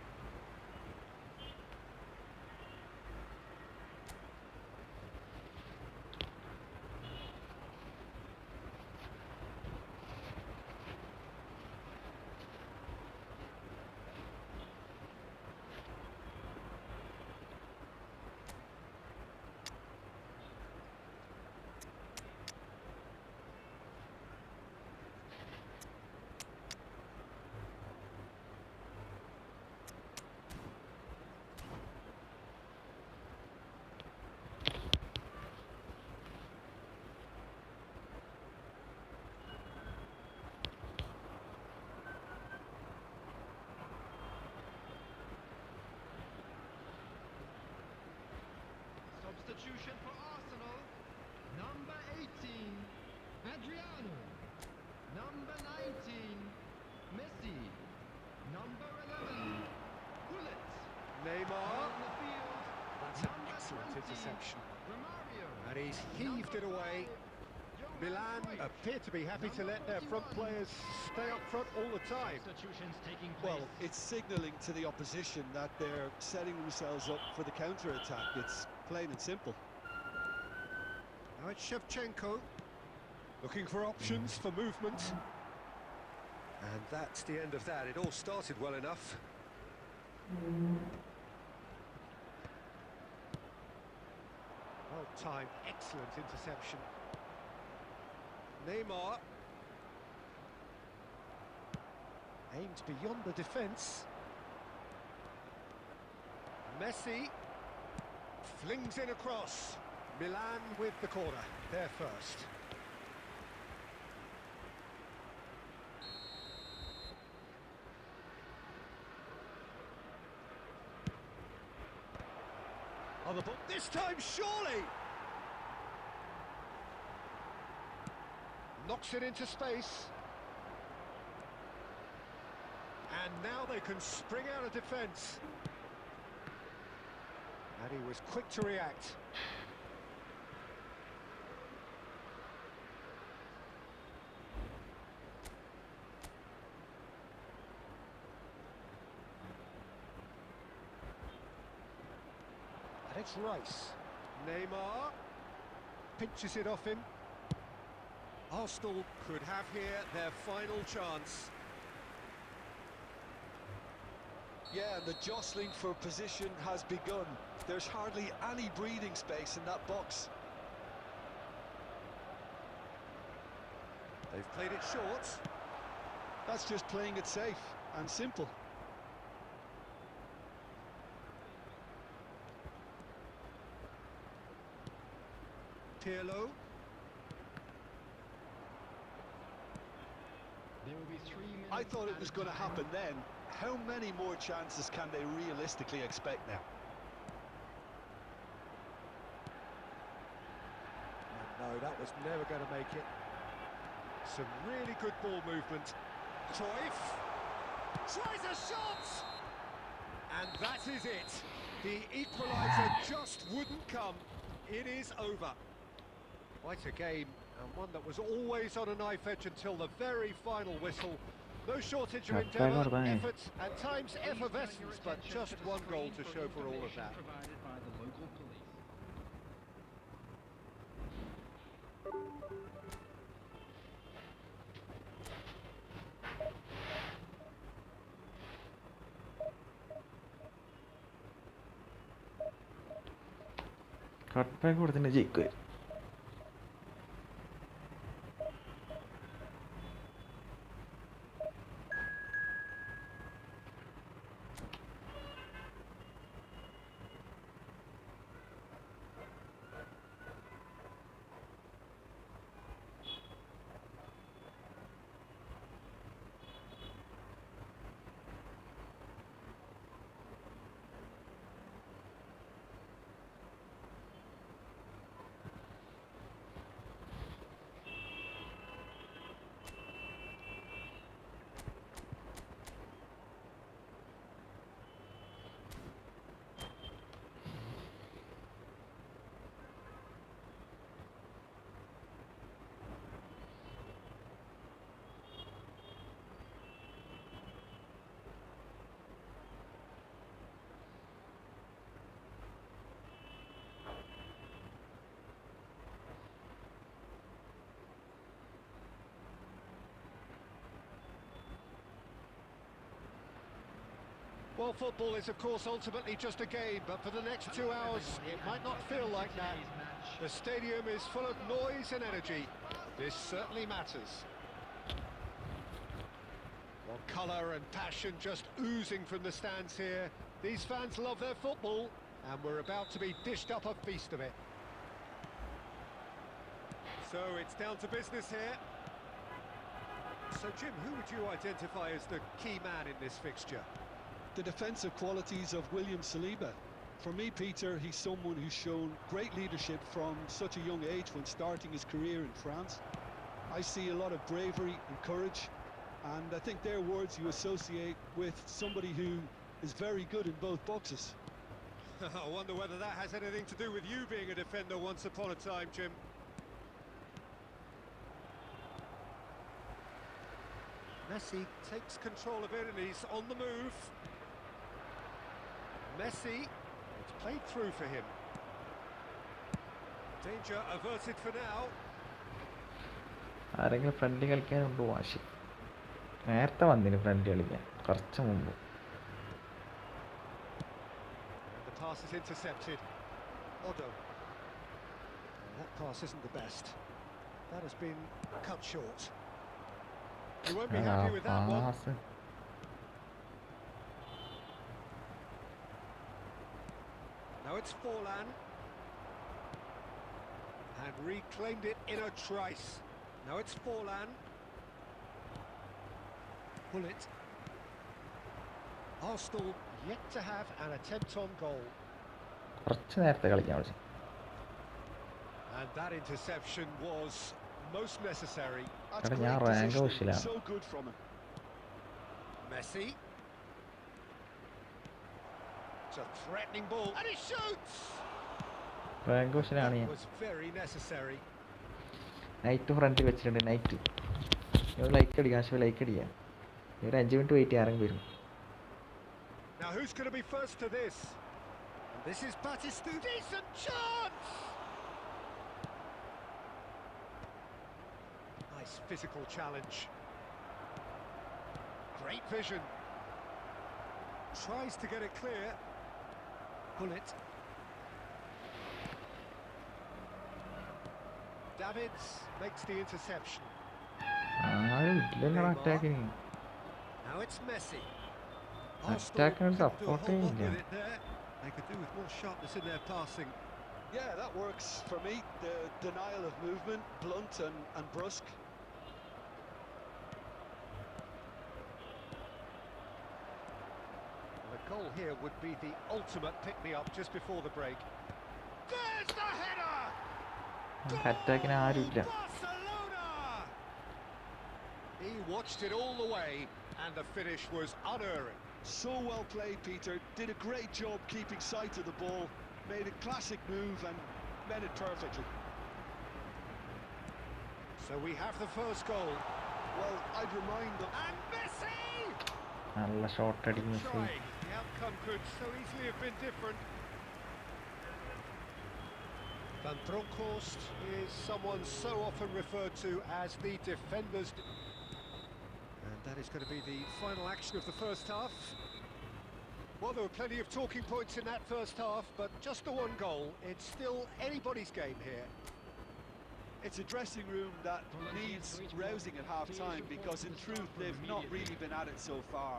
Substitution for Arsenal. Number 18, Adriano. Number 19, Messi. Number 11, Bullet. Neymar. On the field, That's an number excellent 20, interception. Romario. And he's heaved it away. Milan appear to be happy to let their front players stay up front all the time. Substitutions taking place. Well, it's signalling to the opposition that they're setting themselves up for the counter-attack. It's plain and simple. Now it's Shevchenko, looking for options for movement. And that's the end of that. It all started well enough. Well timed, excellent interception. Neymar. Aimed beyond the defence. Messi. Flings in across. Milan with the corner. They're first. On the ball. This time, surely! Knocks it into space. And now they can spring out of defence. And he was quick to react. And it's Rice. Neymar pinches it off him. Arsenal could have here their final chance. Yeah, and the jostling for position has begun. There's hardly any breathing space in that box. They've played it short. That's just playing it safe and simple. Pirlo. There will be 3 minutes. I thought it was added going to time. happen then. How many more chances can they realistically expect now? No, that was never going to make it. Some really good ball movement. Cruyff tries a shot! And that is it. The equaliser just wouldn't come. It is over. Quite a game, and one that was always on a knife edge until the very final whistle. No shortage of endeavour, effort, and times effervescence, but just one goal to show for all of that. Provided by the local police. Cut back കൊടുത്തിട്ട് ജയിക്കുക. Well, football is, of course, ultimately just a game, but for the next 2 hours, it might not feel like that. The stadium is full of noise and energy. This certainly matters. Well, colour and passion just oozing from the stands here. These fans love their football, and we're about to be dished up a feast of it. So it's down to business here. So, Jim, who would you identify as the key man in this fixture? The defensive qualities of William Saliba. For me, Peter, he's someone who's shown great leadership from such a young age when starting his career in France. I see a lot of bravery and courage, and I think they're words you associate with somebody who is very good in both boxes. I wonder whether that has anything to do with you being a defender once upon a time, Jim. Messi takes control of it and he's on the move. Messi, it's played through for him. Danger averted for now. ആരെങ്കിലും friendly കളിക്കാനുണ്ടോ? വാശി നേരത്തെ വന്നിന് friendly കളിക്കാൻ കുറച്ച് മുമ്പ്. And the pass is intercepted. Odo. That pass isn't the best. That has been cut short. You won't be happy with that one. Pass Now it's Forlan. And reclaimed it in a trice. Now it's Forlan. Bullet. Arsenal yet to have an attempt on goal. കുറച്ച് നേരത്തെ കളിക്കാൻ വിളിച്ചു. And that interception was most necessary. That's Kada great ഞാൻ rank positioning. വിഷിലാണ്. So good from him. Messi. It's a threatening ball. And he shoots! റാങ്ക് വിഷിലാണ് That ഞാൻ. was very necessary. Night ഫ്രണ്ടിൽ വെച്ചിട്ടുണ്ട്. നൈറ്റ് ഇവർ ലൈക്ക് അടിക്കാം. ആശുപത്രി ലൈക്ക് അടിക്കാം. ഇവർ 5 മിനിറ്റ് വെയിറ്റ് ചെയ്യാൻ ആരെങ്കിലും വരും. Now who's going to be first to this? And this is Batistu. Decent chance! Nice physical challenge. Great vision. Tries to get it clear. Bullet. Davids makes the interception. ആരും ഇല്ലല്ലോടാ അറ്റാക്കിന്. Now it's Messi. Attack and Arsenal couldn't do a support whole lot ഇല്ല. with it there. They could do with more sharpness in their passing. Yeah, that works for me. The denial of movement, blunt and brusque. The goal here would be the ultimate pick-me-up just before the break. There's the header! അറ്റാക്കിന് ആരും ഇല്ല. Barcelona! He watched it all the way, and the finish was unerring. So well played, Peter. Did a great job keeping sight of the ball. Made a classic move and met it perfectly. So we have the first goal. Well, I'd remind them. And Messi! നല്ല shot അടിക്കും Messi. Trying. The outcome could so easily have been different. Van Bronckhorst is someone so often referred to as the defender's... And that is going to be the final action of the first half. Well, there were plenty of talking points in that first half, but just the one goal. It's still anybody's game here. It's a dressing room that needs rousing at half-time because, in truth, they've not really been at it so far.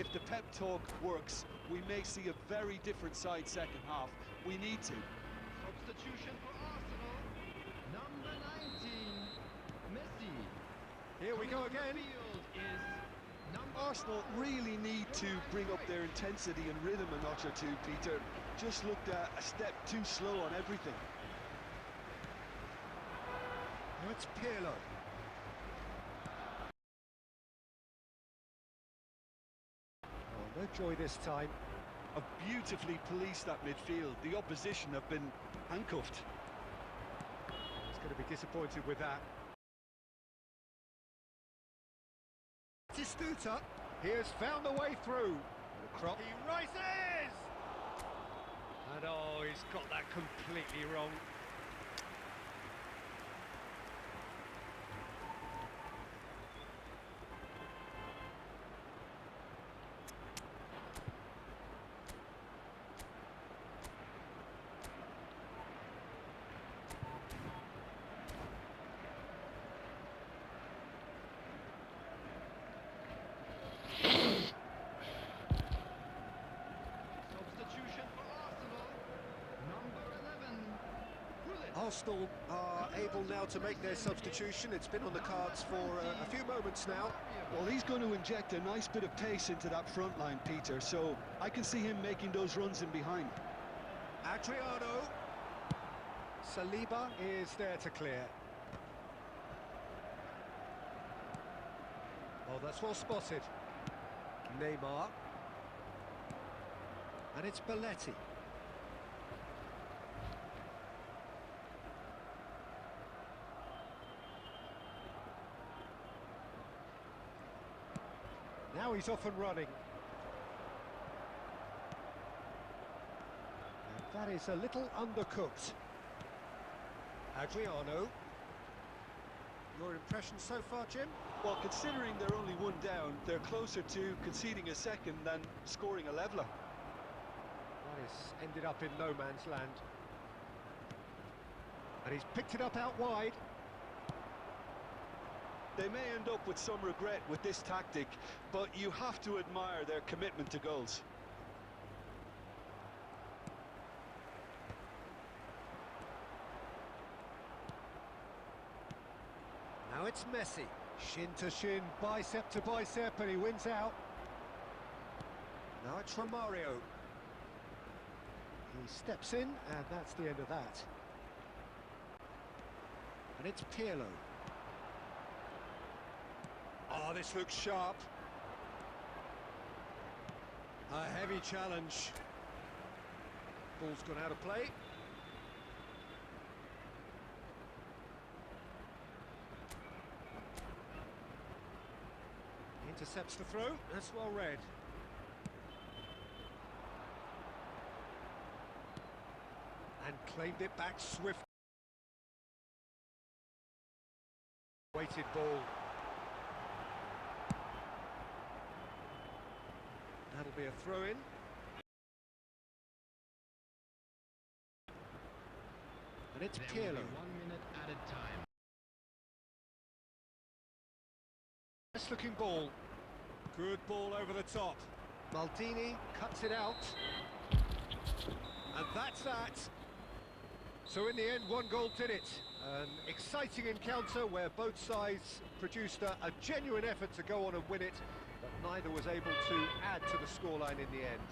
If the pep talk works, we may see a very different side second half. We need to. Substitution for Arsenal. Number 19, Messi. Here we go again. Field is number Arsenal really need to bring up their intensity and rhythm a notch or two, Peter. Just looked a step too slow on everything. Now it's Pirlo. Oh, no joy this time. Have beautifully policed that midfield. The opposition have been handcuffed. He's going to be disappointed with that. Tistuta, he has found the way through. The crop. He rises! And oh, he's got that completely wrong. substitution for Arsenal. Number 11, Bullet. Arsenal are able now to make their substitution. It's been on the cards for a few moments now. Well, he's going to inject a nice bit of pace into that front line, Peter, so I can see him making those runs in behind. Adriano. Saliba is there to clear. Oh, that's well spotted. Neymar. And it's Belletti. Now he's off and running. And that is a little undercooked. Adriano. Your impression so far, Jim? Well, considering they're only one down, they're closer to conceding a second than scoring a leveller. That has ended up in no man's land. And he's picked it up out wide. They may end up with some regret with this tactic, but you have to admire their commitment to goals. Now it's Messi. Shin to shin, bicep to bicep, and he wins out. Now it's Romario. He steps in, and that's the end of that. And it's Pirlo. Oh, this looks sharp. A heavy challenge. Ball's gone out of play. Intercepts the throw. That's well read. And claimed it back swift. Weighted ball. That'll be a throw-in. And it's There will Pirlo. be 1 minute added time. Nice looking ball. Good ball over the top. Maldini cuts it out. And that's that. So in the end, one goal did it. An exciting encounter where both sides produced a genuine effort to go on and win it, but neither was able to add to the scoreline in the end.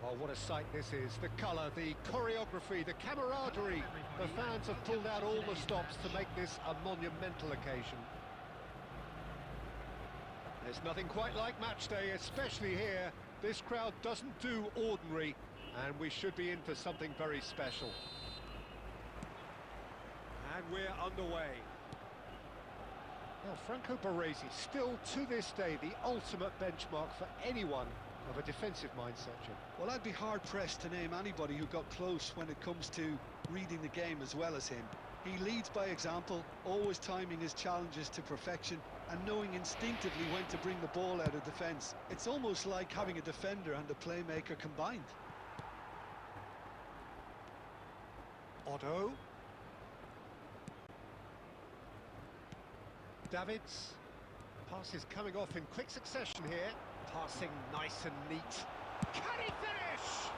Oh, what a sight this is. The colour, the choreography, the camaraderie. The fans have pulled out all the stops to make this a monumental occasion. There's nothing quite like match day, especially here. This crowd doesn't do ordinary, and we should be in for something very special. And we're underway. Now, Franco Baresi, still to this day, the ultimate benchmark for anyone of a defensive mindset, Jim. Well, I'd be hard-pressed to name anybody who got close when it comes to reading the game as well as him. He leads by example, always timing his challenges to perfection and knowing instinctively when to bring the ball out of defence. It's almost like having a defender and a playmaker combined. Otto. Davids. Pass is coming off in quick succession here. Passing nice and neat. Can he finish?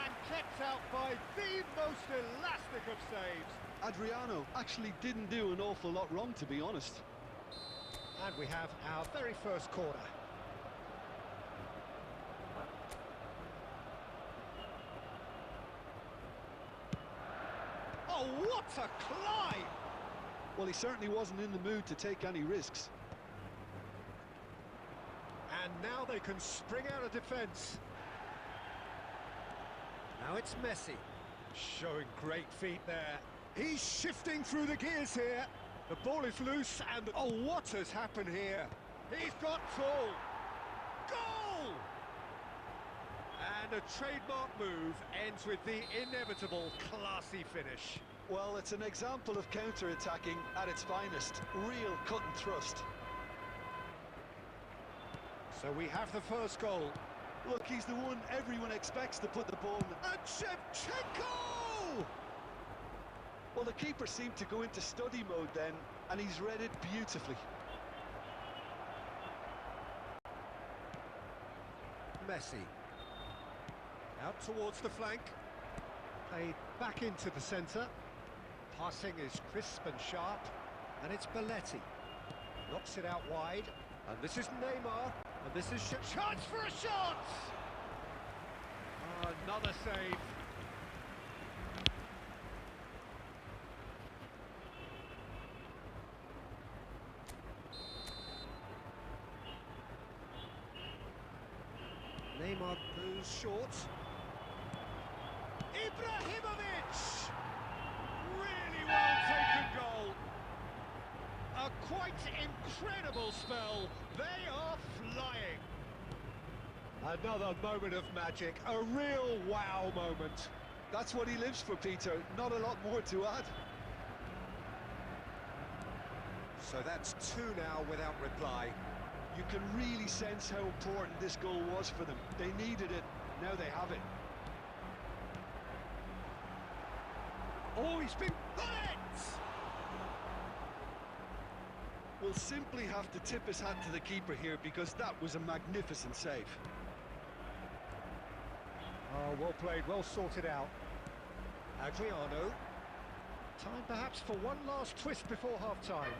And kept out by the most elastic of saves. Adriano actually didn't do an awful lot wrong, to be honest. And we have our very first corner. Oh, what a climb! Well, he certainly wasn't in the mood to take any risks. And now they can spring out of defence. Now it's Messi, showing great feet there. He's shifting through the gears here. The ball is loose and... Oh, what has happened here? He's got tall. Goal! And a trademark move ends with the inevitable classy finish. Well, it's an example of counter-attacking at its finest. Real cut and thrust. So we have the first goal. Look, he's the one everyone expects to put the ball in. And Shevchenko! Well, the keeper seemed to go into study mode then, and he's read it beautifully. Messi. Out towards the flank. Played back into the centre. Passing is crisp and sharp. And it's Belletti. Knocks it out wide. And this is Neymar. And this is chance for a shot! Another save. Neymar goes short. Ibrahimovic! Really well taken goal. A quite incredible spell. They are flying. Another moment of magic, a real wow moment. That's what he lives for, Peter. Not a lot more to add. So that's two now without reply. You can really sense how important this goal was for them. They needed it, now they have it. Oh, he's been bullet! We'll simply have to tip his hat to the keeper here because that was a magnificent save. Oh, well played, well sorted out. Adriano. Time perhaps for one last twist before half-time.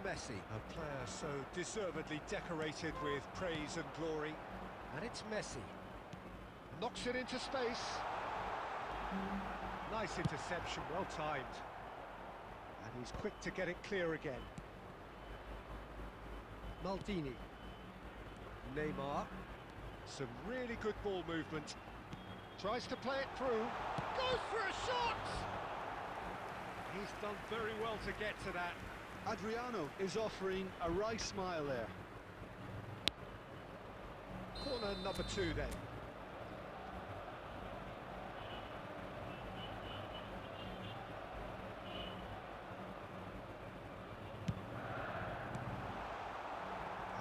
Messi, a player so deservedly decorated with praise and glory. And it's Messi. Knocks it into space. Nice interception, well timed. And he's quick to get it clear again. Maldini. Neymar. Some really good ball movement. Tries to play it through. Goes for a shot! He's done very well to get to that. Adriano is offering a wry smile there. Corner number 2 then.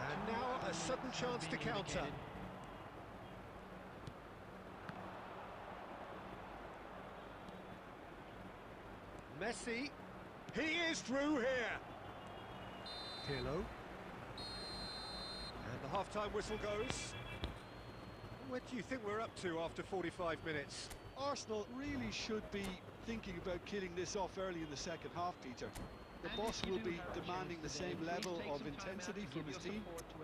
And now a sudden chance to counter. Messi, he is through here. Pirlo. And the half-time whistle goes. What do you think we're up to after 45 minutes? Arsenal really should be thinking about killing this off early in the second half, Peter. The boss will be demanding the same level of intensity from his team,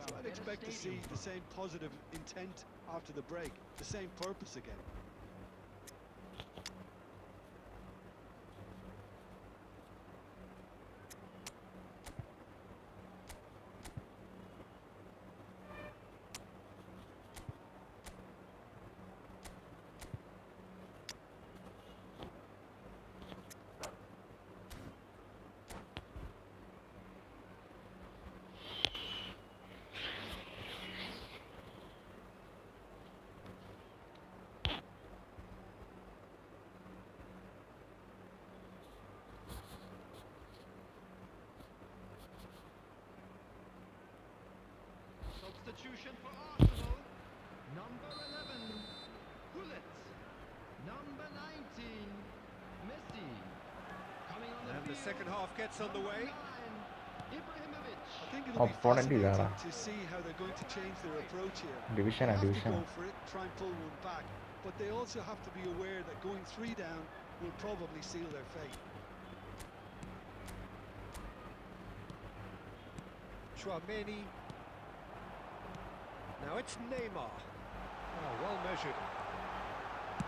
so I'd expect to see the same positive intent after the break, the same purpose again. Substitution for Arsenal. Number 11, Gullit. Number 19, Messi. Coming on And the field, second half gets underway. number 9, Ibrahimovic. I think it'll be Opponent fascinating ഇതാടാ. to see how they're going to change their approach here. Division They have to division. go for it, try and pull one back, but they also have to be aware that going 3 down will probably seal their fate. Chouameni. Now it's Neymar. Oh, well measured.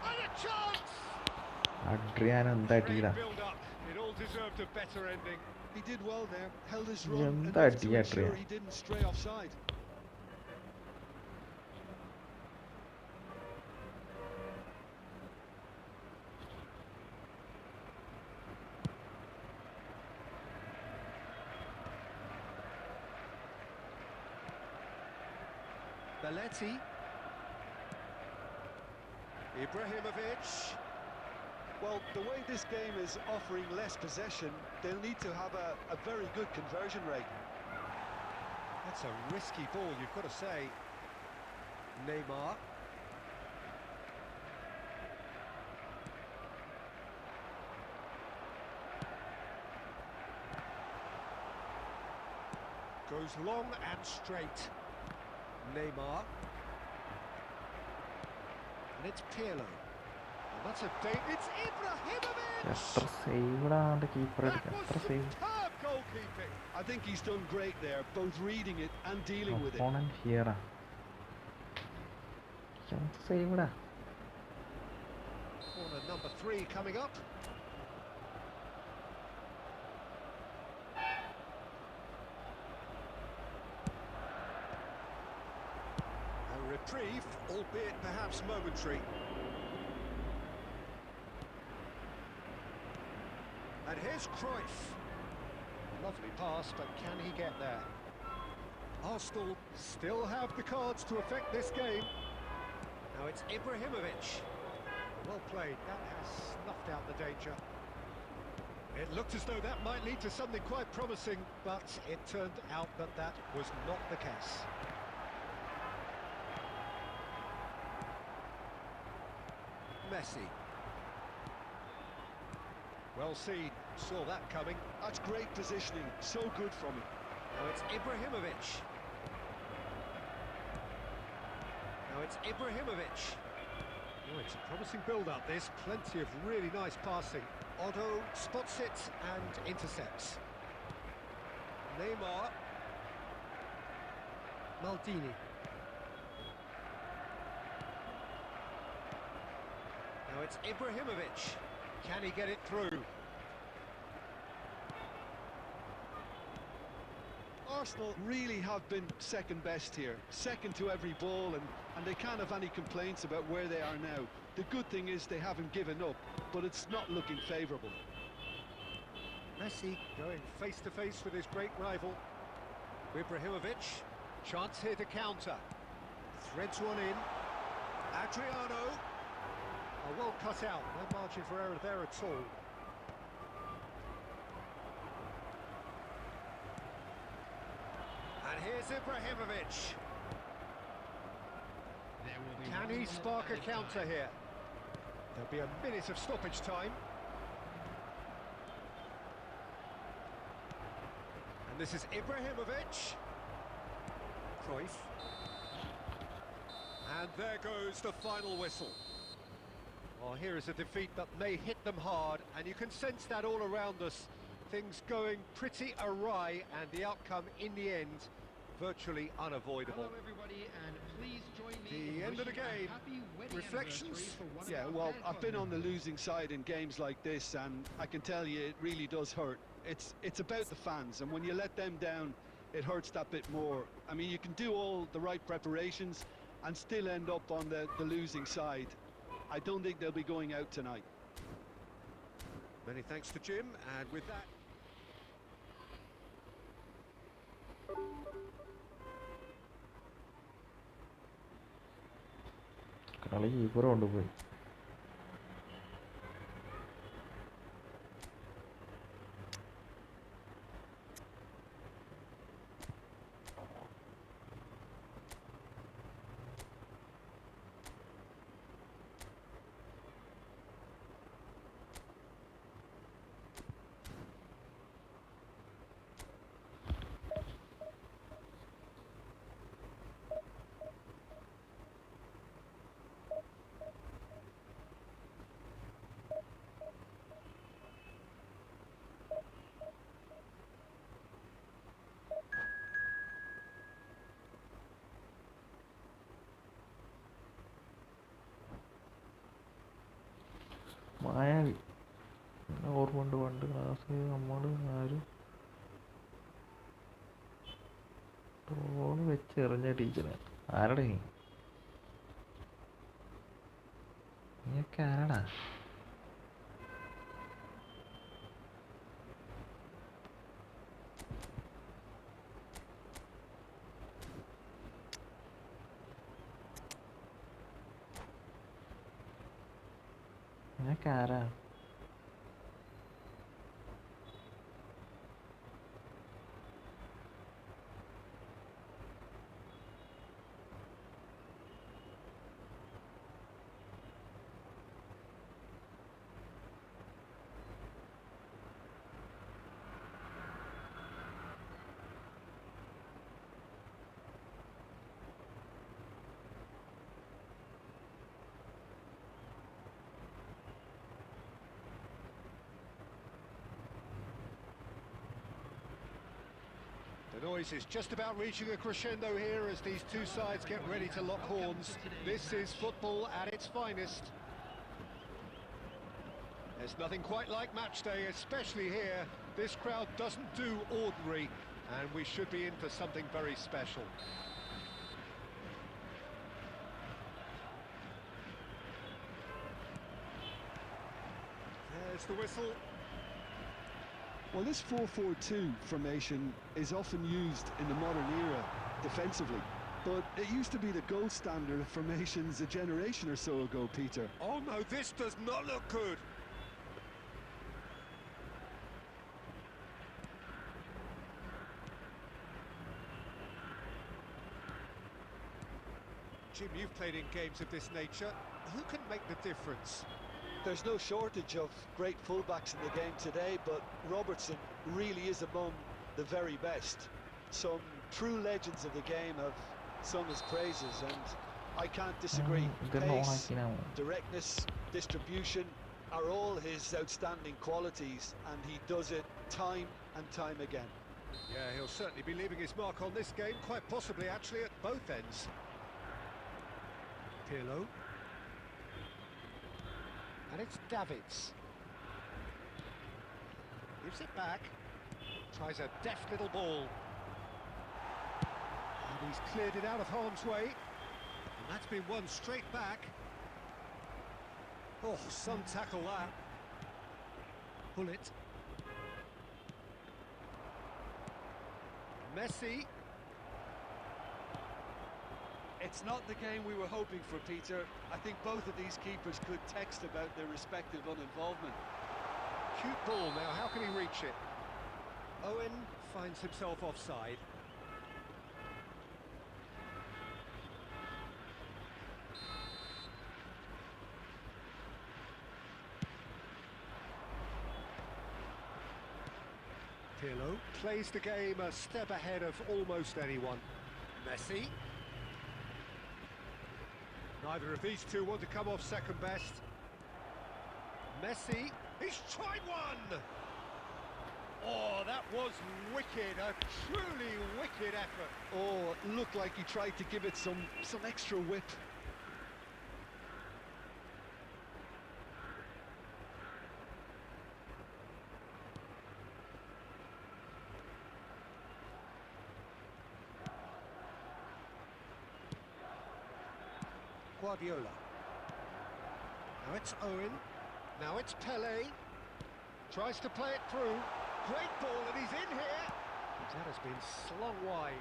And a chance! Adriano എന്താ Great അടിയടാ. build-up. It all deserved a better ending. He did well there, held his run എന്താ enough to അടിയാ ensure Adrian? he didn't stray offside. Belletti. Ibrahimovic. Well, the way this game is offering less possession, they'll need to have a very good conversion rate. That's a risky ball, you've got to say. Neymar. Goes long and straight. Neymar. And it's Pirlo. And that's a date. It's Ibrahimovic! എത്ര സേവ്ഡാ അവൻ്റെ keeper That എടുക്കുക, was എത്ര save. superb goalkeeping. I think he's done great there, both reading it and dealing with it. Opponent here. എന്ത് സേവ്ഡാ. Corner number 3 coming up. A reprieve, albeit perhaps momentary. And here's Cruyff. Lovely pass, but can he get there? Arsenal still have the cards to affect this game. Now it's Ibrahimovic. Well played, that has snuffed out the danger. It looked as though that might lead to something quite promising, but it turned out that that was not the case. Messi. Well seen, saw that coming. That's great positioning, so good from him. Now it's Ibrahimovic. Now it's Ibrahimovic. Oh, it's a promising build-up, this. Plenty of really nice passing. Otto spots it and intercepts. Neymar. Maldini. Now it's Ibrahimovic. Can he get it through? Arsenal really have been second best here, second to every ball, and they can't have any complaints about where they are now. The good thing is they haven't given up, but it's not looking favourable. Messi going face-to-face with his great rival. Ibrahimovic, chance here to counter. Threads one in. Adriano. Oh, well cut out, no margin for error there at all. And here's Ibrahimovic. Can he spark a counter here? There'll be a minute of stoppage time. And this is Ibrahimovic. Cruyff. And there goes the final whistle. Well, here is a defeat that may hit them hard, and you can sense that all around us. Things going pretty awry, and the outcome in the end virtually unavoidable. Hello everybody, and please join me The in end of the wishing a game. happy wedding Reflections? anniversary for one of Yeah, our well, fan I've been club on the members. losing side in games like this, and I can tell you it really does hurt. It's about the fans, and when you let them down, it hurts that bit more. I mean, you can do all the right preparations and still end up on the losing side. I don't think they'll be going out tonight. Many thanks to Jim, and with that... കളി keeper കൊണ്ടുപോയി. മായാവി ഓർമ്മയുണ്ട് പണ്ട് class നമ്മൾ ആരും troll വെച്ച് എറിഞ്ഞ ടീച്ചറെ. ആരടാ നീയൊക്കെ ആരാടാ? നീയൊക്കെ ആരാ? noise is just about reaching a crescendo here as these two sides get ready to lock horns. This is football at its finest. There's nothing quite like match day, especially here. This crowd doesn't do ordinary, and we should be in for something very special. There's the whistle. Well, this 4-4-2 formation is often used in the modern era defensively, but it used to be the gold standard of formations a generation or so ago, Peter. Oh no, this does not look good. Jim, you've played in games of this nature. Who can make the difference? There's no shortage of great fullbacks in the game today, but Robertson really is among the very best. Some true legends of the game have sung his praises, and I can't disagree. Pace, directness, distribution are all his outstanding qualities, and he does it time and time again. Yeah, he'll certainly be leaving his mark on this game, quite possibly actually at both ends. Pirlo. And it's Davids. Gives it back. Tries a deft little ball. And he's cleared it out of harm's way. And that's been won straight back. Oh, some tackle that. Pull it. Messi. It's not the game we were hoping for, Peter. I think both of these keepers could text about their respective uninvolvement. Cute ball now, how can he reach it? Owen finds himself offside. Pirlo plays the game a step ahead of almost anyone. Messi. Neither of these two want to come off second best. Messi, he's tried one! Oh, that was wicked, a truly wicked effort. Oh, it looked like he tried to give it some extra whip. Guardiola. Now it's Owen. Now it's Pele. Tries to play it through. Great ball, and he's in here. But that has been slung wide.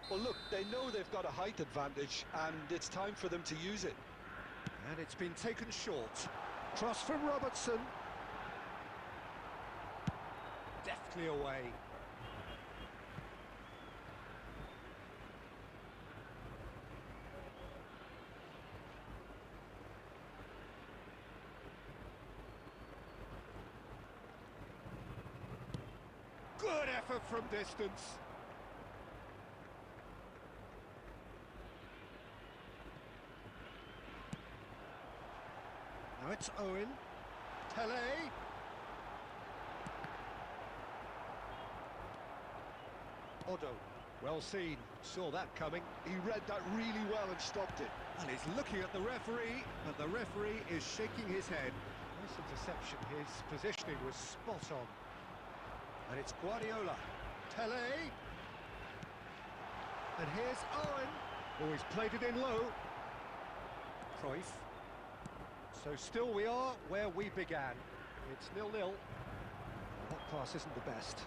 Well, look, they know they've got a height advantage, and it's time for them to use it. And it's been taken short. Cross from Robertson. Deftly away. Good effort from distance. Now it's Owen. Pele. Odo, well seen, saw that coming. He read that really well and stopped it. And he's looking at the referee, and the referee is shaking his head. Nice interception, his positioning was spot on. And it's Guardiola. Pele. And here's Owen. Oh, he's played it in low. Cruyff. So still we are where we began. It's 0-0. That pass isn't the best.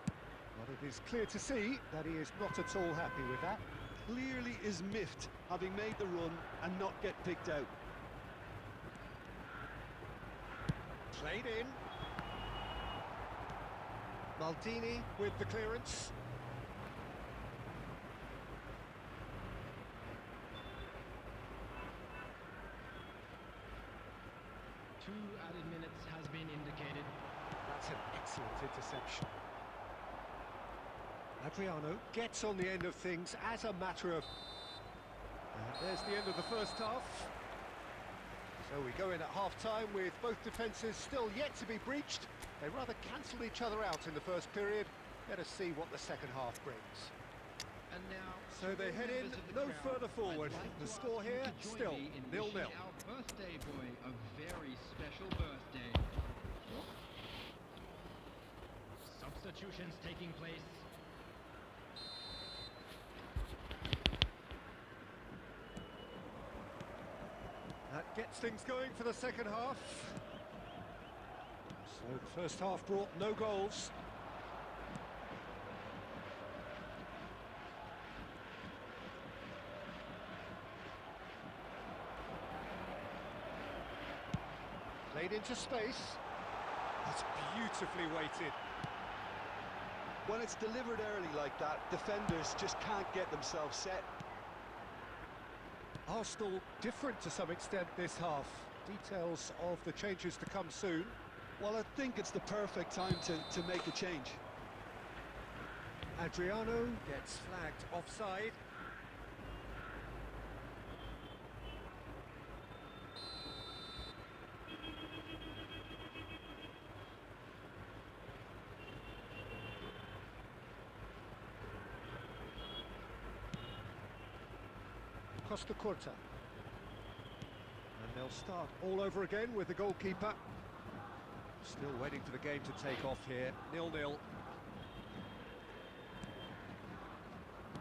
But it is clear to see that he is not at all happy with that. Clearly is miffed, having made the run and not get picked out. Played in. Maldini with the clearance. Two added minutes has been indicated. That's an excellent interception. Adriano gets on the end of things as a matter of... And there's the end of the first half. So we go in at half-time with both defences still yet to be breached. They rather cancelled each other out in the first period. Let us see what the second half brings. And now, So they head in no further forward. The score here still 0-0. Our birthday boy a very special birthday. Substitutions taking place. That gets things going for the second half. So the first half brought no goals. Played into space. That's beautifully weighted. When it's delivered early like that, defenders just can't get themselves set. Arsenal different to some extent this half. Details of the changes to come soon. Well, I think it's the perfect time to make a change. Adriano gets flagged offside. Costa Curta. And they'll start all over again with the goalkeeper. Still waiting for the game to take off here. 0-0.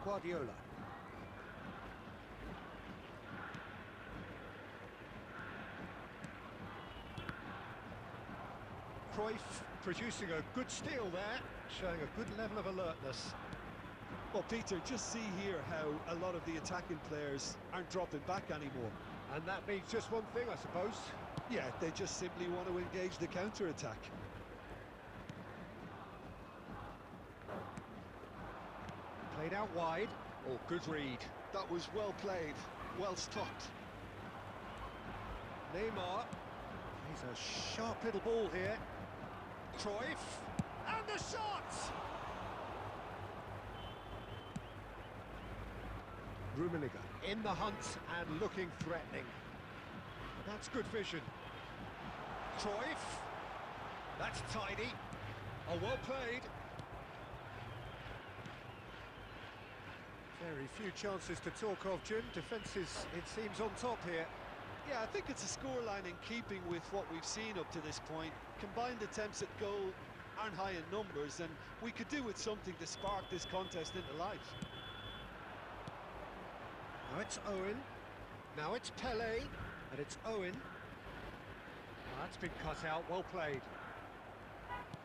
Guardiola. Cruyff producing a good steal there, showing a good level of alertness. Well, Peter, just see here how a lot of the attacking players aren't dropping back anymore. And that means just one thing, I suppose. Yeah, they just simply want to engage the counter-attack. Played out wide. Oh, good read. That was well played, well stopped. Neymar. He's a sharp little ball here. Cruyff. And the shot! Rummenigge in the hunt and looking threatening. That's good vision. Cruyff. That's tidy. Oh, well played. Very few chances to talk of, Jim. Defences, it seems, on top here. Yeah, I think it's a scoreline in keeping with what we've seen up to this point. Combined attempts at goal aren't high in numbers, and we could do with something to spark this contest into life. Now it's Owen, now it's Pele, and it's Owen. That's been cut out, well played.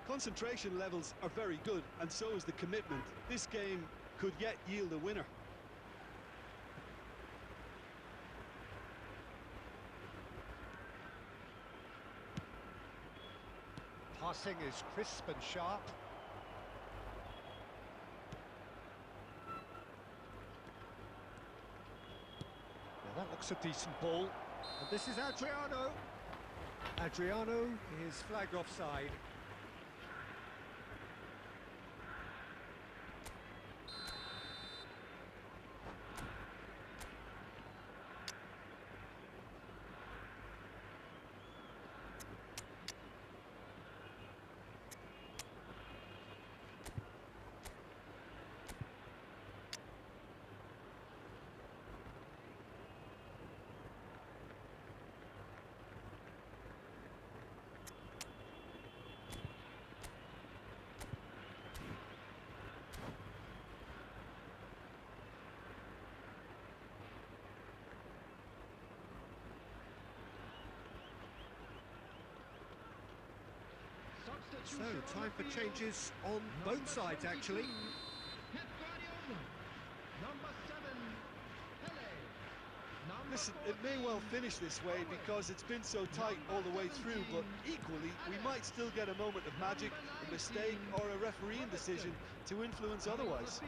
Concentration levels are very good, and so is the commitment. This game could yet yield a winner. Passing is crisp and sharp. That looks a decent ball. And this is Adriano. Adriano is flagged offside. So, time for changes on both sides, actually. Listen, it may well finish this way because it's been so tight all the way through, but equally, we might still get a moment of magic, a mistake, or a refereeing decision to influence otherwise.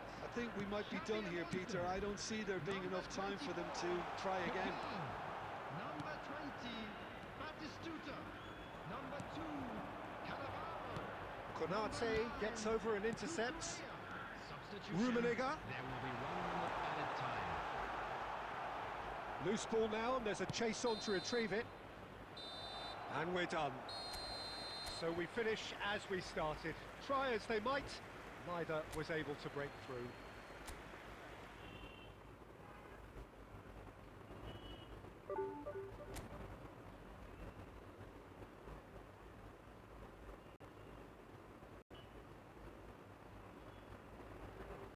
I think we might be done here, Peter. I don't see there being enough time for them to try again. Number 20, Batistuta. Number 2, Cannavaro. Konate gets over and intercepts. Substitution. Rummenigge. There will be 1 minute added time. Loose ball now, and there's a chase on to retrieve it. And we're done. So we finish as we started. Try as they might, neither was able to break through.